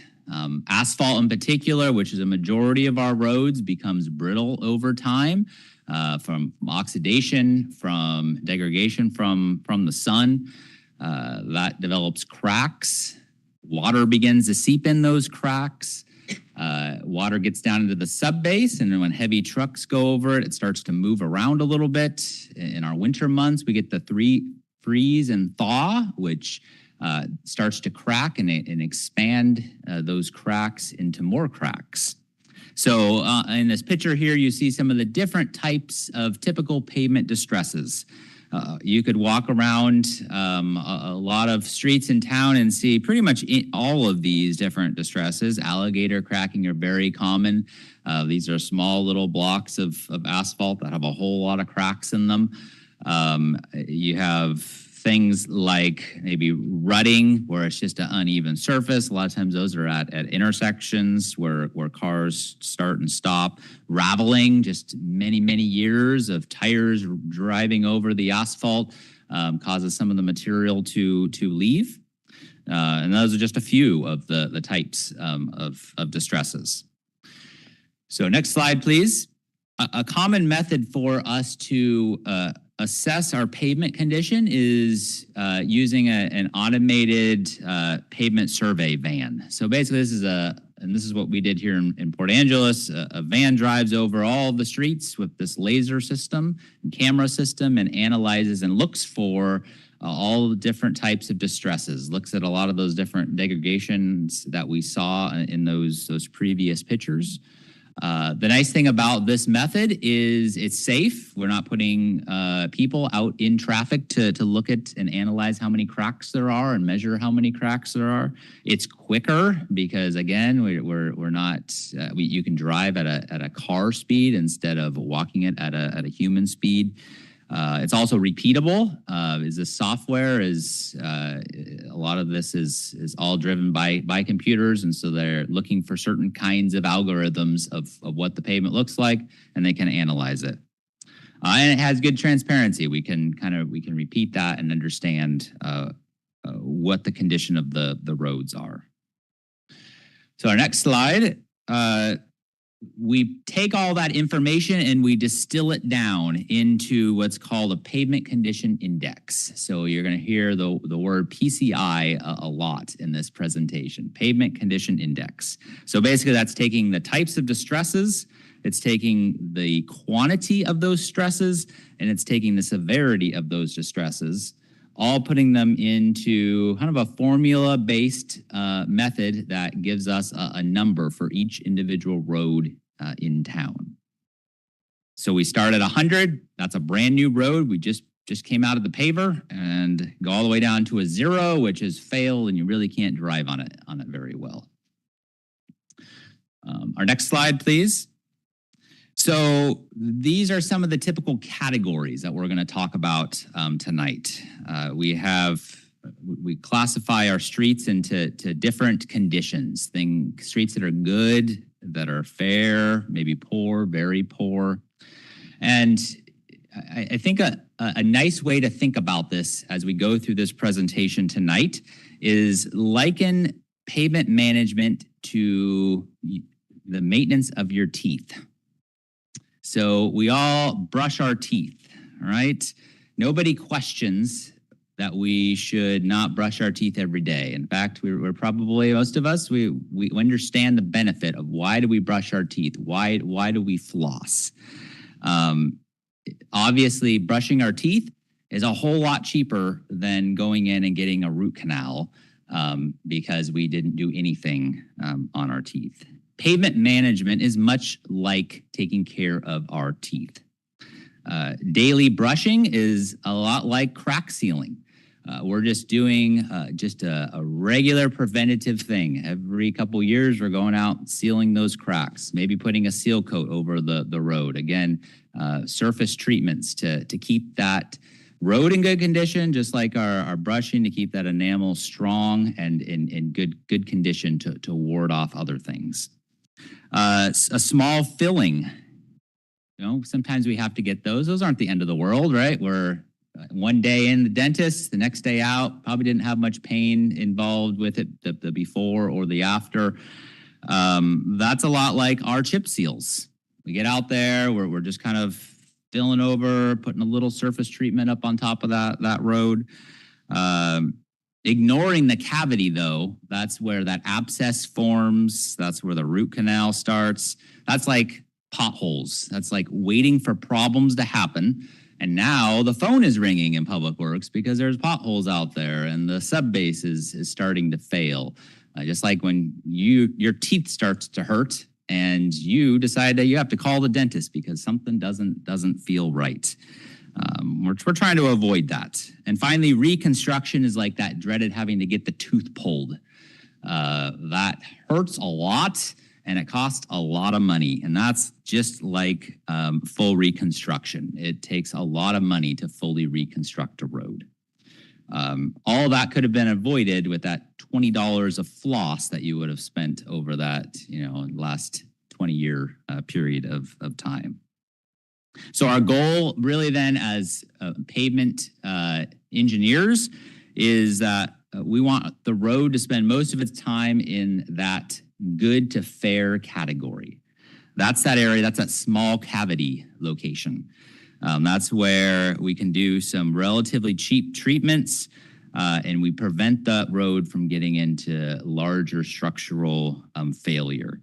Asphalt in particular, which is a majority of our roads, becomes brittle over time from oxidation, from degradation from the sun. That develops cracks. Water begins to seep in those cracks. Water gets down into the subbase, and then when heavy trucks go over it, it starts to move around a little bit. In our winter months, we get the freeze and thaw, which starts to crack and expand those cracks into more cracks. So in this picture here, you see some of the different types of typical pavement distresses. You could walk around a lot of streets in town and see pretty much all of these different distresses. Alligator cracking are very common. These are small little blocks of asphalt that have a whole lot of cracks in them. You have things like maybe rutting, where it's just an uneven surface. A lot of times those are at intersections where cars start and stop. Raveling, just many years of tires driving over the asphalt causes some of the material to leave. And those are just a few of the types of distresses. So next slide, please. A common method for us to assess our pavement condition is using an automated pavement survey van. So basically, this is what we did here in Port Angeles. A van drives over all the streets with this laser system and camera system and analyzes and looks for all the different types of distresses, looks at a lot of those different degradations that we saw in those previous pictures. The nice thing about this method is it's safe. We're not putting people out in traffic to look at and analyze how many cracks there are and measure how many cracks there are. It's quicker because again, we're not. You can drive at a car speed instead of walking it at a human speed. It's also repeatable. Is this software? A lot of this is all driven by computers, and so they're looking for certain kinds of algorithms of what the pavement looks like, and they can analyze it. And it has good transparency. We can repeat that and understand what the condition of the roads are. So our next slide. We take all that information and we distill it down into what's called a pavement condition index. So you're going to hear the word PCI a lot in this presentation, pavement condition index. So basically that's taking the types of distresses, it's taking the quantity of those stresses, and it's taking the severity of those distresses, all putting them into kind of a formula-based method that gives us a number for each individual road in town. So we start at 100. That's a brand new road. We just came out of the paver, and go all the way down to a 0, which is fail, and you really can't drive on it very well. Our next slide, please. So these are some of the typical categories that we're going to talk about tonight. We classify our streets into different conditions, streets that are good, that are fair, maybe poor, very poor. And I think a nice way to think about this as we go through this presentation tonight is liken pavement management to the maintenance of your teeth. So we all brush our teeth, all right? Nobody questions that we should not brush our teeth every day. In fact, we're probably, most of us, we understand the benefit of why do we brush our teeth? Why do we floss? Obviously, brushing our teeth is a whole lot cheaper than going in and getting a root canal because we didn't do anything on our teeth. Pavement management is much like taking care of our teeth. Daily brushing is a lot like crack sealing. We're just doing a regular preventative thing. Every couple years, we're going out sealing those cracks, maybe putting a seal coat over the road. Again, surface treatments to keep that road in good condition, just like our brushing to keep that enamel strong and in good condition to ward off other things. A small filling, sometimes we have to get those. Those aren't the end of the world, right? We're one day in the dentist, the next day out, probably didn't have much pain involved with it, the before or the after. That's a lot like our chip seals. We get out there, we're just kind of filling over, putting a little surface treatment up on top of that road. Ignoring the cavity, though, that's where that abscess forms. That's where the root canal starts. That's like potholes. That's like waiting for problems to happen. And now the phone is ringing in Public Works because there's potholes out there and the sub base is starting to fail. Just like when your teeth starts to hurt and you decide that you have to call the dentist because something doesn't feel right. We're trying to avoid that. And finally, reconstruction is like that dreaded having to get the tooth pulled. That hurts a lot and it costs a lot of money. And that's just like full reconstruction. It takes a lot of money to fully reconstruct a road. All that could have been avoided with that $20 of floss that you would have spent over that last 20-year period of time. So our goal really then as pavement engineers is that we want the road to spend most of its time in that good to fair category. That's that area, that's that small cavity location. That's where we can do some relatively cheap treatments and we prevent the road from getting into larger structural failure.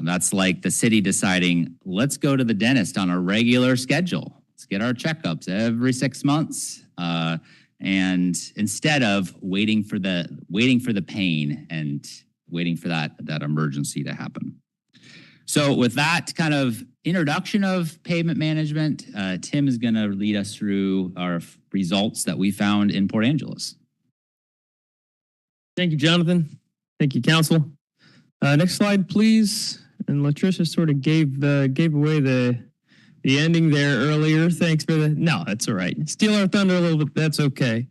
That's like the city deciding, let's go to the dentist on a regular schedule. Let's get our checkups every 6 months. And instead of waiting for the pain and waiting for that emergency to happen. So with that kind of introduction of pavement management, Tim is going to lead us through our results that we found in Port Angeles. Thank you, Jonathan. Thank you, council. Next slide, please. And Latricia sort of gave away the ending there earlier. Thanks for the. No, that's all right. Steal our thunder a little bit. That's okay.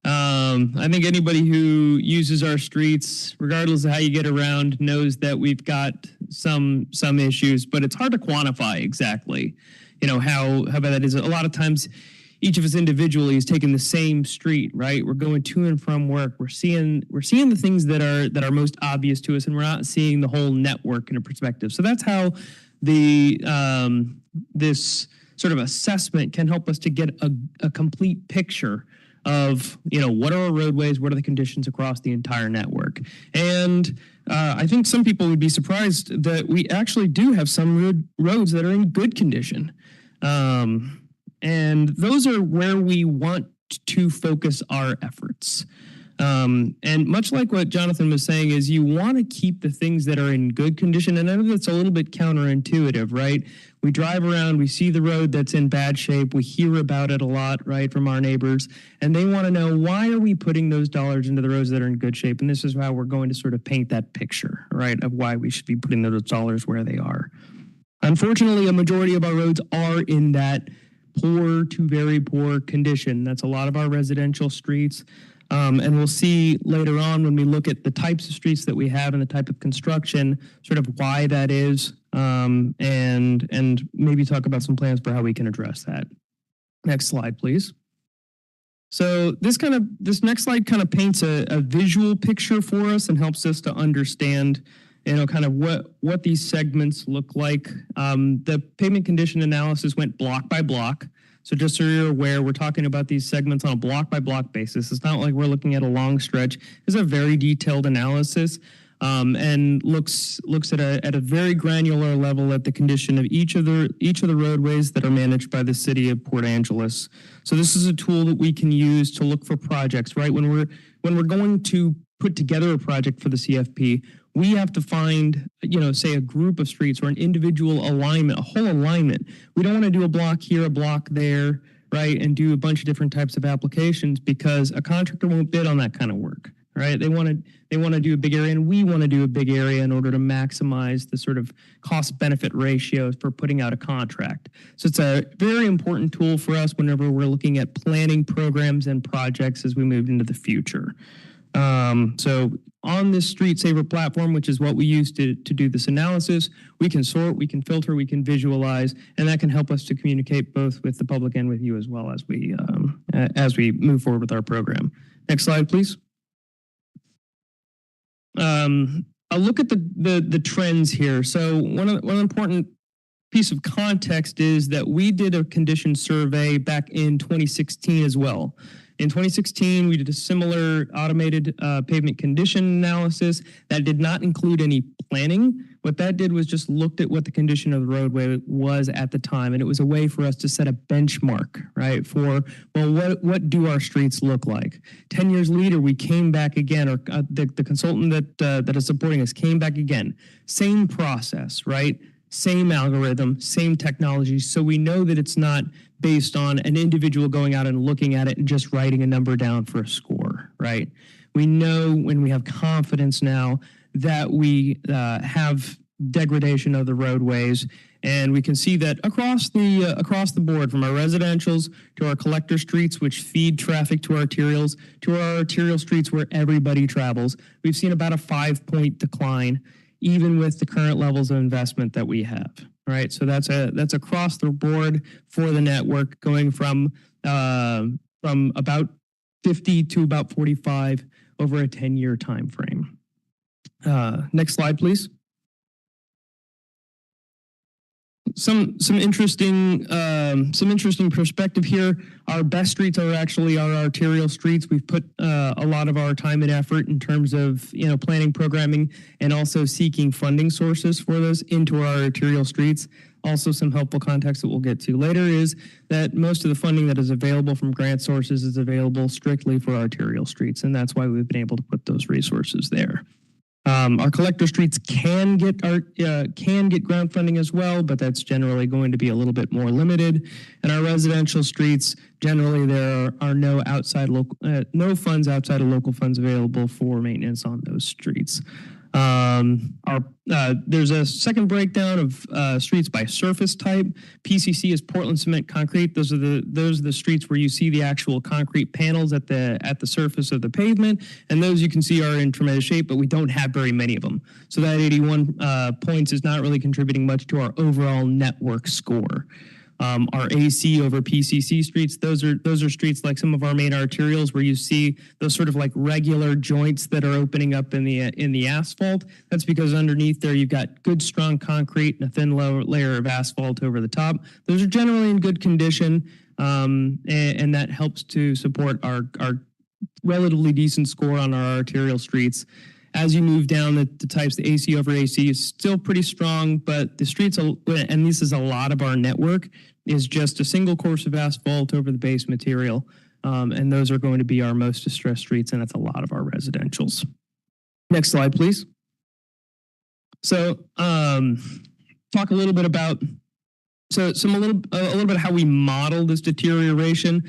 I think anybody who uses our streets, regardless of how you get around, knows that we've got some issues, but it's hard to quantify exactly, how bad that is. A lot of times, each of us individually is taking the same street, right? We're going to and from work. We're seeing the things that are most obvious to us, and we're not seeing the whole network in a perspective. So that's how this sort of assessment can help us to get a complete picture of, what are our roadways, what are the conditions across the entire network. And I think some people would be surprised that we actually do have some roads that are in good condition. And those are where we want to focus our efforts. And much like what Jonathan was saying is you want to keep the things that are in good condition. And I know that's a little bit counterintuitive, right? We drive around, we see the road that's in bad shape. We hear about it a lot, right, from our neighbors. And they want to know, why are we putting those dollars into the roads that are in good shape? And this is how we're going to sort of paint that picture, right, of why we should be putting those dollars where they are. Unfortunately, a majority of our roads are in that poor to very poor condition. That's a lot of our residential streets. And we'll see later on when we look at the types of streets that we have and the type of construction, sort of why that is, and maybe talk about some plans for how we can address that. Next slide, please. So this next slide kind of paints a visual picture for us and helps us to understand, kind of what these segments look like. The pavement condition analysis went block by block. So just so you're aware, we're talking about these segments on a block-by-block basis. It's not like we're looking at a long stretch. It's a very detailed analysis and looks at a very granular level at the condition of each of the roadways that are managed by the city of Port Angeles. So this is a tool that we can use to look for projects, right? When we're going to put together a project for the CFP, we have to find, say a group of streets or an individual alignment, a whole alignment. We don't want to do a block here, a block there, right? And do a bunch of different types of applications because a contractor won't bid on that kind of work, right? They want to do a big area, and we want to do a big area in order to maximize the sort of cost benefit ratios for putting out a contract. So it's a very important tool for us whenever we're looking at planning programs and projects as we move into the future. So on this Street Saver platform, which is what we use to do this analysis, we can sort, we can filter, we can visualize, and that can help us to communicate both with the public and with you as well as we move forward with our program. Next slide, please. I'll look at the trends here. So one important piece of context is that we did a condition survey back in 2016 as well. In 2016, we did a similar automated pavement condition analysis that did not include any planning. What that did was just looked at what the condition of the roadway was at the time, and it was a way for us to set a benchmark, right? For, well, what do our streets look like? 10 years later, we came back again, or the consultant that is supporting us came back again. Same process, right? Same algorithm, same technology. So we know that it's not based on an individual going out and looking at it and just writing a number down for a score, right? We know when we have confidence now that we have degradation of the roadways, and we can see that across the board, from our residentials to our collector streets, which feed traffic to arterials, to our arterial streets where everybody travels, we've seen about a 5-point decline, even with the current levels of investment that we have, right? So that's across the board for the network, going from about 50 to about 45 over a 10-year time frame. Next slide, please. some interesting perspective here. Our best streets are actually our arterial streets. We've put a lot of our time and effort in terms of planning, programming, and also seeking funding sources for those into our arterial streets. Also, some helpful context that we'll get to later is that most of the funding that is available from grant sources is available strictly for arterial streets, and that's why we've been able to put those resources there. Our collector streets can get grant funding as well, but that's generally going to be a little bit more limited. And our residential streets, generally there are no funds outside of local funds available for maintenance on those streets. There's a second breakdown of streets by surface type. PCC is Portland cement concrete. Those are the streets where you see the actual concrete panels at the surface of the pavement, and those you can see are in tremendous shape, but we don't have very many of them. So that 81 points is not really contributing much to our overall network score. Our AC over PCC streets, those are streets like some of our main arterials where you see those sort of like regular joints that are opening up in the asphalt. That's because underneath there you've got good strong concrete and a thin layer of asphalt over the top. Those are generally in good condition, and that helps to support our relatively decent score on our arterial streets. As you move down the types, the AC over AC is still pretty strong, but the streets, and this is a lot of our network, is just a single course of asphalt over the base material. And those are going to be our most distressed streets, and that's a lot of our residentials. Next slide, please. So talk a little bit about a little bit how we model this deterioration.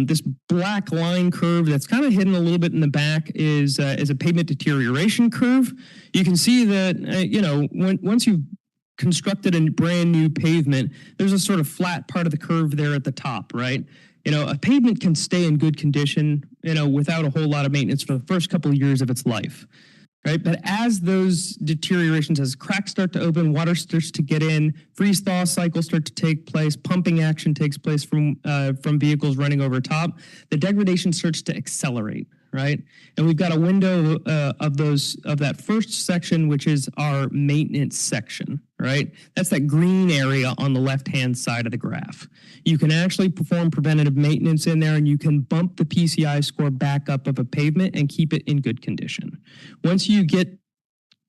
This black line curve that's kind of hidden a little bit in the back is a pavement deterioration curve. You can see that once you've constructed a brand new pavement, there's a sort of flat part of the curve there at the top, right? A pavement can stay in good condition, without a whole lot of maintenance for the first couple of years of its life. Right, but as those deteriorations, as cracks start to open, water starts to get in, freeze-thaw cycles start to take place, pumping action takes place from vehicles running over top, the degradation starts to accelerate, right? And we've got a window of that first section, which is our maintenance section, right? That's that green area on the left-hand side of the graph. You can actually perform preventative maintenance in there, and you can bump the PCI score back up of a pavement and keep it in good condition. Once you get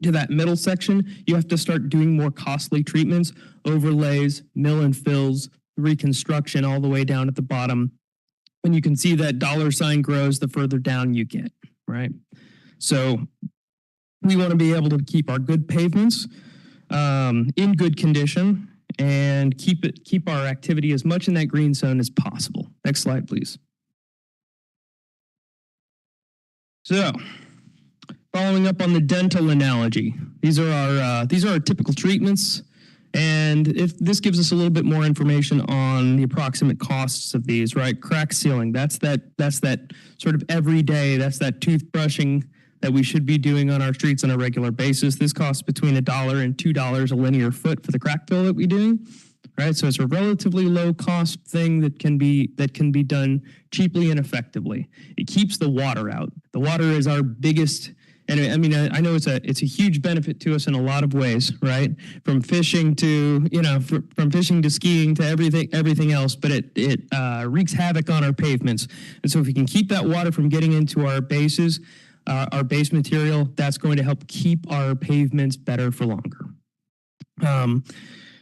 to that middle section, you have to start doing more costly treatments, overlays, mill and fills, reconstruction all the way down at the bottom. And you can see that dollar sign grows the further down you get, right? So we want to be able to keep our good pavements in good condition and keep our activity as much in that green zone as possible. Next slide, please. So, following up on the dental analogy, these are our typical treatments, and if this gives us a little bit more information on the approximate costs of these, right? Crack sealing, that's that sort of everyday, that's that toothbrushing that we should be doing on our streets on a regular basis. This costs between $1 and $2 a linear foot for the crack fill that we do, right? So it's a relatively low cost thing that can be done cheaply and effectively. It keeps the water out. The water is our biggest, and I mean, I know it's a huge benefit to us in a lot of ways, right? From fishing to, from fishing to skiing to everything else, but it wreaks havoc on our pavements. And so if we can keep that water from getting into our bases, our base material, that's going to help keep our pavements better for longer.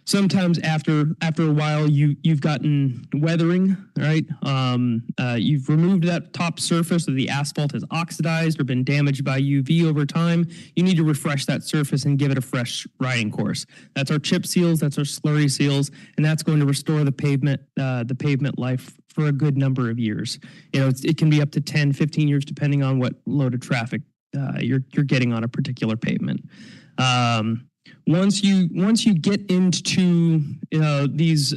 Sometimes after a while, you've gotten weathering, right? You've removed that top surface, or the asphalt has oxidized or been damaged by UV over time. You need to refresh that surface and give it a fresh riding course. That's our chip seals, that's our slurry seals, and that's going to restore the pavement life for a good number of years. It can be up to 10, 15 years, depending on what load of traffic you're getting on a particular pavement. Once you get into these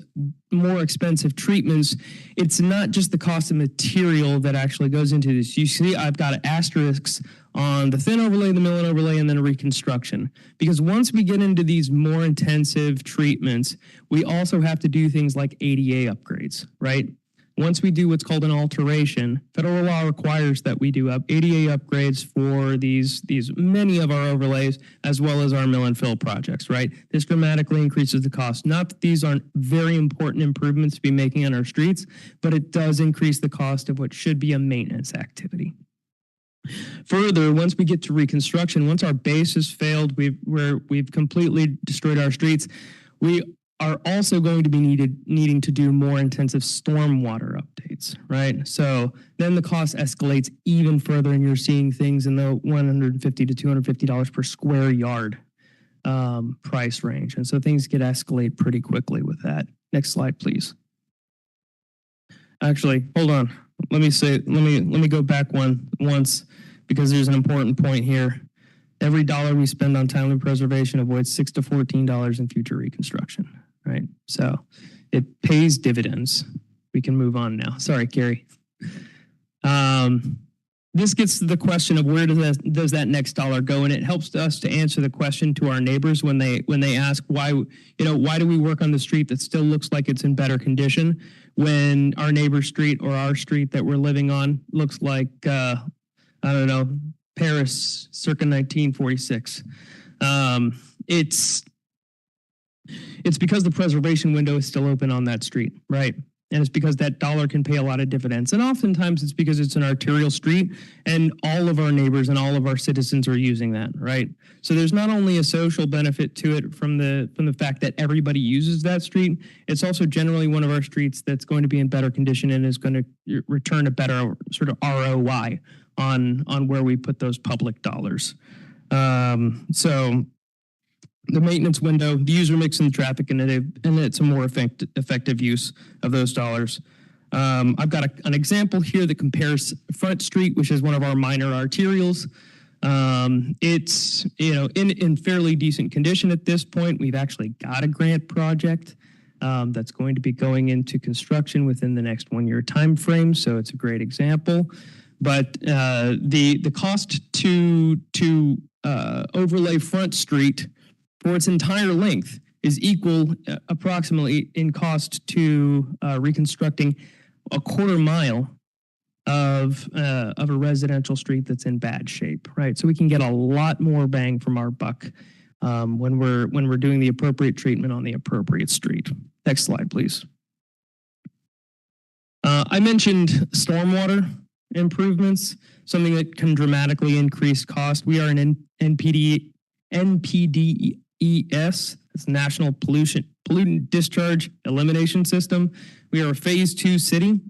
more expensive treatments, it's not just the cost of material that actually goes into this. You see, I've got asterisks on the thin overlay, the mill and overlay, and then a reconstruction. Because once we get into these more intensive treatments, we also have to do things like ADA upgrades, right? once we do what's called an alteration, federal law requires that we do ADA upgrades for these many of our overlays, as well as our mill and fill projects, right? This dramatically increases the cost. Not that these aren't very important improvements to be making on our streets, but it does increase the cost of what should be a maintenance activity. Further, once we get to reconstruction, once our base has failed, we've completely destroyed our streets, we are also going to be needing to do more intensive stormwater updates, right? So then the cost escalates even further, and you're seeing things in the $150 to $250 per square yard price range. And so things get escalate pretty quickly with that. Next slide, please. Actually, hold on. Let me go back once, because there's an important point here. Every dollar we spend on timely preservation avoids $6 to $14 in future reconstruction, right? So it pays dividends. We can move on now. Sorry, Carrie. This gets to the question of where does that next dollar go, and it helps us to answer the question to our neighbors when they ask why do we work on the street that still looks like it's in better condition when our neighbor's street or our street that we're living on looks like I don't know, Paris circa 1946. It's because the preservation window is still open on that street, right? And it's because that dollar can pay a lot of dividends. And oftentimes it's because it's an arterial street and all of our neighbors and all of our citizens are using that, right? So there's not only a social benefit to it from the fact that everybody uses that street, it's also generally one of our streets that's going to be in better condition and is going to return a better sort of ROI on where we put those public dollars. So the maintenance window, the user mix and the traffic, and it's a more effective use of those dollars. I've got an example here that compares Front Street, which is one of our minor arterials. It's in fairly decent condition at this point. We've actually got a grant project that's going to be going into construction within the next 1 year time frame. So it's a great example. But the cost to overlay Front Street for its entire length is equal approximately in cost to reconstructing a quarter mile of a residential street that's in bad shape, right? So we can get a lot more bang from our buck when we're doing the appropriate treatment on the appropriate street. Next slide, please. I mentioned stormwater improvements, something that can dramatically increase cost. We are an NPDES, it's National Pollutant Discharge Elimination System. We are a phase 2 city.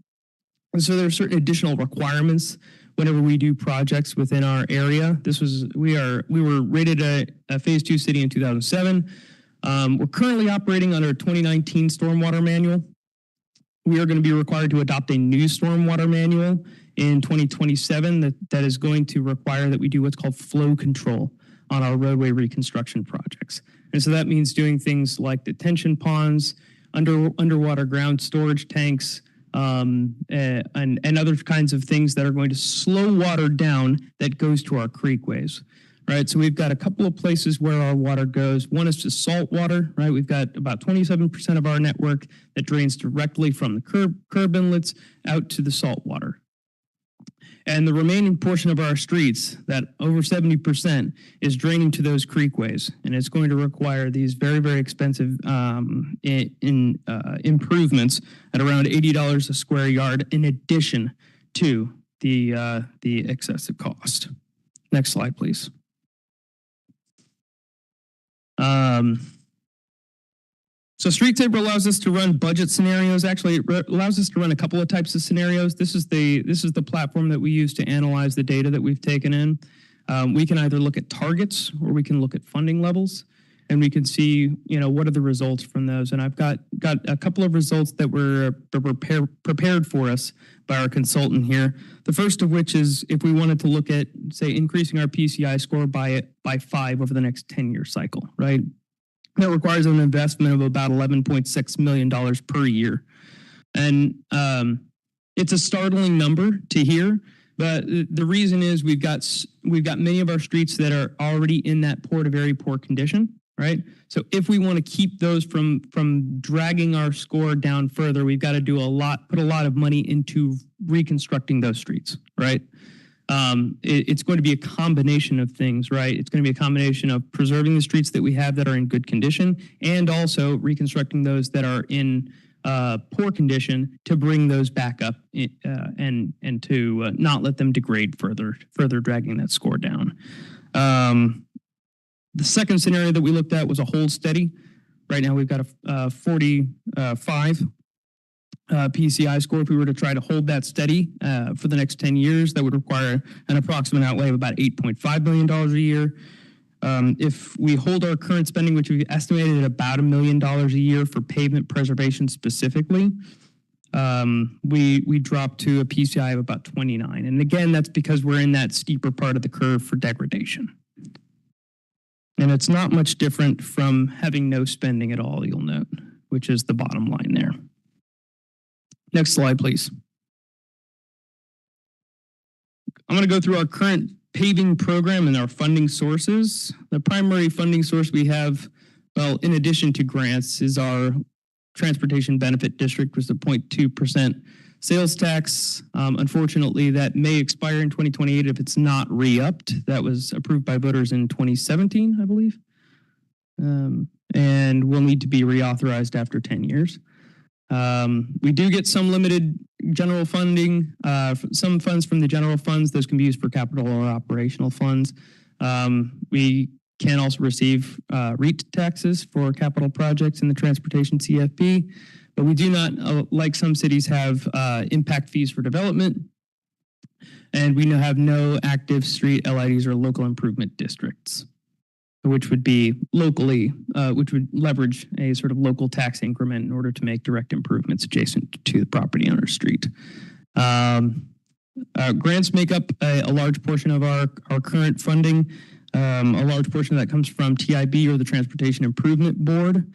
And so there are certain additional requirements whenever we do projects within our area. We were rated a phase 2 city in 2007. We're currently operating under a 2019 stormwater manual. We are going to be required to adopt a new stormwater manual in 2027 that is going to require that we do what's called flow control on our roadway reconstruction projects. And so that means doing things like detention ponds, underwater ground storage tanks, and other kinds of things that are going to slow water down that goes to our creekways, right? So we've got a couple of places where our water goes. One is just salt water, right? We've got about 27% of our network that drains directly from the curb inlets out to the salt water. And the remaining portion of our streets, that over 70%, is draining to those creekways. And it's going to require these very, very expensive improvements at around $80 a square yard in addition to the excessive cost. Next slide, please. So StreetSaver allows us to run budget scenarios. Actually, it allows us to run a couple of types of scenarios. This is the platform that we use to analyze the data that we've taken in. We can either look at targets or we can look at funding levels, and we can see what are the results from those. And I've got a couple of results that were prepared for us by our consultant here. The first of which is if we wanted to look at, say, increasing our PCI score by 5 over the next 10-year cycle, right? That requires an investment of about $11.6 million per year. And it's a startling number to hear, but the reason is we've got many of our streets that are already in that very poor condition. right? So if we want to keep those from dragging our score down further, we've got to put a lot of money into reconstructing those streets, right? It's going to be a combination of things, right? It's going to be a combination of preserving the streets that we have that are in good condition and also reconstructing those that are in poor condition to bring those back up and to not let them degrade further dragging that score down. The second scenario that we looked at was a hold steady. Right now we've got a 45 PCI score. If we were to try to hold that steady for the next 10 years, that would require an approximate outlay of about $8.5 million a year. If we hold our current spending, which we estimated at about $1 million a year for pavement preservation specifically, we drop to a PCI of about 29. And again, that's because we're in that steeper part of the curve for degradation. And it's not much different from having no spending at all, you'll note, which is the bottom line there. Next slide, please. I'm going to go through our current paving program and our funding sources. The primary funding source we have, well, in addition to grants, is our Transportation Benefit District, was the 0.2% sales tax. Unfortunately, that may expire in 2028 if it's not re-upped. That was approved by voters in 2017, I believe, and will need to be reauthorized after 10 years. We do get some limited general funding, some funds from the general funds. Those can be used for capital or operational funds. We can also receive REIT taxes for capital projects in the transportation CFP, but we do not, like some cities, have impact fees for development, and we have no active street LIDs or local improvement districts, which would be locally, which would leverage a sort of local tax increment in order to make direct improvements adjacent to the property owner's street. Grants make up a large portion of our current funding. A large portion of that comes from TIB, or the Transportation Improvement Board.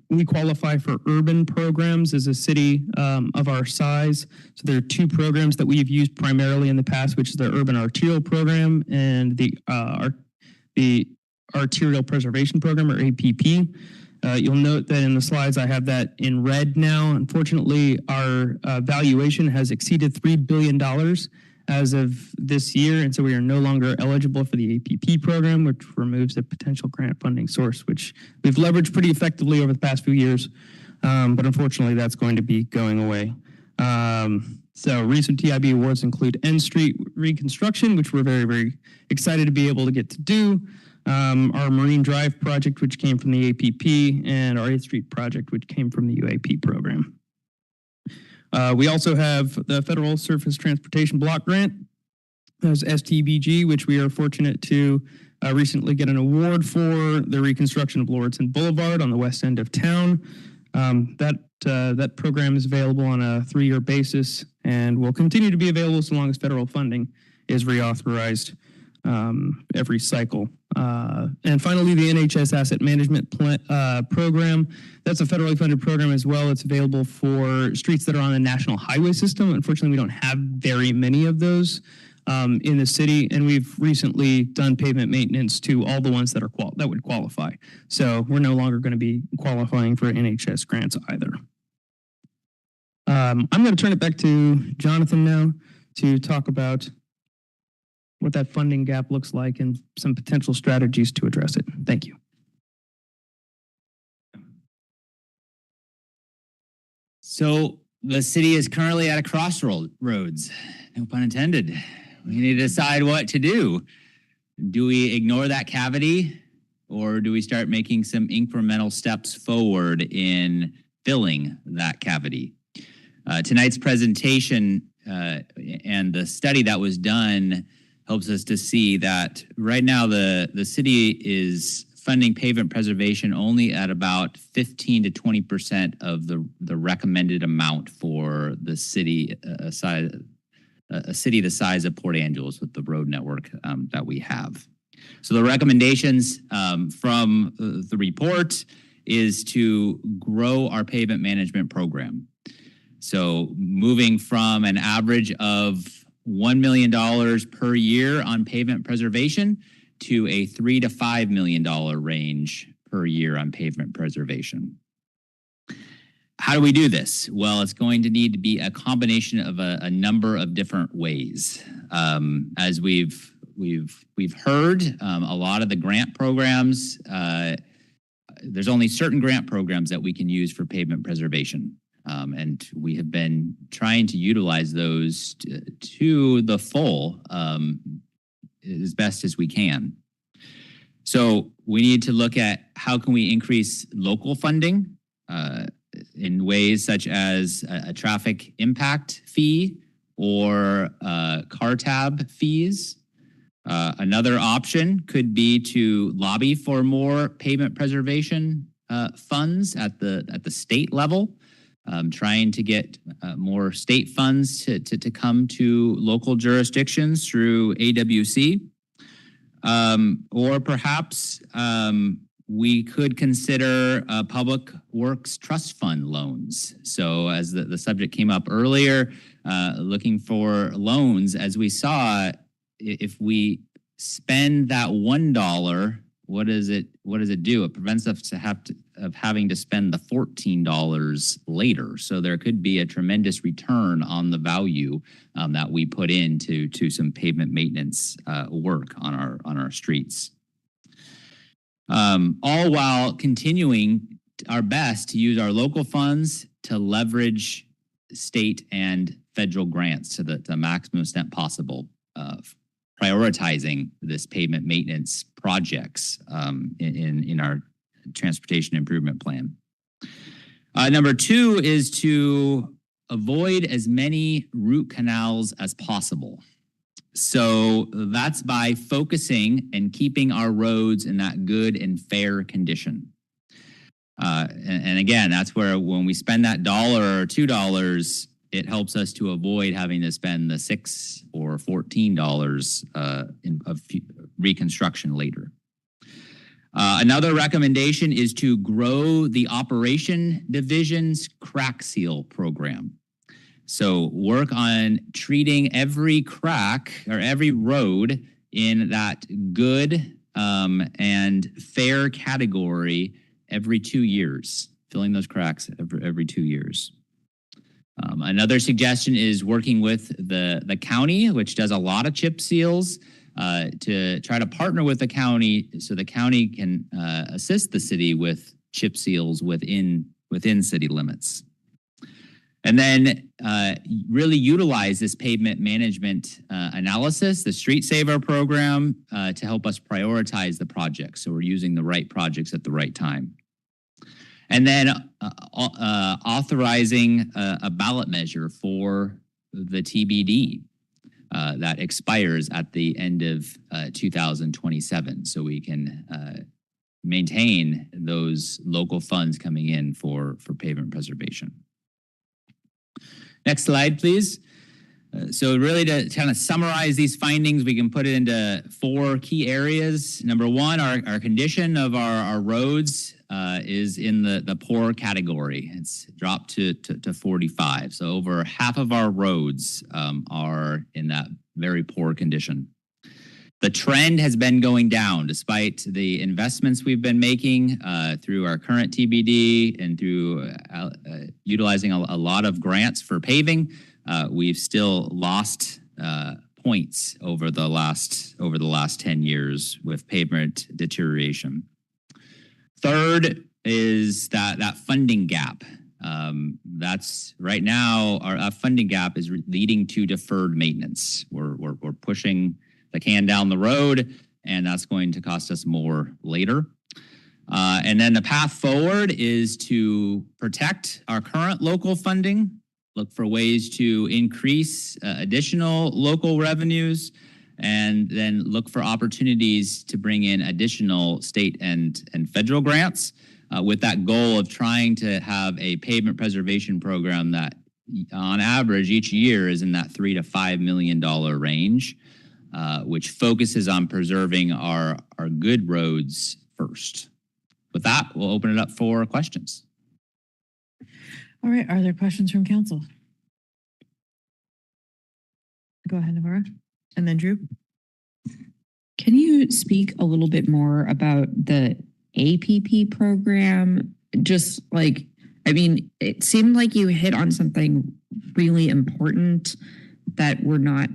We qualify for urban programs as a city of our size. So there are two programs that we've used primarily in the past, which is the Urban Arterial Program and the Arterial Preservation Program, or APP. You'll note that in the slides I have that in red now. Unfortunately, our valuation has exceeded $3 billion as of this year, and so we are no longer eligible for the APP program, which removes a potential grant funding source, which we've leveraged pretty effectively over the past few years, but unfortunately that's going to be going away. So recent TIB awards include N Street reconstruction, which we're very, very excited to be able to get to do, our Marine Drive project, which came from the APP, and our 8th Street project, which came from the UAP program. We also have the Federal Surface Transportation Block Grant, as STBG, which we are fortunate to recently get an award for the reconstruction of Lauritsen Boulevard on the west end of town. That program is available on a 3-year basis and will continue to be available so long as federal funding is reauthorized every cycle. And finally, the NHS Asset Management Program. That's a federally funded program as well. It's available for streets that are on the national highway system. Unfortunately, we don't have very many of those in the city, and we've recently done pavement maintenance to all the ones that are that would qualify. So we're no longer going to be qualifying for NHS grants either. I'm going to turn it back to Jonathan now to talk about what that funding gap looks like and some potential strategies to address it. Thank you. So the city is currently at a crossroads, no pun intended. We need to decide what to do. Do we ignore that cavity, or do we start making some incremental steps forward in filling that cavity? Tonight's presentation and the study that was done helps us to see that right now the city is funding pavement preservation only at about 15 to 20% of the recommended amount for the city, a city the size of Port Angeles with the road network that we have. So the recommendations from the report is to grow our pavement management program. So moving from an average of $1 million per year on pavement preservation to a $3 to $5 million range per year on pavement preservation. How do we do this? Well, it's going to need to be a combination of a number of different ways. As we've heard, a lot of the grant programs, there's only certain grant programs that we can use for pavement preservation. And we have been trying to utilize those to the full as best as we can. So we need to look at how can we increase local funding in ways such as a traffic impact fee or car tab fees. Another option could be to lobby for more pavement preservation funds at the state level, trying to get more state funds to come to local jurisdictions through AWC. Or perhaps we could consider public works trust fund loans. So as the subject came up earlier, looking for loans, as we saw, if we spend that $1, what does it do? It prevents us of having to spend the $14 later. So there could be a tremendous return on the value that we put into some pavement maintenance work on our streets. All while continuing our best to use our local funds to leverage state and federal grants to the maximum extent possible, prioritizing this pavement maintenance projects in our transportation improvement plan. Number two is to avoid as many root canals as possible. So that's by focusing and keeping our roads in that good and fair condition. And again, that's where when we spend that $1 or $2, it helps us to avoid having to spend the $6 or $14 of reconstruction later. Another recommendation is to grow the operation division's crack seal program. So work on treating every crack or every road in that good and fair category every 2 years, filling those cracks every 2 years. Another suggestion is working with the county, which does a lot of chip seals, to try to partner with the county so the county can assist the city with chip seals within city limits. And then really utilize this pavement management analysis, the Street Saver program, to help us prioritize the projects. So we're using the right projects at the right time. And then authorizing a ballot measure for the TBD that expires at the end of 2027. So we can maintain those local funds coming in for pavement preservation. Next slide, please. So really to kind of summarize these findings, we can put it into 4 key areas. Number one, our condition of our roads is in the poor category. It's dropped to 45. So over half of our roads are in that very poor condition. The trend has been going down despite the investments we've been making through our current TBD and through utilizing a lot of grants for paving. We've still lost points over the last 10 years with pavement deterioration. Third is that funding gap. That's right now our funding gap is leading to deferred maintenance. We're pushing the can down the road, and that's going to cost us more later. And then the path forward is to protect our current local funding, look for ways to increase additional local revenues, and then look for opportunities to bring in additional state and federal grants with that goal of trying to have a pavement preservation program that on average each year is in that $3 to $5 million range. Which focuses on preserving our good roads first. With that, we'll open it up for questions. All right, are there questions from council? Go ahead, Navarra, and then Drew. Can you speak a little bit more about the APP program? Just like, I mean, it seemed like you hit on something really important that we're not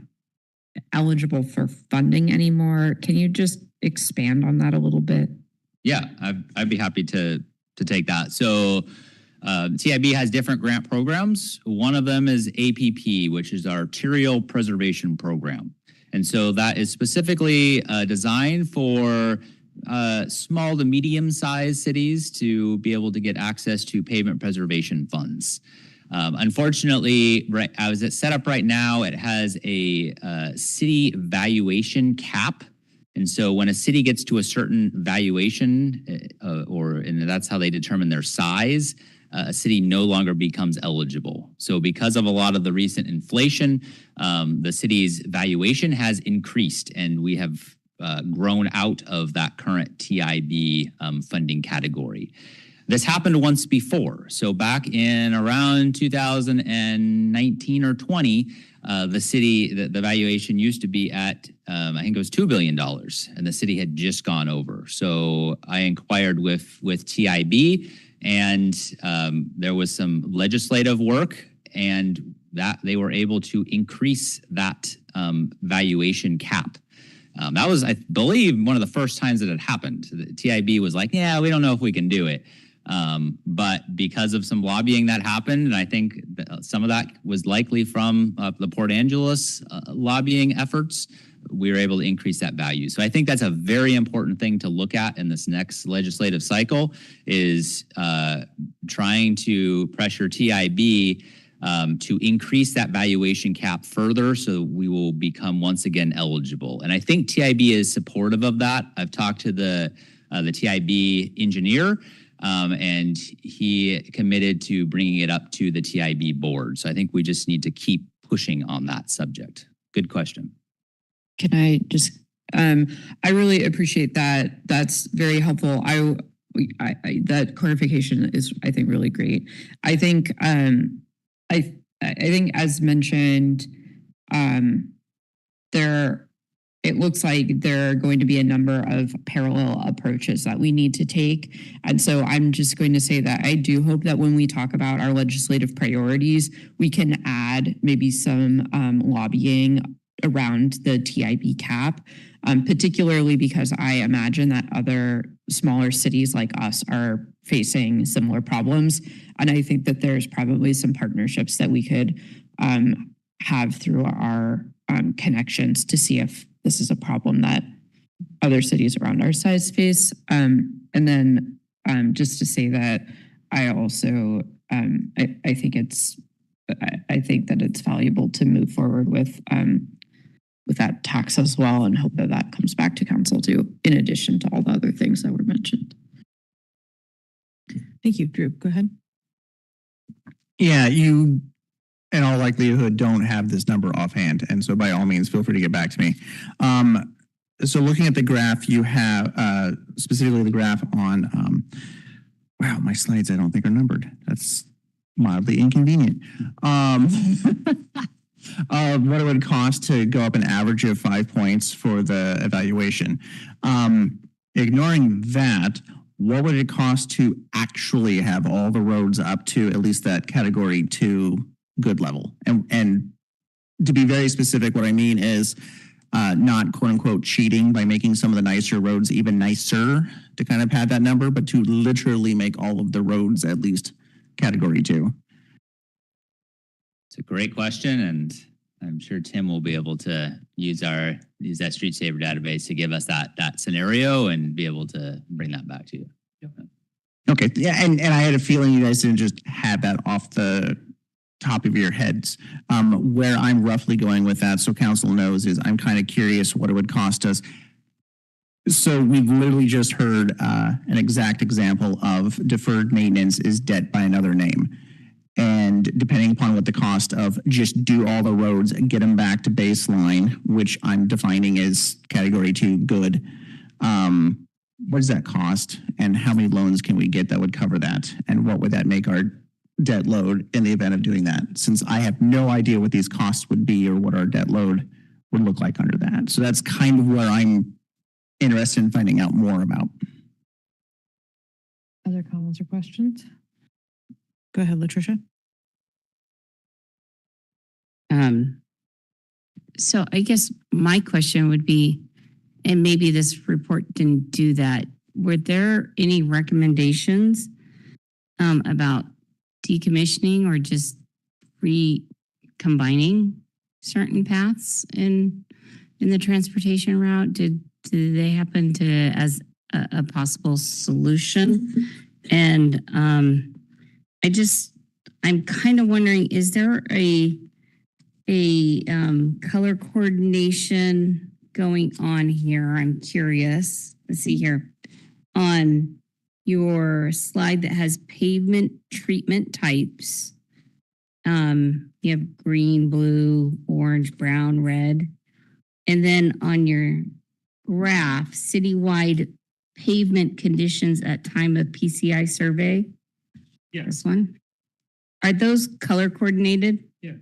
eligible for funding anymore. Can you just expand on that a little bit? Yeah, I'd be happy to take that. So TIB has different grant programs. One of them is APP, which is our Arterial Preservation Program. And so that is specifically designed for small to medium-sized cities to be able to get access to pavement preservation funds. Unfortunately, right as it's set up right now, it has a city valuation cap. And so when a city gets to a certain valuation, and that's how they determine their size, a city no longer becomes eligible. So because of a lot of the recent inflation, the city's valuation has increased, and we have grown out of that current TIB funding category. This happened once before. So back in around 2019 or 20, the city, the valuation used to be at, I think it was $2 billion, and the city had just gone over. So I inquired with TIB, and there was some legislative work, and that they were able to increase that valuation cap. That was, I believe, one of the first times that it happened. The TIB was like, yeah, we don't know if we can do it. But because of some lobbying that happened, and I think that some of that was likely from the Port Angeles lobbying efforts, we were able to increase that value. So I think that's a very important thing to look at in this next legislative cycle, is trying to pressure TIB to increase that valuation cap further, so we will become once again eligible. And I think TIB is supportive of that. I've talked to the TIB engineer, and he committed to bringing it up to the TIB board. So I think we just need to keep pushing on that subject. Good question. Can I just, I really appreciate that. That's very helpful. I that clarification is, I think, really great. I think, I think as mentioned, it looks like there are going to be a number of parallel approaches that we need to take. And so I'm just going to say that I do hope that when we talk about our legislative priorities, we can add maybe some lobbying around the TIB cap, particularly because I imagine that other smaller cities like us are facing similar problems. And I think that there's probably some partnerships that we could have through our connections to see if this is a problem that other cities around our size face. And then just to say that I also, I think that it's valuable to move forward with that tax as well, and hope that that comes back to council too, in addition to all the other things that were mentioned. Thank you, Drew. Go ahead. Yeah, you in all likelihood don't have this number offhand, and so by all means feel free to get back to me. So looking at the graph, you have specifically the graph on wow, my slides I don't think are numbered. That's mildly inconvenient. Of what it would cost to go up an average of 5 points for the evaluation. Ignoring that, what would it cost to actually have all the roads up to at least that category 2 good level? And to be very specific, what I mean is not quote unquote cheating by making some of the nicer roads even nicer to kind of pad that number, but to literally make all of the roads at least category 2. It's a great question, and I'm sure Tim will be able to use that Street Saver database to give us that scenario and be able to bring that back to you. Okay, yeah, and I had a feeling you guys didn't just have that off the top of your heads. Where I'm roughly going with that, so council knows, is I'm kind of curious what it would cost us. So we've literally just heard an exact example of deferred maintenance is debt by another name. And depending upon what the cost of just do all the roads, get them back to baseline, which I'm defining as category 2 good. What does that cost? And how many loans can we get that would cover that? And what would that make our debt load in the event of doing that? Since I have no idea what these costs would be or what our debt load would look like under that. So that's kind of where I'm interested in finding out more about. Other comments or questions? Go ahead, Latricia. So I guess my question would be, and maybe this report didn't do that, were there any recommendations about decommissioning or just recombining certain paths in the transportation route? Did they happen to as a possible solution? And I'm kind of wondering, is there a color coordination going on here? I'm curious. Let's see here. On your slide that has pavement treatment types, you have green, blue, orange, brown, red. And then on your graph, citywide pavement conditions at time of PCI survey. Yeah. This one. Are those color coordinated? Yeah.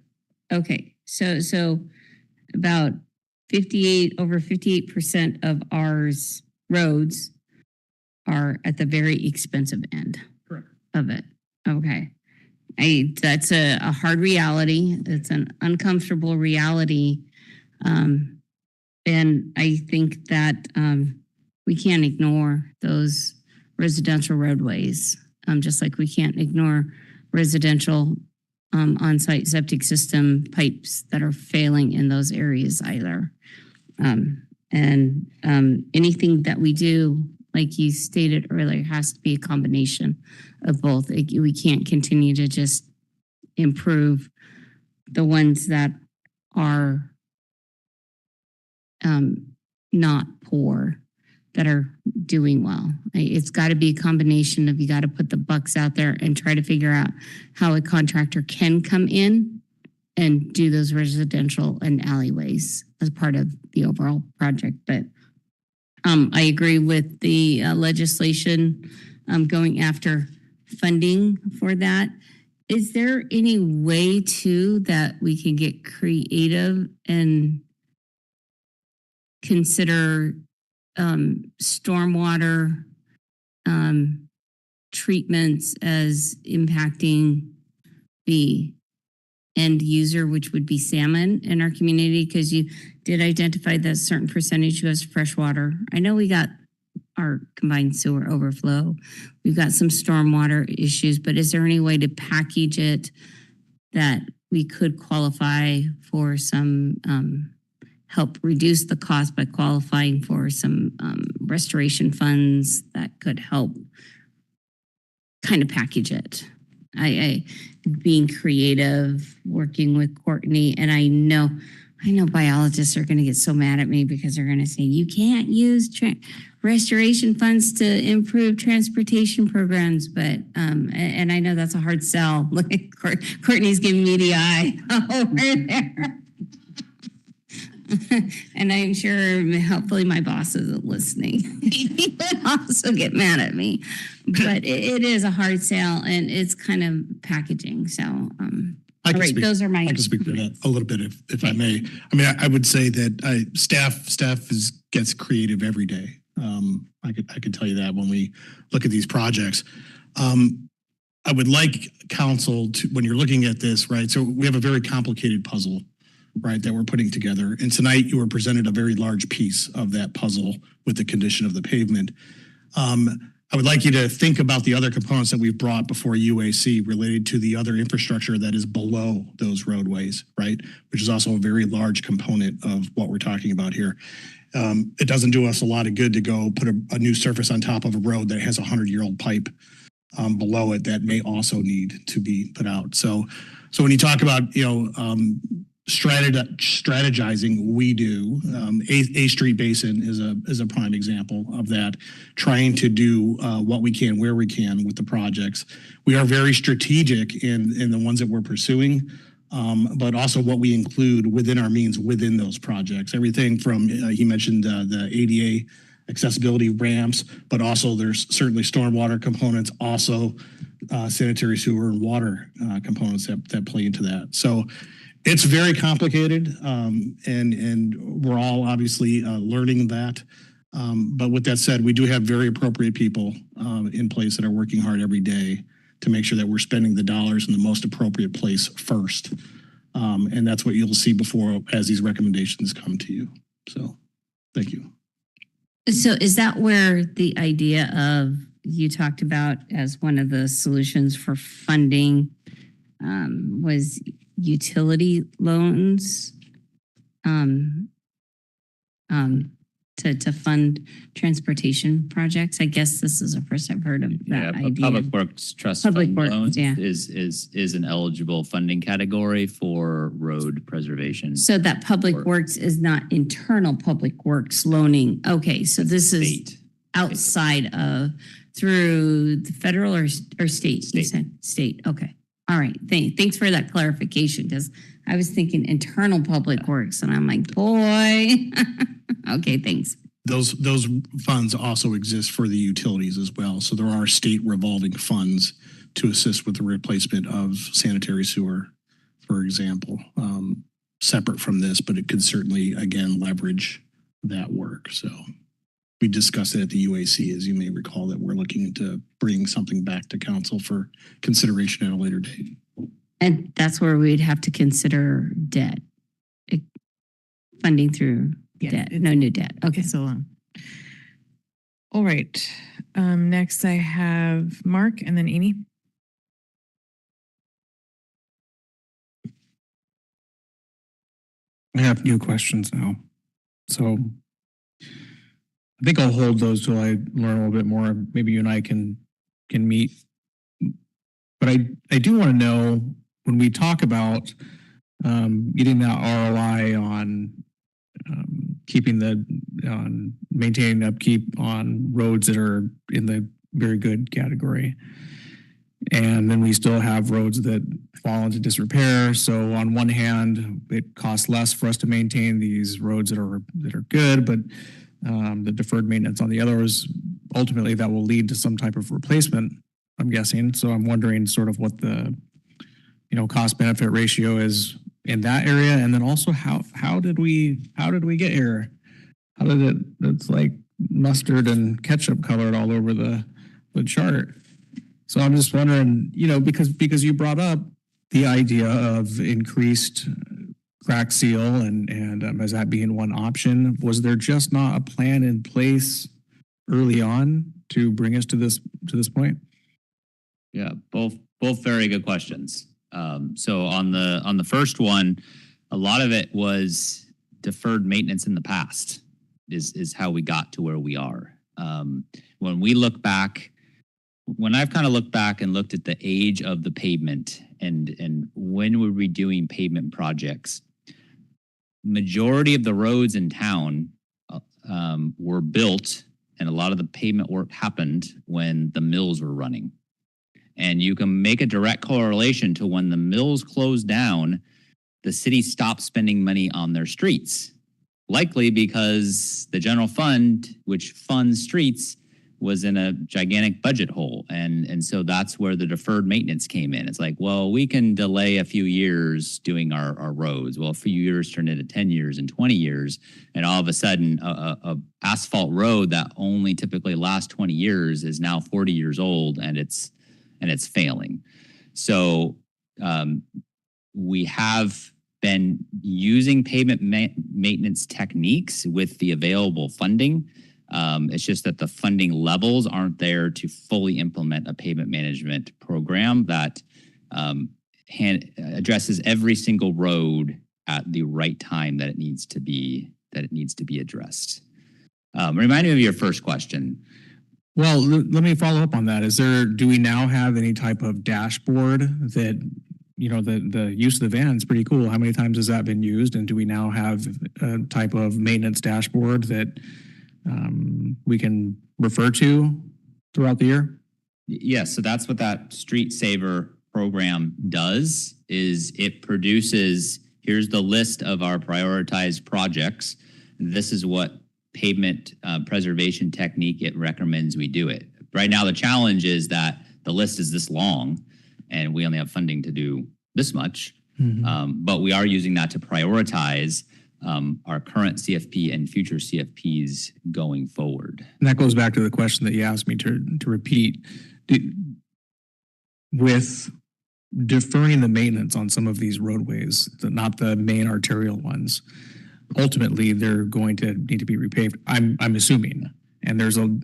Okay. So about over 58% of ours roads are at the very expensive end. Correct. Of it. Okay. That's a hard reality. It's an uncomfortable reality. And I think that we can't ignore those residential roadways, just like we can't ignore residential on-site septic system pipes that are failing in those areas either. And anything that we do, like you stated earlier, has to be a combination of both. We can't continue to just improve the ones that are not poor, that are doing well. It's got to be a combination of, you got to put the bucks out there and try to figure out how a contractor can come in and do those residential and alleyways as part of the overall project. But I agree with the legislation going after funding for that. Is there any way too that we can get creative and consider stormwater treatments as impacting the end user, which would be salmon in our community? Because you did identify that a certain percentage goes to fresh water. I know we got our combined sewer overflow. We've got some stormwater issues, but is there any way to package it that we could qualify for some help reduce the cost by qualifying for some restoration funds that could help kind of package it? I being creative, working with Courtney, and I know biologists are going to get so mad at me because they're going to say you can't use restoration funds to improve transportation programs, but and I know that's a hard sell. Look at Courtney's giving me the eye over there. And I'm sure hopefully my boss isn't listening. He would also get mad at me. But it is a hard sell, and it's kind of packaging. So all right, those are my. I can speak to that a little bit if I may. I mean, I would say that staff gets creative every day. I could tell you that when we look at these projects. I would like council to, when you're looking at this, right? So we have a very complicated puzzle, right, that we're putting together. And tonight you were presented a very large piece of that puzzle with the condition of the pavement. I would like you to think about the other components that we've brought before UAC related to the other infrastructure that is below those roadways, right? Which is also a very large component of what we're talking about here. It doesn't do us a lot of good to go put a new surface on top of a road that has a 100-year-old pipe below it that may also need to be put out. So when you talk about, strategizing, we do. A Street Basin is a prime example of that, trying to do what we can, where we can with the projects. We are very strategic in the ones that we're pursuing, but also what we include within our means within those projects. Everything from, he mentioned the ADA accessibility ramps, but also there's certainly stormwater components, also sanitary sewer and water components that play into that. So it's very complicated, and we're all obviously learning that. But with that said, we do have very appropriate people in place that are working hard every day to make sure that we're spending the dollars in the most appropriate place first. And that's what you'll see before as these recommendations come to you. So thank you. So is that where the idea of you talked about as one of the solutions for funding was utility loans to fund transportation projects? I guess this is the first I've heard of that idea. Public Works Trust Public Fund Works, loans yeah. is an eligible funding category for road preservation. So that Public Works is not internal Public Works loaning. Okay, so this is outside of, through the federal or state? You said state, okay. All right, thanks for that clarification, because I was thinking internal Public Works, and I'm like, boy. Okay, thanks. Those funds also exist for the utilities as well. So there are state revolving funds to assist with the replacement of sanitary sewer, for example, separate from this, but it could certainly, again, leverage that work. So we discussed it at the UAC, as you may recall, that we're looking to bring something back to council for consideration at a later date. And that's where we'd have to consider debt, funding through debt, no new debt. Okay. So all right. Next I have Mark and then Amy. I have new questions now. So I think I'll hold those till I learn a little bit more. Maybe you and I can meet. But I do want to know, when we talk about getting that ROI on maintaining upkeep on roads that are in the very good category. And then we still have roads that fall into disrepair. So on one hand, it costs less for us to maintain these roads that are good, but the deferred maintenance on the others, ultimately that will lead to some type of replacement, I'm guessing. So I'm wondering sort of what the cost benefit ratio is in that area. And then also how did we get here? How did it's like mustard and ketchup colored all over the chart. So I'm just wondering, because you brought up the idea of increased crack seal and as that being one option, was there just not a plan in place early on to bring us to this point? Yeah, both very good questions. So on the first one, a lot of it was deferred maintenance in the past is how we got to where we are. When we look back, when I've kind of looked back and looked at the age of the pavement and when were we doing pavement projects, majority of the roads in town were built and a lot of the pavement work happened when the mills were running. And you can make a direct correlation to when the mills closed down, the city stopped spending money on their streets. Likely because the general fund, which funds streets, was in a gigantic budget hole. And so that's where the deferred maintenance came in. It's like, well, we can delay a few years doing our roads. Well, a few years turned into 10 years and 20 years. And all of a sudden, a asphalt road that only typically lasts 20 years is now 40 years old and it's failing. So we have been using pavement maintenance techniques with the available funding. It's just that the funding levels aren't there to fully implement a pavement management program that addresses every single road at the right time that it needs to be addressed. Remind me of your first question. Well, let me follow up on that. Do we now have any type of dashboard that, the use of the van is pretty cool. How many times has that been used? And do we now have a type of maintenance dashboard that we can refer to throughout the year? Yes, so that's what that Street Saver program does, is it produces, here's the list of our prioritized projects. This is what pavement preservation technique it recommends we do it. Right now, the challenge is that the list is this long and we only have funding to do this much. Mm-hmm. But we are using that to prioritize our current CFP and future CFPs going forward. And that goes back to the question that you asked me to repeat. With deferring the maintenance on some of these roadways, not the main arterial ones, ultimately they're going to need to be repaved. I'm assuming, and there's a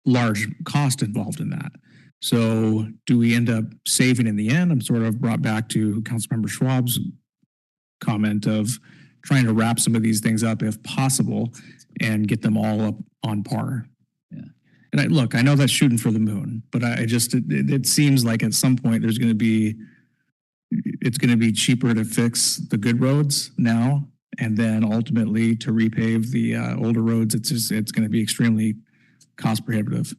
large cost involved in that. So do we end up saving in the end? I'm sort of brought back to Councilmember Schwab's comment of trying to wrap some of these things up if possible and get them all up on par. And look, I know that's shooting for the moon, but it seems like at some point it's going to be cheaper to fix the good roads now, and then ultimately to repave the older roads. It's going to be extremely cost prohibitive.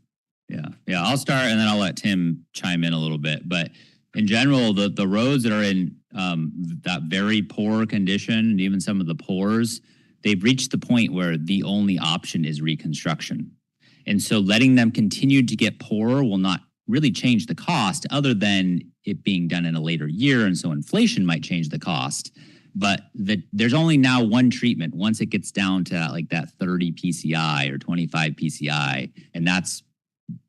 Yeah, I'll start and then I'll let Tim chime in a little bit. But in general, the roads that are in that very poor condition, and even some of the poors, they've reached the point where the only option is reconstruction. And so letting them continue to get poorer will not really change the cost other than it being done in a later year. And so inflation might change the cost. But there's only now one treatment once it gets down to like that 30 PCI or 25 PCI. And that's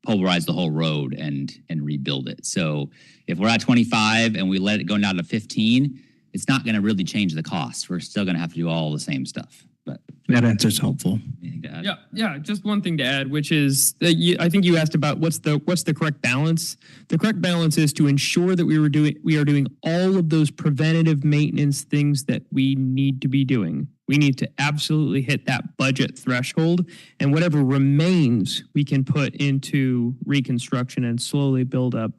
pulverize the whole road and rebuild it. So if we're at 25 and we let it go down to 15, it's not going to really change the cost. We're still going to have to do all the same stuff. But that answer is helpful. Yeah. Just one thing to add, which is that I think you asked about what's the correct balance. The correct balance is to ensure that we are doing all of those preventative maintenance things that we need to be doing. We need to absolutely hit that budget threshold, and whatever remains we can put into reconstruction and slowly build up.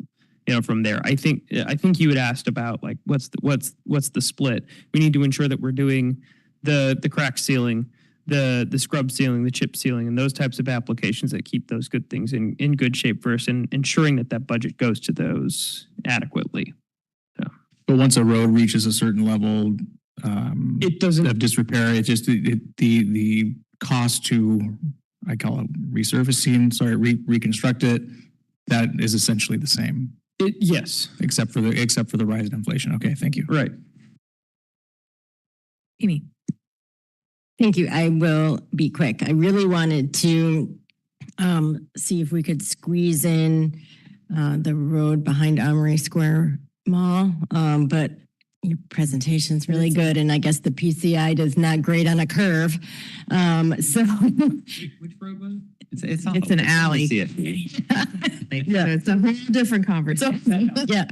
From there. I think you had asked about like what's the split. We need to ensure that we're doing the crack sealing, the scrub sealing, the chip sealing, and those types of applications that keep those good things in good shape first, and ensuring that budget goes to those adequately. So. But once a road reaches a certain level, it doesn't of disrepair. It just the cost to, I call it reconstruct it. That is essentially the same. Yes, except for the rise in inflation. Okay, thank you. Right. Amy. Thank you. I will be quick. I really wanted to see if we could squeeze in the road behind Armory Square Mall, but your presentation's really good, and I guess the PCI does not grade on a curve. So which road was it? It's an alley. Yeah, it's a whole different conversation. Yeah.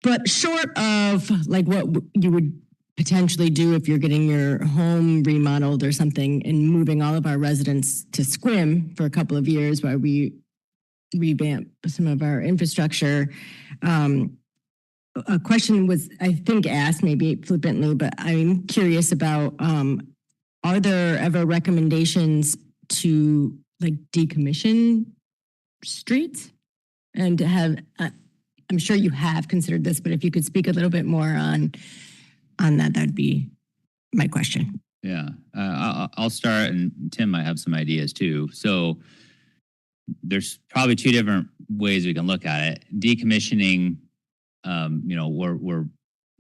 But short of like what you would potentially do if you're getting your home remodeled or something and moving all of our residents to Squim for a couple of years while we revamp some of our infrastructure. A question was, I think, asked maybe flippantly, but I'm curious about, are there ever recommendations to like decommission streets and to have, I'm sure you have considered this, but if you could speak a little bit more on that, that'd be my question. Yeah, I'll start, and Tim might have some ideas too. So there's probably two different ways we can look at it. Decommissioning, where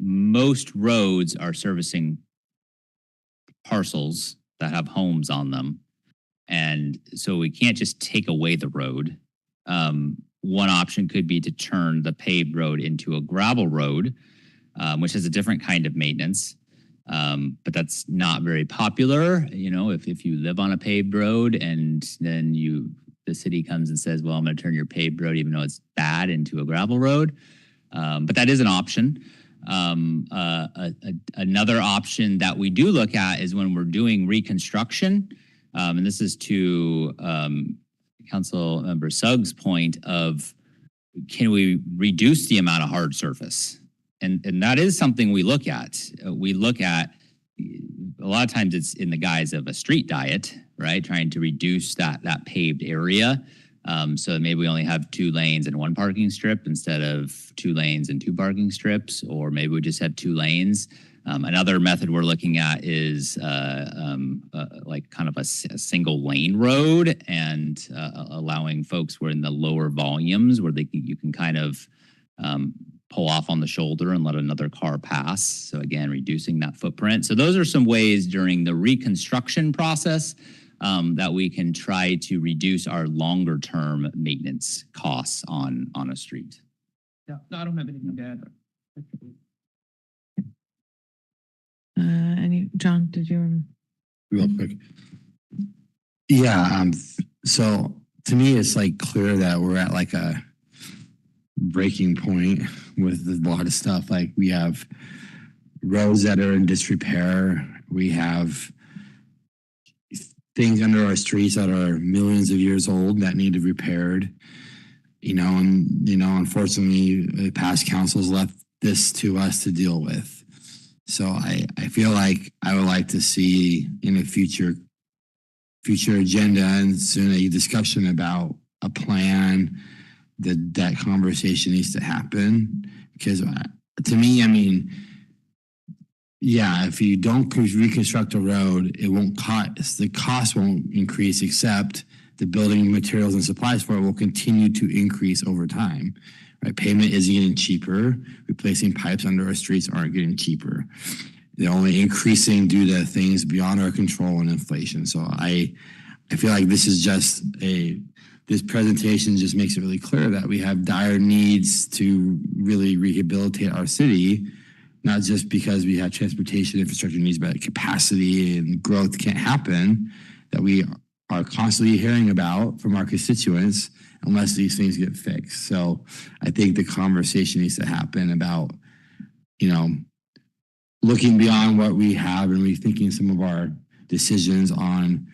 most roads are servicing parcels that have homes on them. And so we can't just take away the road. One option could be to turn the paved road into a gravel road, which has a different kind of maintenance. But that's not very popular. If you live on a paved road and then the city comes and says, well, I'm going to turn your paved road, even though it's bad, into a gravel road. But that is an option. Another option that we do look at is when we're doing reconstruction. And this is to Council Member Suggs' point of, can we reduce the amount of hard surface? And that is something we look at. We look at, a lot of times it's in the guise of a street diet, right? Trying to reduce that paved area. So maybe we only have 2 lanes and 1 parking strip instead of 2 lanes and 2 parking strips, or maybe we just have 2 lanes. Another method we're looking at is like kind of a single lane road, and allowing folks who are in the lower volumes where you can kind of pull off on the shoulder and let another car pass. So again, reducing that footprint. So those are some ways during the reconstruction process that we can try to reduce our longer term maintenance costs on a street. Yeah, no, I don't have anything to add. John, did you? Real quick. Yeah, so to me, it's like clear that we're at like a breaking point with a lot of stuff. Like we have roads that are in disrepair. We have things under our streets that are millions of years old that need to be repaired. Unfortunately, the past councils left this to us to deal with. So I feel like I would like to see in a future agenda and soon a discussion about a plan that conversation needs to happen. Because to me, I mean, yeah, if you don't reconstruct a road, it won't cost, the cost won't increase, except the building materials and supplies for it will continue to increase over time. Right? Pavement isn't getting cheaper. Replacing pipes under our streets aren't getting cheaper. They're only increasing due to things beyond our control and inflation. So I feel like this presentation just makes it really clear that we have dire needs to really rehabilitate our city, not just because we have transportation infrastructure needs, but capacity and growth can't happen that we are constantly hearing about from our constituents unless these things get fixed. So I think the conversation needs to happen about, looking beyond what we have and rethinking some of our decisions on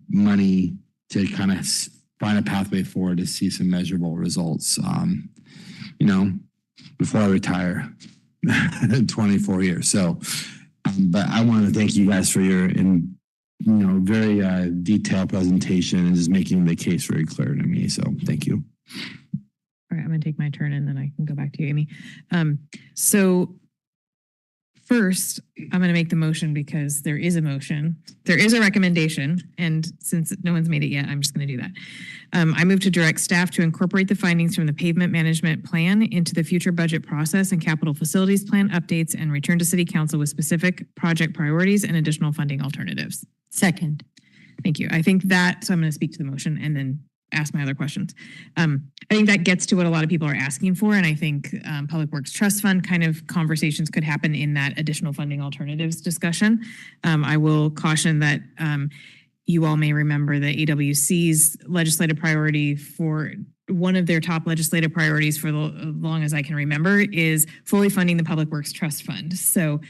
money to kind of find a pathway forward to see some measurable results, before I retire in 24 years. So, but I want to thank you guys for your, very detailed presentation and just making the case very clear to me. So thank you. All right, I'm going to take my turn and then I can go back to you, Amy. So first, I'm going to make the motion because there is a motion. There is a recommendation. And since no one's made it yet, I'm just going to do that. I move to direct staff to incorporate the findings from the pavement management plan into the future budget process and capital facilities plan updates and return to City Council with specific project priorities and additional funding alternatives. Second. Thank you. I think that, so I'm going to speak to the motion and then ask my other questions. I think that gets to what a lot of people are asking for. And I think Public Works Trust Fund kind of conversations could happen in that additional funding alternatives discussion. I will caution that you all may remember that AWC's legislative priority for one of their top legislative priorities for the long as I can remember is fully funding the Public Works Trust Fund. So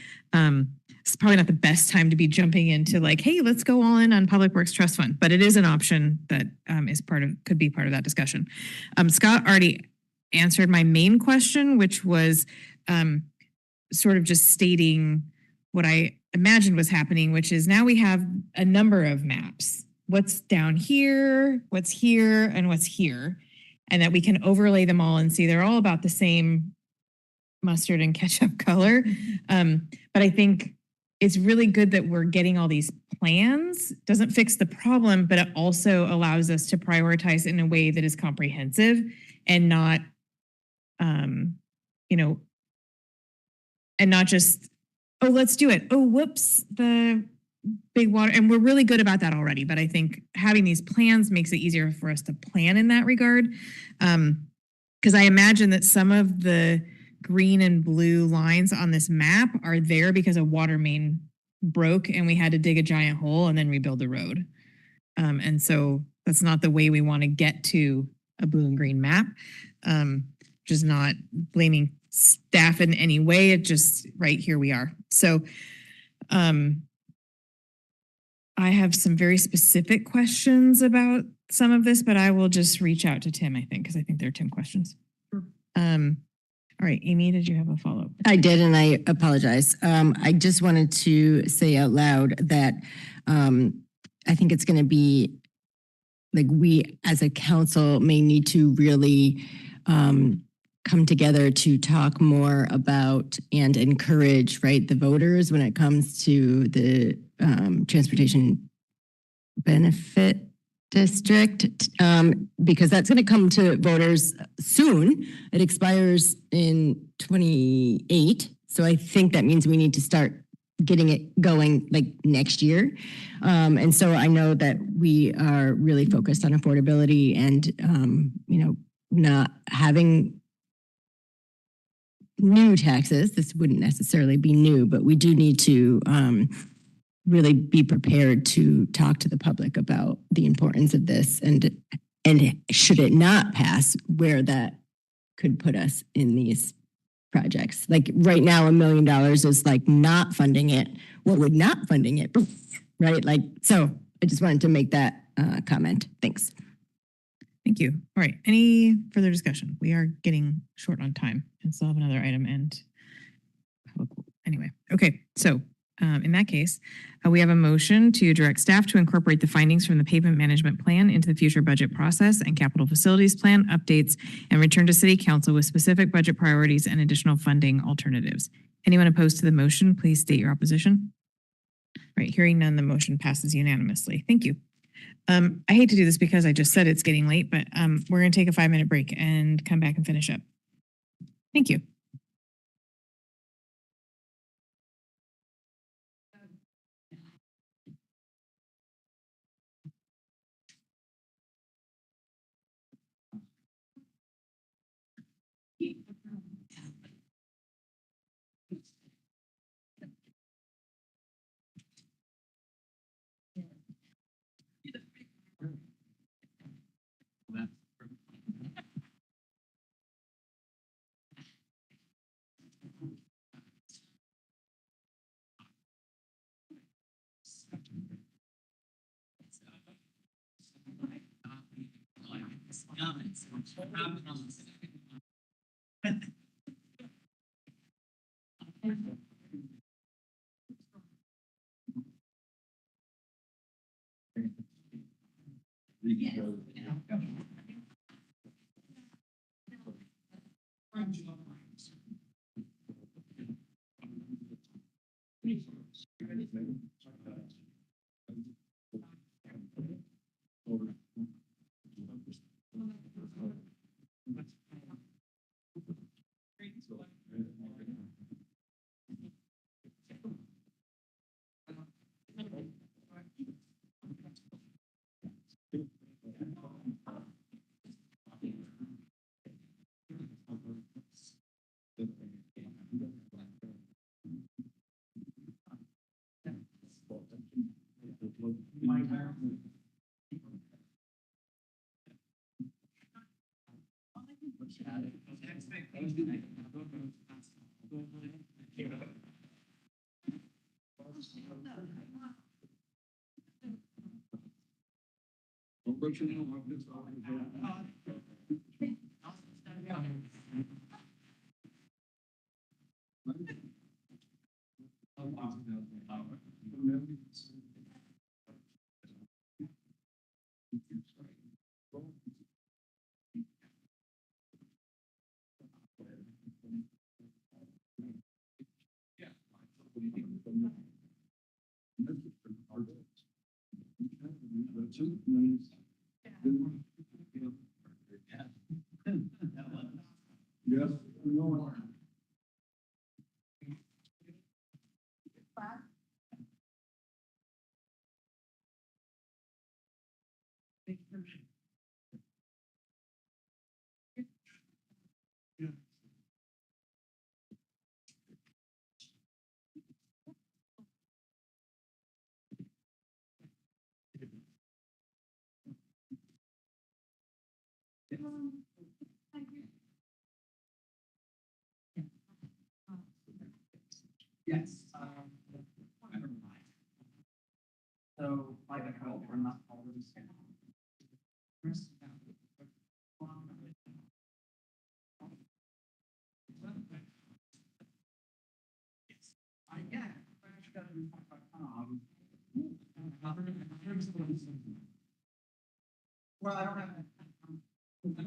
it's probably not the best time to be jumping into like, hey, let's go all in on Public Works Trust Fund, but it is an option that could be part of that discussion. Scott already answered my main question, which was sort of just stating what I imagined was happening, which is now we have a number of maps. What's down here, what's here, and what's here, and that we can overlay them all and see they're all about the same mustard and ketchup color. But I think it's really good that we're getting all these plans. Doesn't fix the problem, but it also allows us to prioritize in a way that is comprehensive and not, and not just, oh, let's do it. Oh, whoops, the big water. And we're really good about that already. But I think having these plans makes it easier for us to plan in that regard. Because I imagine that some of the green and blue lines on this map are there because a water main broke and we had to dig a giant hole and then rebuild the road. And so that's not the way we want to get to a blue and green map. Just not blaming staff in any way. It just right here we are. So I have some very specific questions about some of this, but I will just reach out to Tim, I think, because I think they're Tim questions. Sure. All right, Amy, did you have a follow-up? I did, and I apologize. I just wanted to say out loud that I think it's going to be like we as a council may need to really come together to talk more about and encourage, right, the voters when it comes to the transportation benefit district, because that's going to come to voters soon. It expires in 28. So I think that means we need to start getting it going like next year. And so I know that we are really focused on affordability and, not having new taxes. This wouldn't necessarily be new, but we do need to really be prepared to talk to the public about the importance of this and should it not pass, where that could put us in these projects. Like right now, $1 million is like not funding it. What would not funding it, right? Like, so I just wanted to make that comment. Thanks. Thank you. All right. Any further discussion? We are getting short on time and still have another item and anyway. Okay. So in that case, we have a motion to direct staff to incorporate the findings from the pavement management plan into the future budget process and capital facilities plan updates and return to city council with specific budget priorities and additional funding alternatives. Anyone opposed to the motion, please state your opposition. All right. Hearing none, the motion passes unanimously. Thank you. I hate to do this because I just said it's getting late, but we're going to take a 5-minute break and come back and finish up. Thank you. Yes. So, like I call for not all of this. Well, I don't have. It's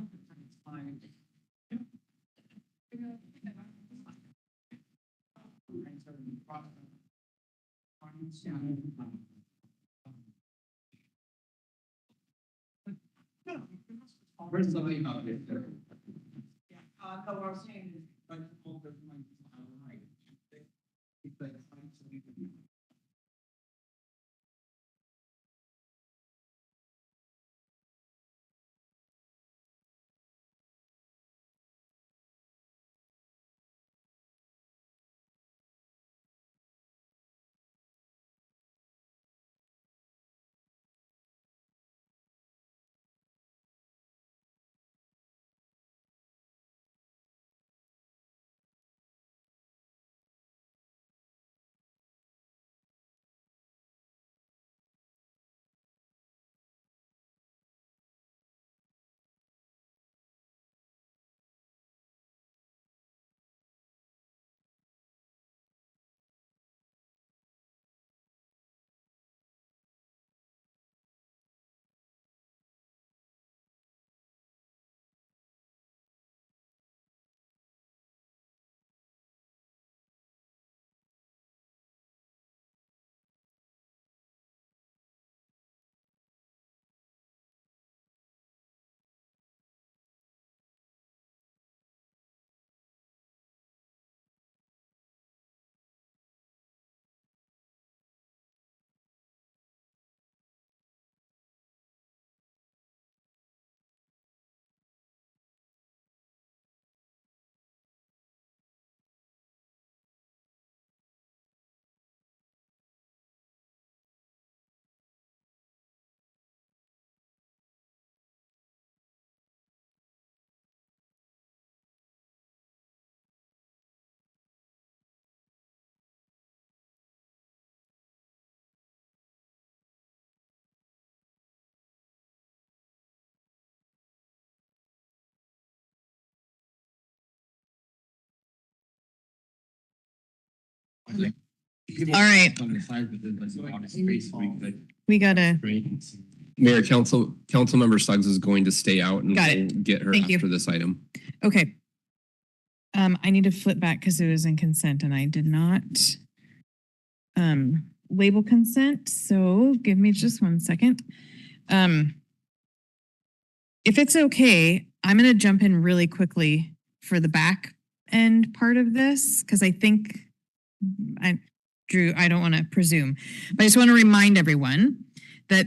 fine. Where's somebody up there? Yeah, no, what I was saying is, like, All right. We gotta, Mayor, Councilmember Suggs is going to stay out and Got we'll it. get her Thank you. after this item. okay. I need to flip back because it was in consent and I did not label consent. So give me just 1 second. If it's okay, I'm going to jump in really quickly for the back end part of this because I think Drew, I don't want to presume, but I just want to remind everyone that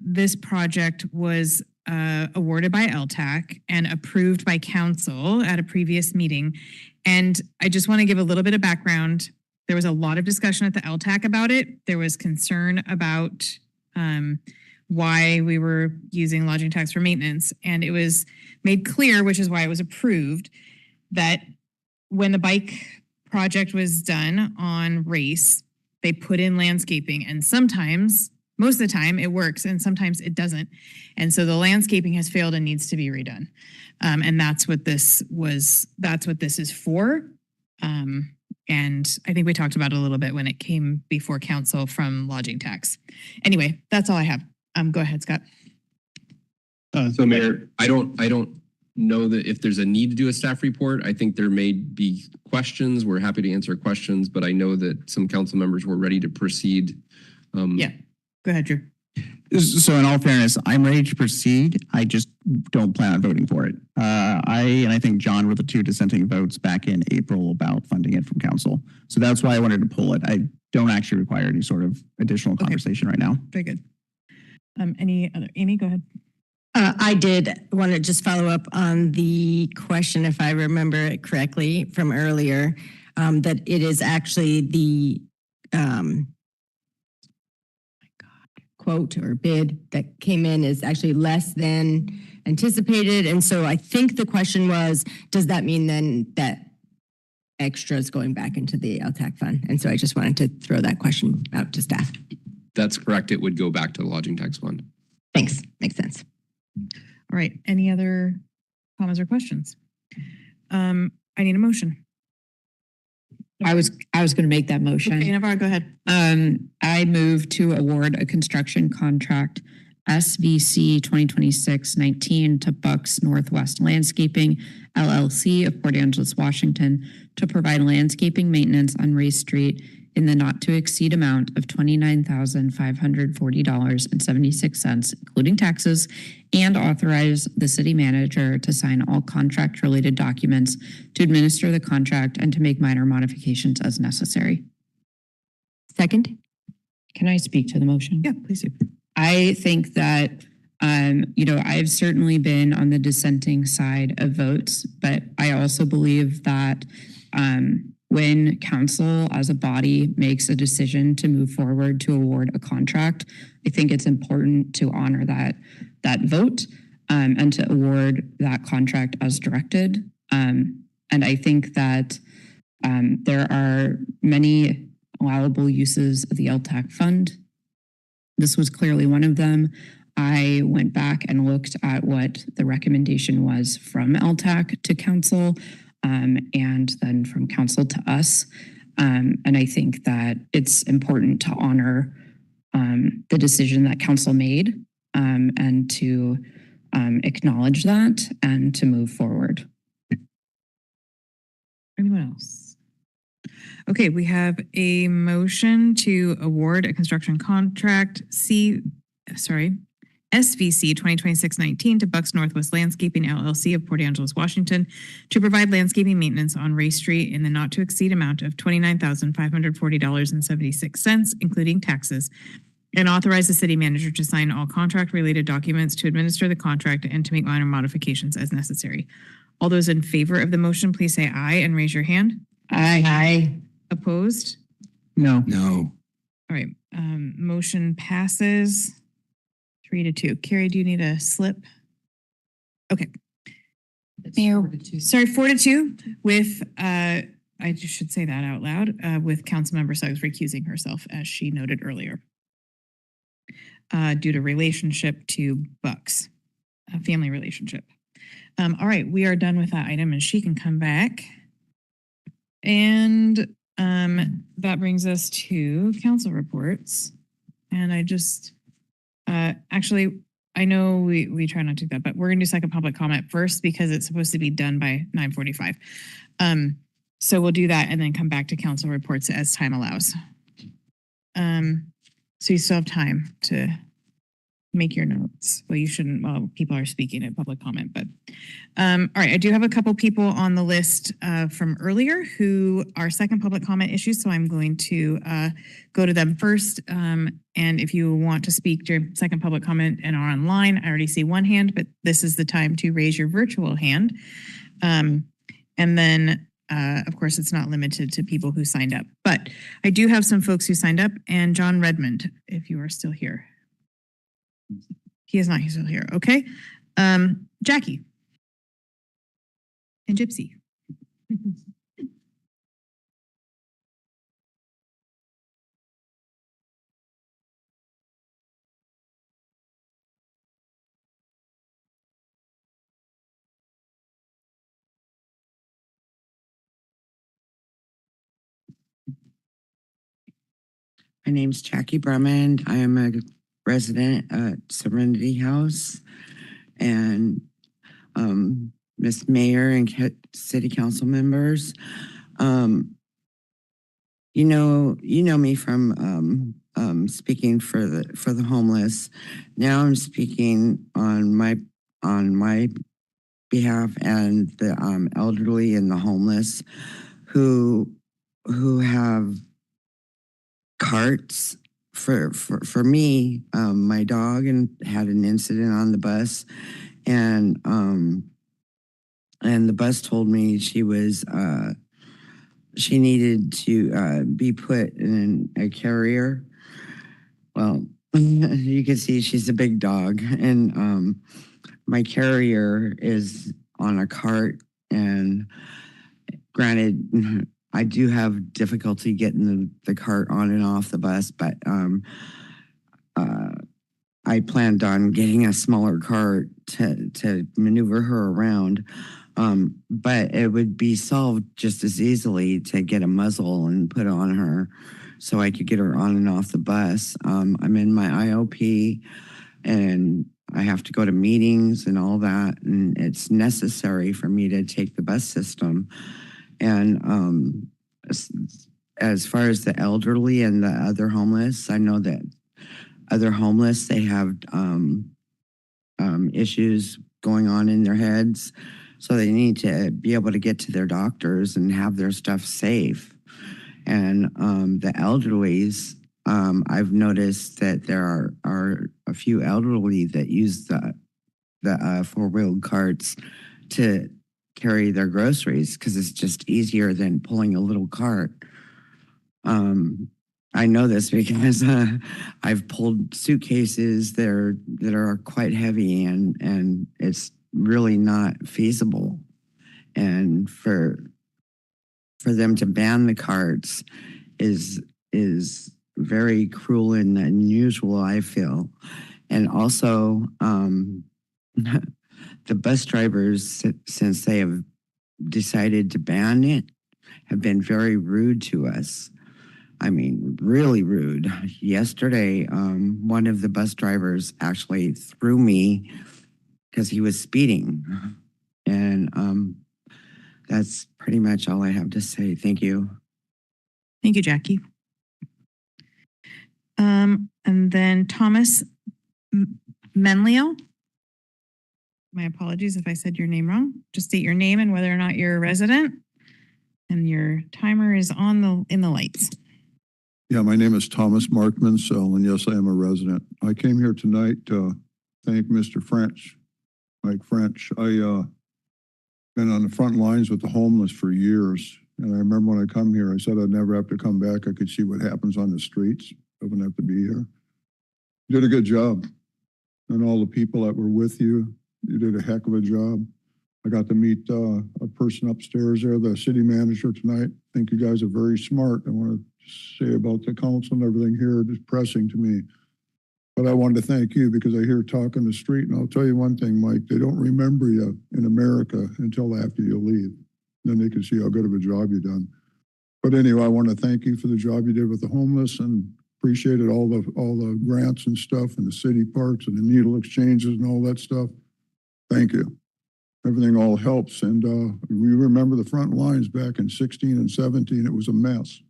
this project was awarded by LTAC and approved by council at a previous meeting. And I just want to give a little bit of background. There was a lot of discussion at the LTAC about it. There was concern about why we were using lodging tax for maintenance. And it was made clear, which is why it was approved, that when the bike project was done on Race, they put in landscaping, and sometimes, most of the time, it works, and sometimes it doesn't. And so the landscaping has failed and needs to be redone. And that's what this is for. And I think we talked about it a little bit when it came before council from lodging tax. Anyway, that's all I have. Go ahead, Scott. So Mayor, I don't know that if there's a need to do a staff report. I think there may be questions. We're happy to answer questions, but I know that some council members were ready to proceed. Yeah, go ahead, Drew. So in all fairness, I'm ready to proceed. I just don't plan on voting for it. I think John were the two dissenting votes back in April about funding it from council. So that's why I wanted to pull it. I don't actually require any sort of additional conversation right now. Very good. Any other, Amy, go ahead. I did want to just follow up on the question, if I remember it correctly from earlier, that it is actually the quote or bid that came in is actually less than anticipated. And so I think the question was, does that mean then that extra is going back into the LTAC fund? And so I just wanted to throw that question out to staff. That's correct. It would go back to the lodging tax fund. Thanks. Makes sense. All right. Any other comments or questions? I need a motion. I was going to make that motion. Okay, Navarro, go ahead. I move to award a construction contract SVC 2026-19 to Bucks Northwest Landscaping LLC of Port Angeles, Washington, to provide landscaping maintenance on Race Street in the not to exceed amount of $29,540.76, including taxes, and authorize the city manager to sign all contract related documents to administer the contract and to make minor modifications as necessary. Second? Can I speak to the motion? Yeah, please do. I think that, I've certainly been on the dissenting side of votes, but I also believe that when council as a body makes a decision to move forward to award a contract, I think it's important to honor that vote and to award that contract as directed. And I think that there are many allowable uses of the LTAC fund. This was clearly one of them. I went back and looked at what the recommendation was from LTAC to council and then from council to us. And I think that it's important to honor the decision that council made and to acknowledge that and to move forward. Anyone else? Okay, we have a motion to award a construction contract SVC 2026-19 to Bucks Northwest Landscaping LLC of Port Angeles, Washington, to provide landscaping maintenance on Ray Street in the not to exceed amount of $29,540.76, including taxes, and authorize the city manager to sign all contract related documents to administer the contract and to make minor modifications as necessary. All those in favor of the motion, please say aye and raise your hand. Aye. Aye. Opposed? No. No. All right, motion passes 3-2. Carrie, do you need a slip? Okay. Mayor, 4-2 with, I just should say that out loud, with Councilmember Suggs recusing herself, as she noted earlier, due to relationship to Bucks, a family relationship. All right, we are done with that item and she can come back. And that brings us to council reports. And I just, actually, I know we try not to do that, but we're gonna do second public comment first because it's supposed to be done by 9:45. So we'll do that and then come back to council reports as time allows. So you still have time to make your notes. Well, you shouldn't while people are speaking at public comment, but all right, I do have a couple people on the list from earlier who are second public comment issues, so I'm going to go to them first. And if you want to speak during second public comment and are online, I already see one hand, but this is the time to raise your virtual hand. And then of course, it's not limited to people who signed up, but I do have some folks who signed up, and John Redmond, if you are still here. He is not, he's still here. Okay. Jackie. And Gypsy. My name's Jackie Drummond. I am a resident at Serenity House, and Miss Mayor and City Council members, you know me from speaking for the homeless. Now I'm speaking on my behalf and the elderly and the homeless who have carts. For me, my dog had an incident on the bus, and the bus told me she needed to be put in a carrier. Well, you can see she's a big dog, and my carrier is on a cart, and granted, I do have difficulty getting the cart on and off the bus, but I planned on getting a smaller cart to maneuver her around. But it would be solved just as easily to get a muzzle and put on her so I could get her on and off the bus. I'm in my IOP and I have to go to meetings and all that, and it's necessary for me to take the bus system. And as far as the elderly and the other homeless, I know that other homeless, they have issues going on in their heads. So they need to be able to get to their doctors and have their stuff safe. And the elderlies, I've noticed that there are a few elderly that use the four-wheeled carts to carry their groceries because it's just easier than pulling a little cart. I know this because I've pulled suitcases that are quite heavy and it's really not feasible. And for them to ban the carts is very cruel and unusual, I feel. And also, the bus drivers, since they have decided to ban it, have been very rude to us. I mean, really rude. Yesterday, one of the bus drivers actually threw me because he was speeding. And that's pretty much all I have to say. Thank you. Thank you, Jackie. And then Thomas Menlio. My apologies if I said your name wrong. Just state your name and whether or not you're a resident. And your timer is on in the lights. Yeah, my name is Thomas Markman, and yes, I am a resident. I came here tonight to thank Mr. French, Mike French. I been on the front lines with the homeless for years. And I remember when I come here, I said I'd never have to come back. I could see what happens on the streets. I wouldn't have to be here. You did a good job. And all the people that were with you, you did a heck of a job. I got to meet a person upstairs there, the city manager tonight. I think you guys are very smart. I want to say about the council and everything here, it's pressing to me. But I wanted to thank you because I hear talk on the street. And I'll tell you one thing, Mike, they don't remember you in America until after you leave. Then they can see how good of a job you've done. But anyway, I want to thank you for the job you did with the homeless and appreciated all the grants and stuff and the city parks and the needle exchanges and all that stuff. Thank you. Everything all helps. And we remember the front lines back in 16 and 17, it was a mess.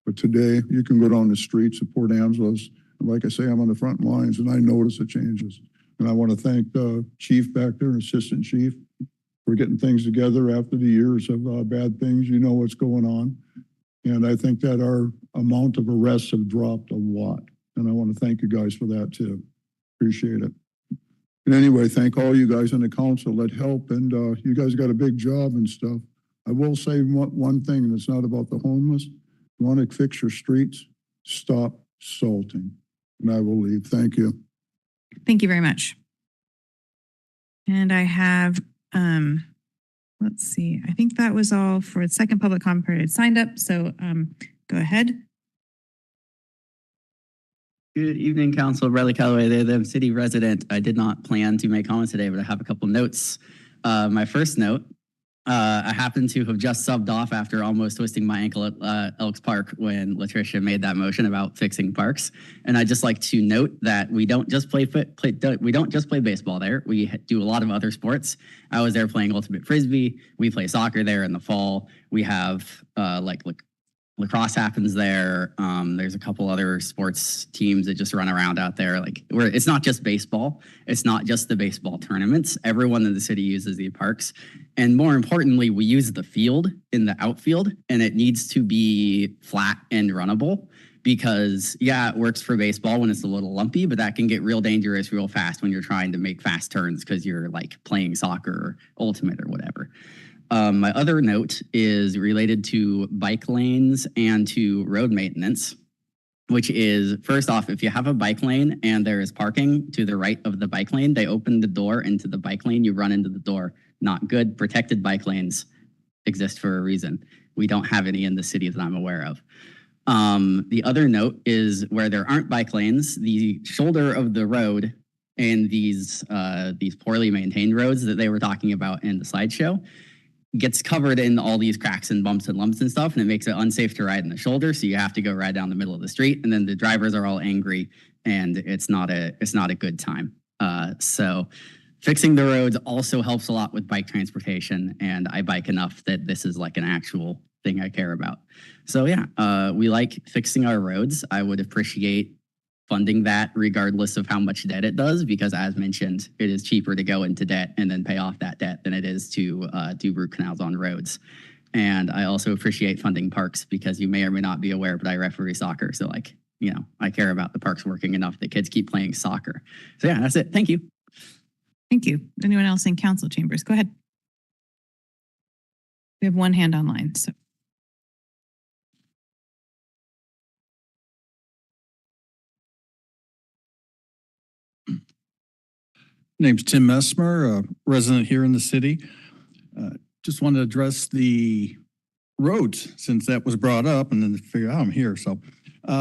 But today you can go down the streets of Port Angeles. And like I say, I'm on the front lines and I notice the changes. And I want to thank the chief back there, assistant chief, for getting things together after the years of bad things. You know what's going on. And I think that our amount of arrests have dropped a lot. And I want to thank you guys for that too. Appreciate it. And anyway, thank all you guys on the council that help. And you guys got a big job and stuff. I will say one thing, and it's not about the homeless. You want to fix your streets, stop salting. And I will leave. Thank you. Thank you very much. And I have, let's see, I think that was all for the second public comment period signed up. So go ahead. Good evening, Council. Bradley Calloway, the city resident. I did not plan to make comments today, but I have a couple notes. My first note, I happen to have just subbed off after almost twisting my ankle at Elks Park when Latricia made that motion about fixing parks. And I'd just like to note that we don't just play baseball there. We do a lot of other sports. I was there playing ultimate frisbee. We play soccer there in the fall. We have lacrosse happens there. There's a couple other sports teams that just run around out there. It's not just baseball. It's not just the baseball tournaments. Everyone in the city uses the parks. And more importantly, we use the field in the outfield, and it needs to be flat and runnable because, yeah, it works for baseball when it's a little lumpy, but that can get real dangerous real fast when you're trying to make fast turns because you're playing soccer or ultimate or whatever. My other note is related to bike lanes and to road maintenance, which is, first off, if you have a bike lane and there is parking to the right of the bike lane, they open the door into the bike lane, you run into the door. Not good. Protected bike lanes exist for a reason. We don't have any in the city that I'm aware of. The other note is where there aren't bike lanes, the shoulder of the road and these poorly maintained roads that they were talking about in the slideshow gets covered in all these cracks and bumps and lumps and stuff, and it makes it unsafe to ride in the shoulder. So you have to go right down the middle of the street, and then the drivers are all angry, and it's not a good time. So fixing the roads also helps a lot with bike transportation, and I bike enough that this is like an actual thing I care about. So yeah, we like fixing our roads. I would appreciate funding that regardless of how much debt it does, because as mentioned, it is cheaper to go into debt and then pay off that debt than it is to do root canals on roads. And I also appreciate funding parks, because you may or may not be aware, but I referee soccer. So like, you know, I care about the parks working enough that kids keep playing soccer. So yeah, that's it. Thank you. Thank you. Anyone else in council chambers? Go ahead. We have one hand online, so. Name's Tim Messmer, a resident here in the city. Just wanted to address the roads since that was brought up, and then figure out I'm here. So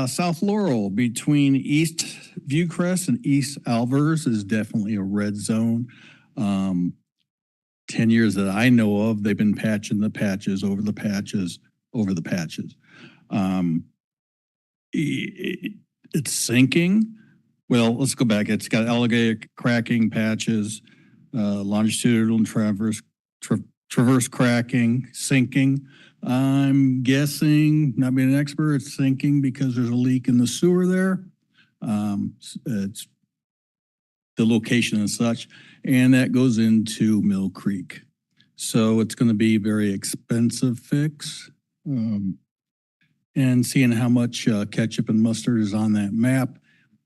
South Laurel between East Viewcrest and East Alvers is definitely a red zone. 10 years that I know of, they've been patching the patches over the patches over the patches. It's sinking. Well, let's go back. It's got alligator cracking patches, longitudinal and traverse cracking, sinking. I'm guessing, not being an expert, it's sinking because there's a leak in the sewer there. It's the location and such, and that goes into Mill Creek. So it's going to be a very expensive fix. And seeing how much ketchup and mustard is on that map,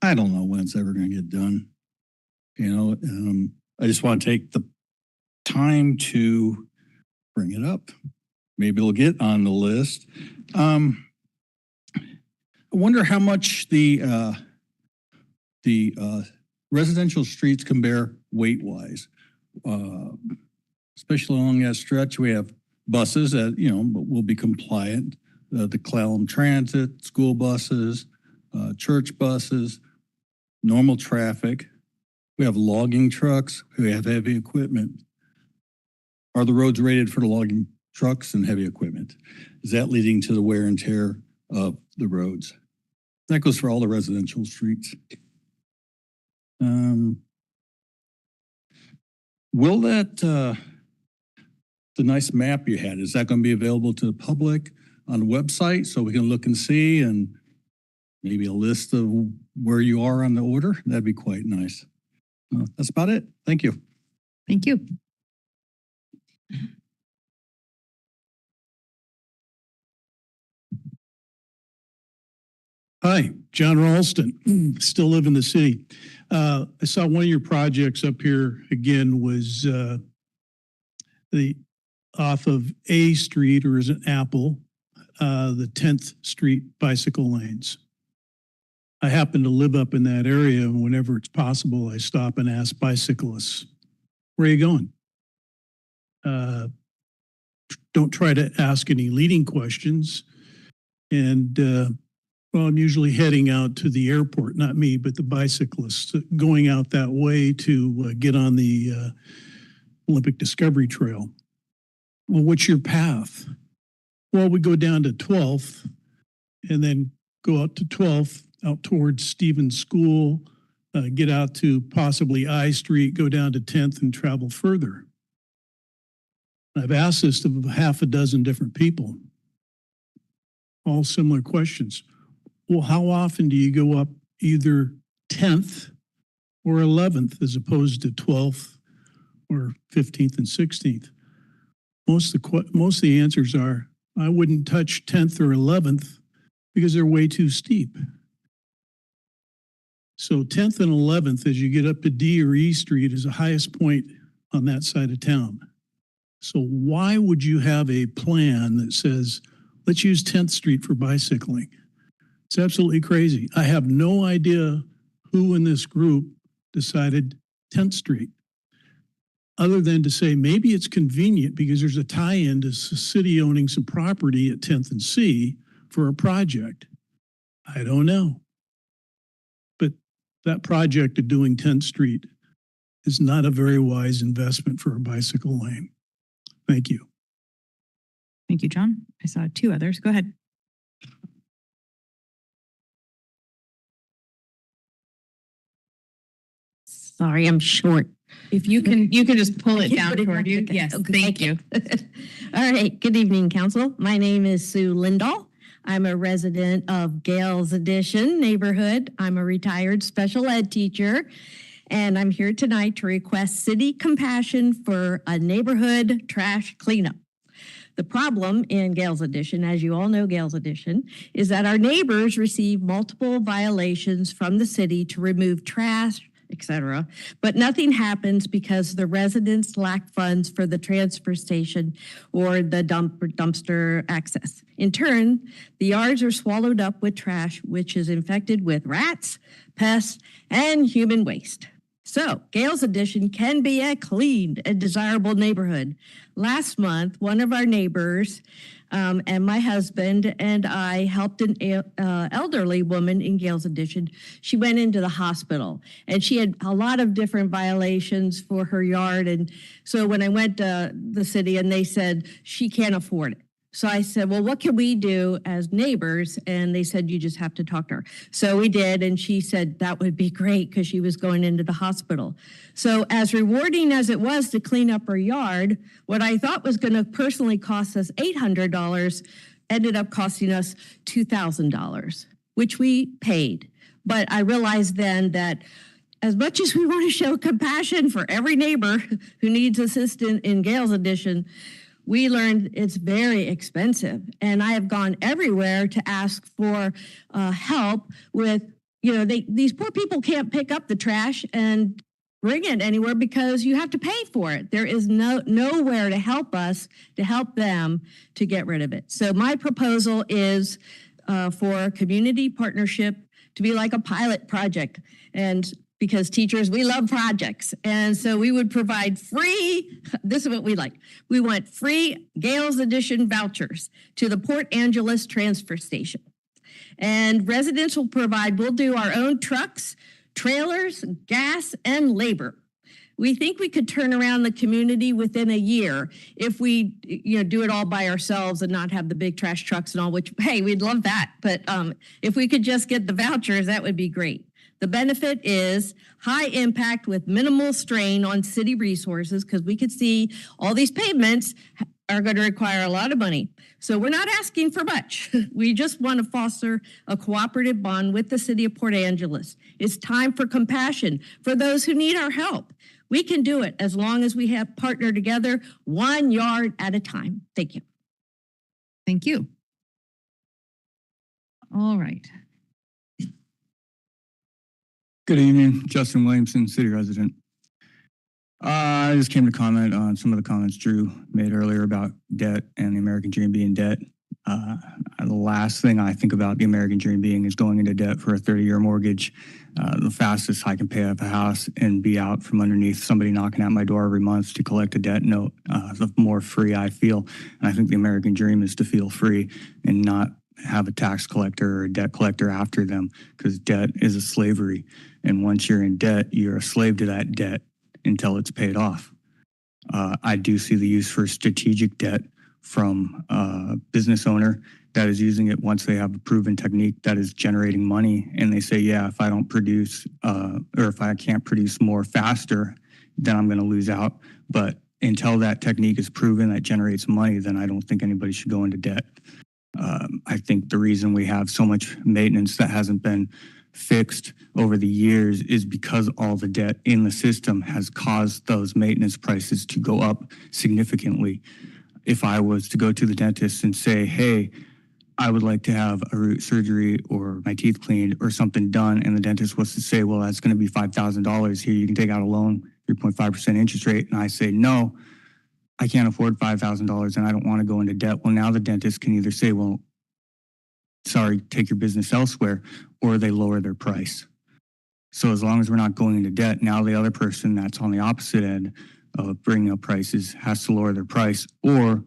I don't know when it's ever going to get done. You know, I just want to take the time to bring it up. Maybe it'll get on the list. I wonder how much the residential streets can bear weight-wise, especially along that stretch. We have buses that, you know, will be compliant. The Clallam Transit, school buses, church buses, normal traffic. We have logging trucks. We have heavy equipment. Are the roads rated for the logging trucks and heavy equipment? Is that leading to the wear and tear of the roads? That goes for all the residential streets. Will that, the nice map you had, is that going to be available to the public on the website so we can look and see, and maybe a list of where you are on the order? That'd be quite nice. That's about it. Thank you. Thank you. Hi, John Ralston, still live in the city. I saw one of your projects up here again was the off of A Street, or is it Apple, the 10th Street bicycle lanes. I happen to live up in that area, and whenever it's possible, I stop and ask bicyclists, where are you going? Don't try to ask any leading questions. And well, I'm usually heading out to the airport, not me, but the bicyclists going out that way to get on the Olympic Discovery Trail. Well, what's your path? Well, we go down to 12th and then go out to 12th, out towards Stevens School, get out to possibly I Street, go down to 10th and travel further. I've asked this to half a dozen different people, all similar questions. Well, how often do you go up either 10th or 11th as opposed to 12th or 15th and 16th? Most of the answers are, I wouldn't touch 10th or 11th because they're way too steep. So 10th and 11th, as you get up to D or E Street, is the highest point on that side of town. So why would you have a plan that says, let's use 10th Street for bicycling? It's absolutely crazy. I have no idea who in this group decided 10th Street, other than to say maybe it's convenient because there's a tie-in to the city owning some property at 10th and C for a project. I don't know. But that project of doing 10th Street is not a very wise investment for a bicycle lane. Thank you. Thank you, John. I saw two others. Go ahead. Sorry, I'm short. If you can just pull I it can down put it toward down. you. Okay. Yes, Okay. thank you. All right. Good evening, Council. My name is Sue Lindahl. I'm a resident of Gales Addition neighborhood. I'm a retired special ed teacher, and I'm here tonight to request city compassion for a neighborhood trash cleanup. The problem in Gales Addition, as you all know, Gales Addition, is that our neighbors receive multiple violations from the city to remove trash, etc., but nothing happens because the residents lack funds for the transfer station or the dumpster access. In turn, the yards are swallowed up with trash, which is infected with rats, pests, and human waste. So, Gales Addition can be a clean and desirable neighborhood. Last month, one of our neighbors and my husband and I helped an elderly woman in Gales Addition. She went into the hospital and she had a lot of different violations for her yard. And so when I went to the city and they said she can't afford it. So I said, well, what can we do as neighbors? And they said, you just have to talk to her. So we did. And she said that would be great because she was going into the hospital. So as rewarding as it was to clean up her yard, what I thought was going to personally cost us $800 ended up costing us $2,000, which we paid. But I realized then that as much as we want to show compassion for every neighbor who needs assistance in Gales Addition, we learned it's very expensive. And I have gone everywhere to ask for help with, these poor people can't pick up the trash and bring it anywhere because you have to pay for it. There is nowhere to help us, to help them to get rid of it. So my proposal is for a community partnership to be like a pilot project. And because teachers, we love projects. And so we would provide free, this is what we like. We want free Gales Addition vouchers to the Port Angeles transfer station. And residents will we'll do our own trucks, trailers, gas, and labor. We think we could turn around the community within a year if we, do it all by ourselves and not have the big trash trucks and all, which, hey, we'd love that. But if we could just get the vouchers, that would be great. The benefit is high impact with minimal strain on city resources because we could see all these pavements are going to require a lot of money. So we're not asking for much. We just want to foster a cooperative bond with the city of Port Angeles. It's time for compassion for those who need our help. We can do it as long as we have partnered together 1 yard at a time. Thank you. Thank you. All right. Good evening, Justin Williamson, city resident. I just came to comment on some of the comments Drew made earlier about debt and the American dream being debt. The last thing I think about the American dream being is going into debt for a 30-year mortgage. The fastest I can pay off a house and be out from underneath somebody knocking at my door every month to collect a debt note, the more free I feel. And I think the American dream is to feel free and not have a tax collector or a debt collector after them, because debt is a slavery. And once you're in debt, you're a slave to that debt until it's paid off. I do see the use for strategic debt from a business owner that is using it once they have a proven technique that is generating money. And they say, yeah, if I don't produce, or if I can't produce more faster, then I'm going to lose out. But until that technique is proven that generates money, then I don't think anybody should go into debt. I think the reason we have so much maintenance that hasn't been fixed over the years is because all the debt in the system has caused those maintenance prices to go up significantly. If I was to go to the dentist and say, hey, I would like to have a root surgery or my teeth cleaned or something done, and the dentist was to say, well, that's going to be $5,000 here, you can take out a loan, 3.5% interest rate, and I say, no, I can't afford $5,000 and I don't want to go into debt. Well, now the dentist can either say, well, sorry, take your business elsewhere, or they lower their price. So as long as we're not going into debt, now the other person that's on the opposite end of bringing up prices has to lower their price or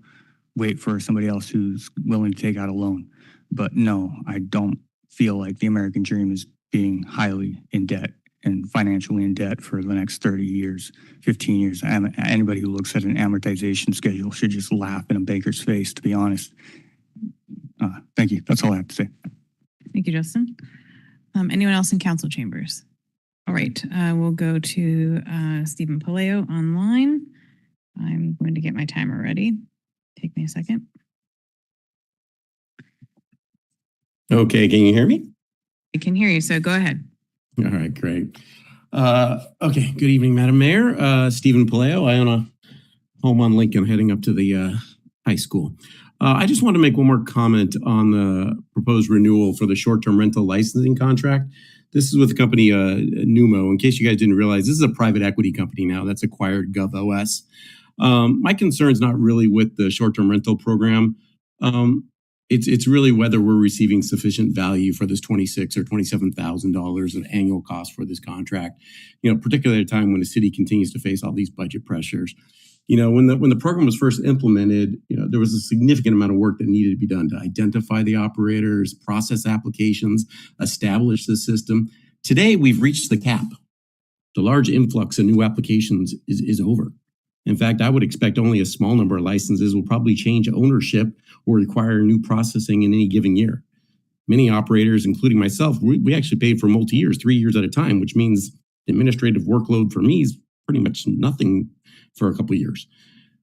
wait for somebody else who's willing to take out a loan. But no, I don't feel like the American dream is being highly in debt and financially in debt for the next 30 years, 15 years. Anybody who looks at an amortization schedule should just laugh in a baker's face, to be honest. Thank you. That's all I have to say. Thank you, Justin. Anyone else in council chambers? All right, we'll go to Stephen Paleo online. I'm going to get my timer ready. Take me a second. Okay, can you hear me? I can hear you, so go ahead. All right, great. Okay, good evening, Madam Mayor. Stephen Paleo. I own a home on Lincoln heading up to the high school. I just want to make one more comment on the proposed renewal for the short-term rental licensing contract. This is with the company Numo. In case you guys didn't realize, this is a private equity company now that's acquired GovOS. My concern is not really with the short-term rental program. It's really whether we're receiving sufficient value for this $26,000 or $27,000 of annual cost for this contract. You know, particularly at a time when the city continues to face all these budget pressures. You know, when the program was first implemented, you know, there was a significant amount of work that needed to be done to identify the operators, process applications, establish the system. Today, we've reached the cap. The large influx of new applications is over. In fact, I would expect only a small number of licenses will probably change ownership or require new processing in any given year. Many operators, including myself, we actually paid for multi-years, 3 years at a time, which means the administrative workload for me is pretty much nothing for a couple of years.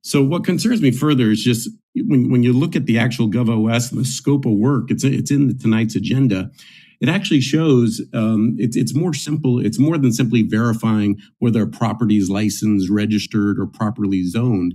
So what concerns me further is just when you look at the actual GovOS and the scope of work, it's in tonight's agenda. It actually shows it's more simple. It's more than simply verifying whether a property is licensed, registered, or properly zoned.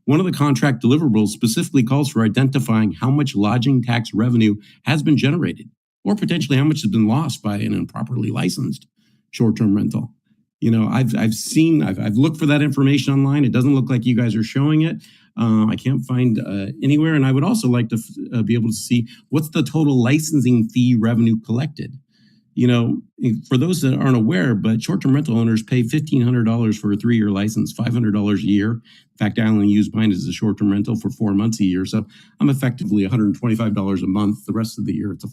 One of the contract deliverables specifically calls for identifying how much lodging tax revenue has been generated, or potentially how much has been lost by an improperly licensed short-term rental. You know, I've looked for that information online. It doesn't look like you guys are showing it. I can't find anywhere. And I would also like to be able to see what's the total licensing fee revenue collected. You know, for those that aren't aware, but short-term rental owners pay $1,500 for a 3-year license, $500 a year. In fact, I only use mine as a short-term rental for 4 months a year. So I'm effectively $125 a month. The rest of the year, it's a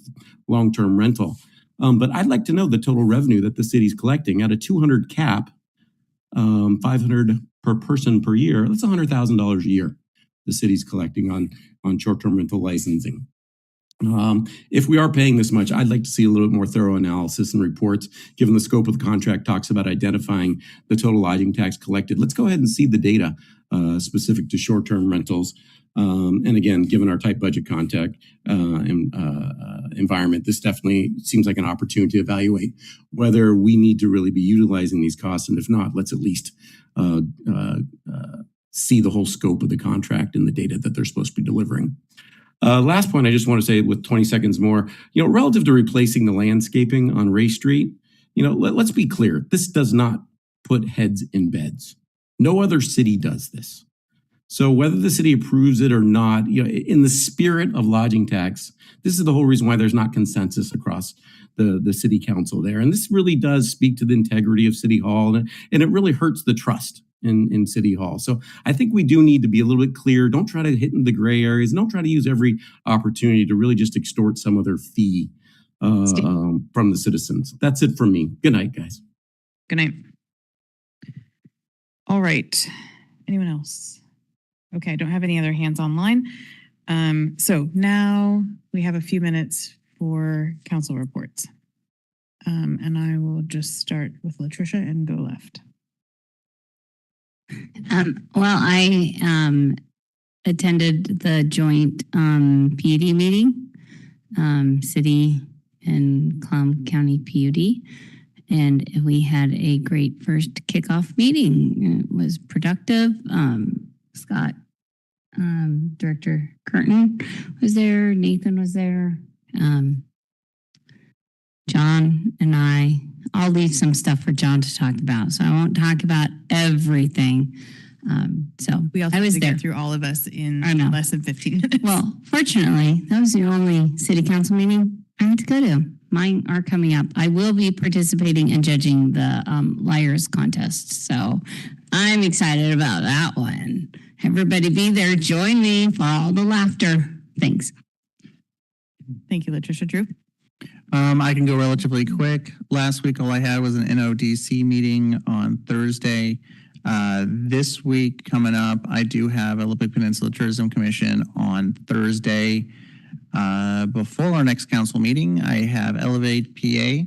long-term rental. But I'd like to know the total revenue that the city's collecting at a 200 cap, 500 per person per year. That's $100,000 a year the city's collecting on short-term rental licensing. If we are paying this much, I'd like to see a little bit more thorough analysis and reports, given the scope of the contract talks about identifying the total lodging tax collected. Let's go ahead and see the data specific to short-term rentals. And again, given our tight budget contact environment, this definitely seems like an opportunity to evaluate whether we need to really be utilizing these costs. And if not, let's at least see the whole scope of the contract and the data that they're supposed to be delivering. Last point, I just want to say with 20 seconds more, you know, relative to replacing the landscaping on Ray Street, you know, let's be clear. This does not put heads in beds. No other city does this. So whether the city approves it or not, you know, in the spirit of lodging tax, this is the whole reason why there's not consensus across the city council there. And this really does speak to the integrity of City Hall, and it really hurts the trust in City Hall. So I think we do need to be a little bit clear. Don't try to hit in the gray areas. Don't try to use every opportunity to really just extort some other fee from the citizens. That's it from me. Good night, guys. Good night. All right. Anyone else? Okay, I don't have any other hands online. So now we have a few minutes for council reports. And I will just start with Latricia and go left. Well, I attended the joint PUD meeting, city and Clallam County PUD, and we had a great first kickoff meeting. It was productive. Scott, Director Curtin was there, Nathan was there, John and I'll leave some stuff for John to talk about, so I won't talk about everything. So we also I was have to there get through all of us in less than 15 minutes. Well, fortunately, that was the only city council meeting I had to go to. Mine are coming up. I will be participating in judging the Liars contest, so I'm excited about that one. Everybody be there. Join me for all the laughter. Thanks. Thank you, Latricia. Drew? I can go relatively quick. Last week, all I had was an NODC meeting on Thursday. This week coming up, I do have a Olympic Peninsula Tourism Commission on Thursday. Before our next council meeting, I have Elevate PA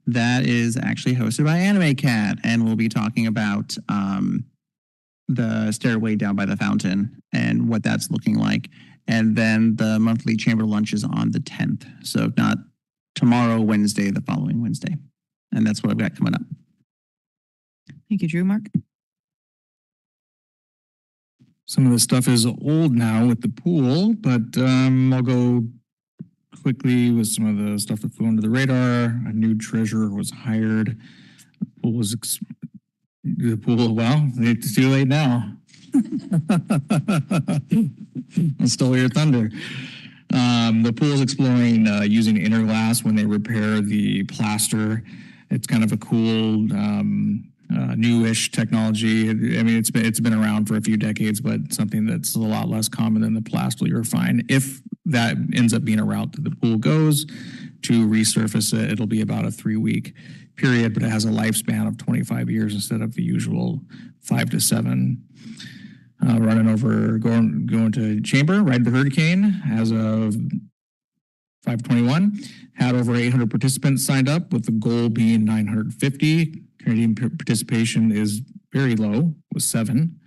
That is actually hosted by Anime Cat, and we'll be talking about the stairway down by the fountain and what that's looking like. And then the monthly chamber lunch is on the 10th. So if not tomorrow, Wednesday, the following Wednesday. And that's what I've got coming up. Thank you, Drew. Mark? Some of the stuff is old now with the pool, but I'll go quickly with some of the stuff that flew under the radar. A new treasurer was hired. Well, it's too late now. I stole your thunder. The pool is exploring using Interglass when they repair the plaster. It's kind of a cool, newish technology. I mean, it's been around for a few decades, but something that's a lot less common than the plaster you'll find. If that ends up being a route that the pool goes to resurface it, it'll be about a 3-week period, but it has a lifespan of 25 years instead of the usual 5 to 7. Running over, going to chamber, ride the hurricane as of 5/21, had over 800 participants signed up with the goal being 950. Canadian participation is very low, with 7.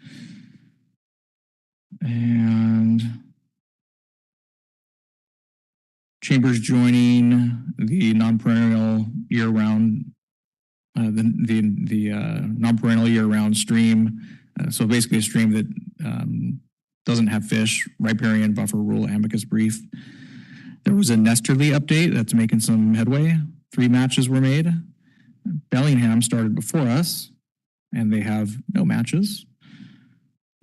And Chambers joining the non-perennial year-round, non-perennial year-round stream. So basically a stream that doesn't have fish, riparian buffer rule amicus brief. There was a Nesterly update that's making some headway. 3 matches were made. Bellingham started before us, and they have no matches.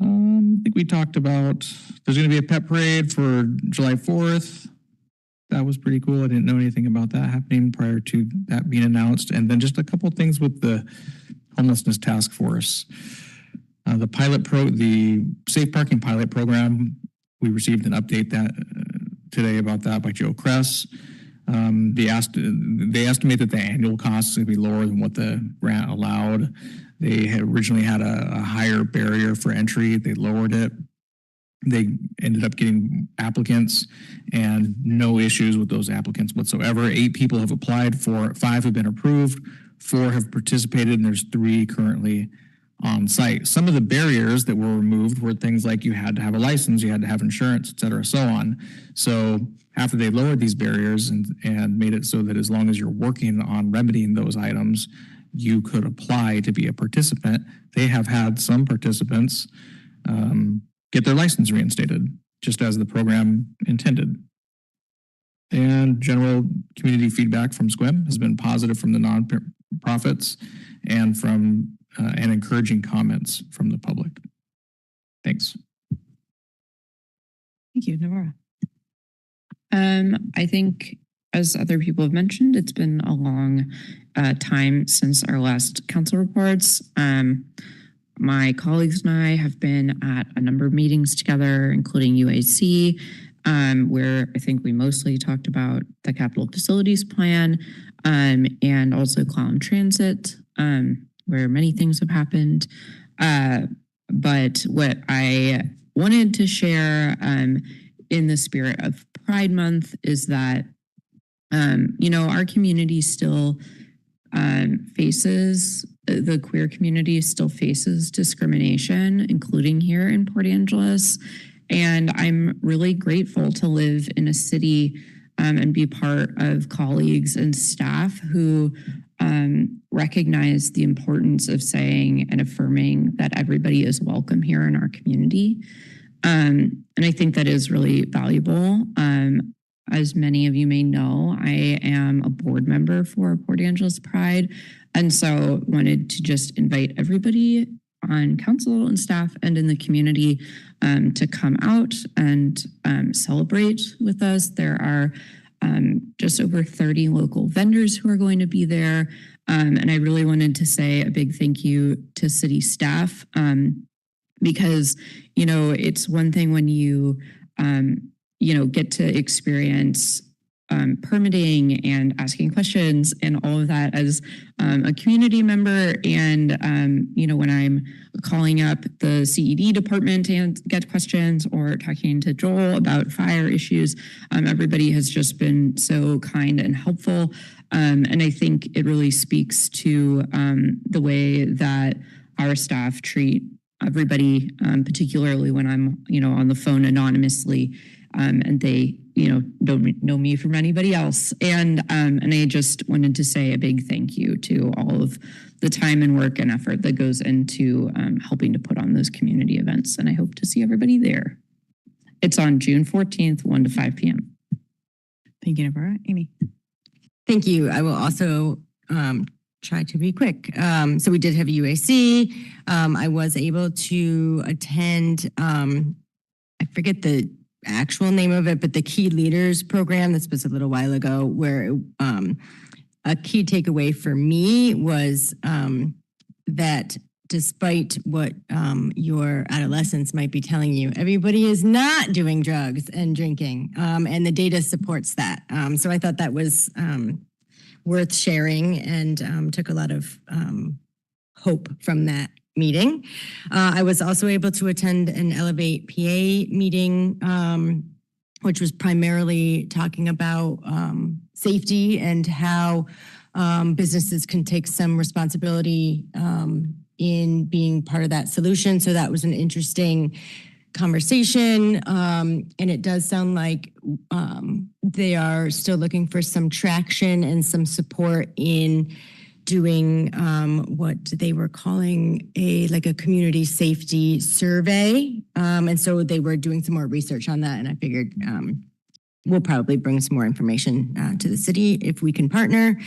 I think we talked about there's going to be a pet parade for July 4th. That was pretty cool. I didn't know anything about that happening prior to that being announced. And then just a couple of things with the homelessness task force. The safe parking pilot program, we received an update today about that by Joe Kress. They estimate that the annual cost is going to be lower than what the grant allowed. They had originally had a higher barrier for entry. They lowered it. They ended up getting applicants and no issues with those applicants whatsoever. 8 people have applied for, 5 have been approved, 4 have participated, and there's 3 currently on site. Some of the barriers that were removed were things like you had to have a license, you had to have insurance, et cetera, so on. So after they lowered these barriers and made it so that as long as you're working on remedying those items, you could apply to be a participant. They have had some participants get their license reinstated, just as the program intended. And general community feedback from SQUIM has been positive from the nonprofits and from and encouraging comments from the public. Thanks. Thank you, Navara. I think, as other people have mentioned, it's been a long time since our last council reports. My colleagues and I have been at a number of meetings together, including UAC, where I think we mostly talked about the capital facilities plan, and also Clallam Transit, where many things have happened. But what I wanted to share in the spirit of Pride Month is that, our community still faces, the queer community still faces discrimination, including here in Port Angeles. And I'm really grateful to live in a city and be part of colleagues and staff who recognize the importance of saying and affirming that everybody is welcome here in our community. And I think that is really valuable. As many of you may know, I am a board member for Port Angeles Pride. And so wanted to just invite everybody on council and staff and in the community to come out and celebrate with us. There are just over 30 local vendors who are going to be there. And I really wanted to say a big thank you to city staff because, it's one thing when you, get to experience permitting and asking questions and all of that as a community member. And, when I'm calling up the CED department and get questions or talking to Joel about fire issues, everybody has just been so kind and helpful. And I think it really speaks to the way that our staff treat everybody, particularly when I'm, on the phone anonymously, and they, don't know me from anybody else. And I just wanted to say a big thank you to all of the time and work and effort that goes into helping to put on those community events. And I hope to see everybody there. It's on June 14th, 1 to 5 p.m. Thank you, Deborah. Amy. Thank you. I will also try to be quick. So we did have UAC. I was able to attend, I forget the actual name of it, but the Key Leaders program. This was a little while ago, where a key takeaway for me was that despite what your adolescents might be telling you, everybody is not doing drugs and drinking, and the data supports that. So I thought that was worth sharing, and took a lot of hope from that meeting. I was also able to attend an Elevate PA meeting, which was primarily talking about safety and how businesses can take some responsibility in being part of that solution. So that was an interesting conversation. And it does sound like they are still looking for some traction and some support in doing what they were calling a community safety survey. And so they were doing some more research on that. And I figured we'll probably bring some more information to the city if we can partner.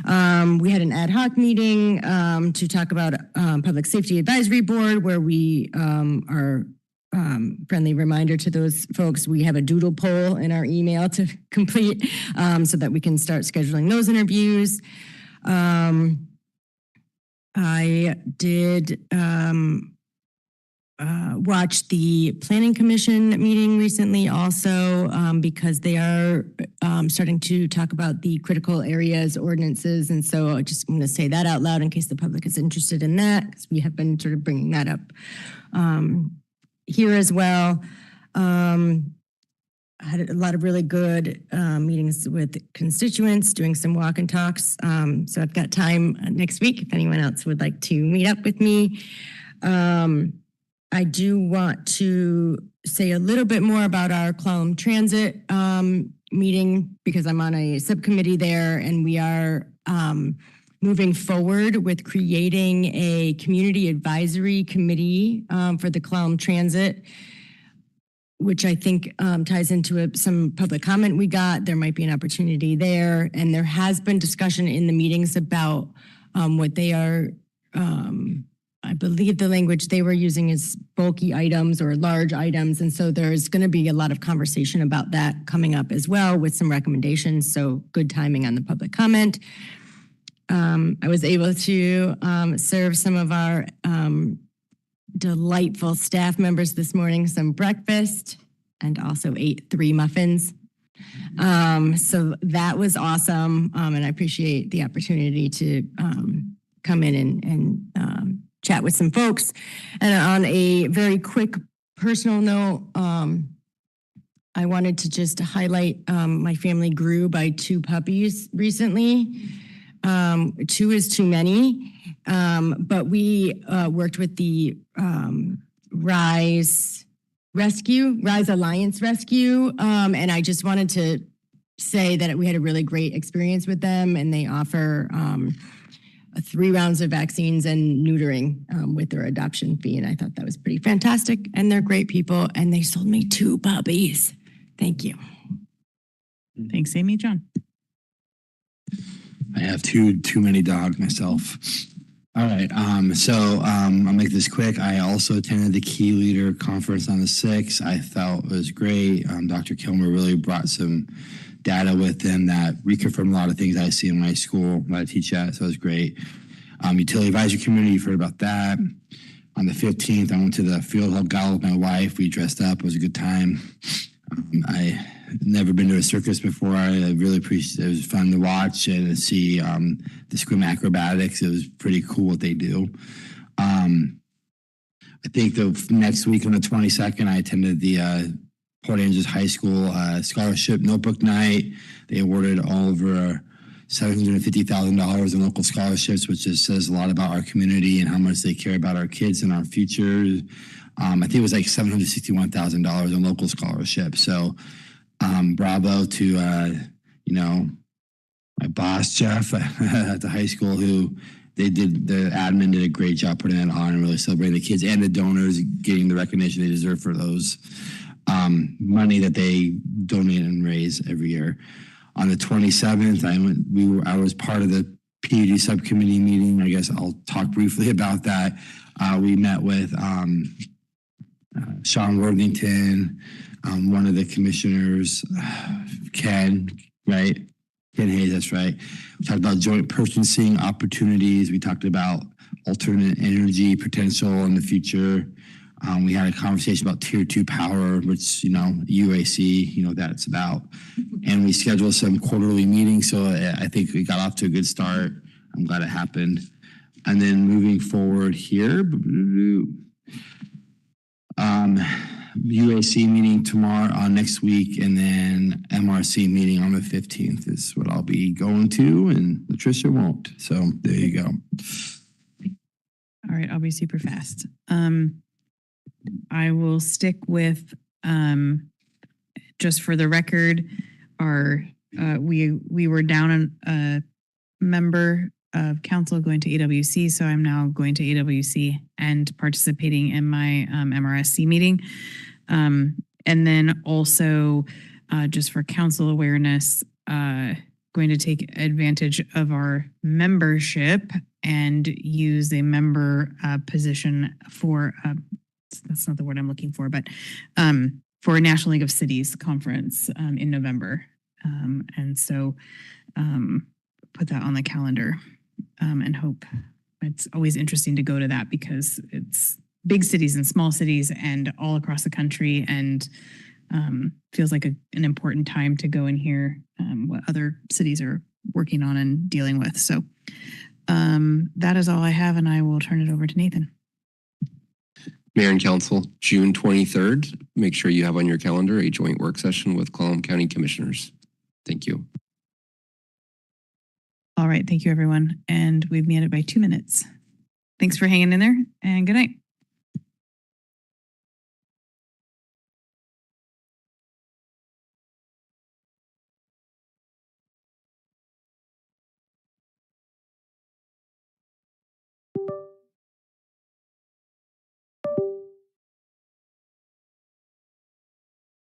We had an ad hoc meeting to talk about Public Safety Advisory Board, where we are friendly reminder to those folks, we have a doodle poll in our email to complete so that we can start scheduling those interviews. I did watch the Planning Commission meeting recently also because they are starting to talk about the critical areas ordinances. And so I just want to say that out loud in case the public is interested in that, because we have been sort of bringing that up here as well. I had a lot of really good meetings with constituents, doing some walk and talks. So I've got time next week if anyone else would like to meet up with me. I do want to say a little bit more about our Clallam Transit meeting, because I'm on a subcommittee there, and we are moving forward with creating a community advisory committee for the Clallam Transit, which I think ties into some public comment we got. There might be an opportunity there. And there has been discussion in the meetings about what they are, I believe the language they were using is bulky items or large items. And so there's going to be a lot of conversation about that coming up as well with some recommendations. So good timing on the public comment. I was able to serve some of our delightful staff members this morning some breakfast, and also ate 3 muffins. So that was awesome. And I appreciate the opportunity to come in and chat with some folks. And on a very quick personal note, I wanted to just highlight my family grew by 2 puppies recently. 2 is too many. But we worked with the Rise Alliance Rescue. And I just wanted to say that we had a really great experience with them, and they offer 3 rounds of vaccines and neutering with their adoption fee. And I thought that was pretty fantastic. And they're great people, and they sold me 2 puppies. Thank you. Thanks, Amy. John. I have too many dogs myself. All right. I'll make this quick. I also attended the Key Leader Conference on the 6th. I felt it was great. Dr. Kilmer really brought some data with him that reconfirmed a lot of things I see in my school that I teach at. So it was great. Utility Advisory Committee, you've heard about that. On the 15th, I went to the Field Hub Gala with my wife. We dressed up. It was a good time. never been to a circus before. I really appreciate it. It was fun to watch and to see the scrim acrobatics. It was pretty cool what they do. I think the next week on the 22nd, I attended the Port Angeles High School Scholarship Notebook Night. They awarded all over $750,000 in local scholarships, which just says a lot about our community and how much they care about our kids and our future. I think it was like $761,000 in local scholarships. So bravo to, you know, my boss, Jeff, at the high school, who the admin did a great job putting that on and really celebrating the kids and the donors getting the recognition they deserve for those money that they donate and raise every year. On the 27th, I was part of the PUD subcommittee meeting. I guess I'll talk briefly about that. We met with Sean Worthington, one of the commissioners, Ken, right? Ken Hayes, that's right. We talked about joint purchasing opportunities. We talked about alternate energy potential in the future. We had a conversation about tier 2 power, which, you know, UAC, you know, what that's about. And we scheduled some quarterly meetings. So I think we got off to a good start. I'm glad it happened. And then moving forward here, UAC meeting tomorrow, next week, and then MRC meeting on the 15th is what I'll be going to, and Latricia won't. So there you go. All right, I'll be super fast. I will stick with, just for the record, we were down a member of council going to AWC, so I'm now going to AWC and participating in my MRSC meeting. And then also, just for council awareness, going to take advantage of our membership and use a member position for that's not the word I'm looking for, but for a National League of Cities conference in November. And so put that on the calendar and hope. It's always interesting to go to that because it's big cities and small cities and all across the country, and feels like an important time to go and hear what other cities are working on and dealing with. So that is all I have, and I will turn it over to Nathan. Mayor and Council, June 23rd, make sure you have on your calendar a joint work session with Clallam County Commissioners. Thank you. All right, thank you everyone. And we've made it by 2 minutes. Thanks for hanging in there and good night.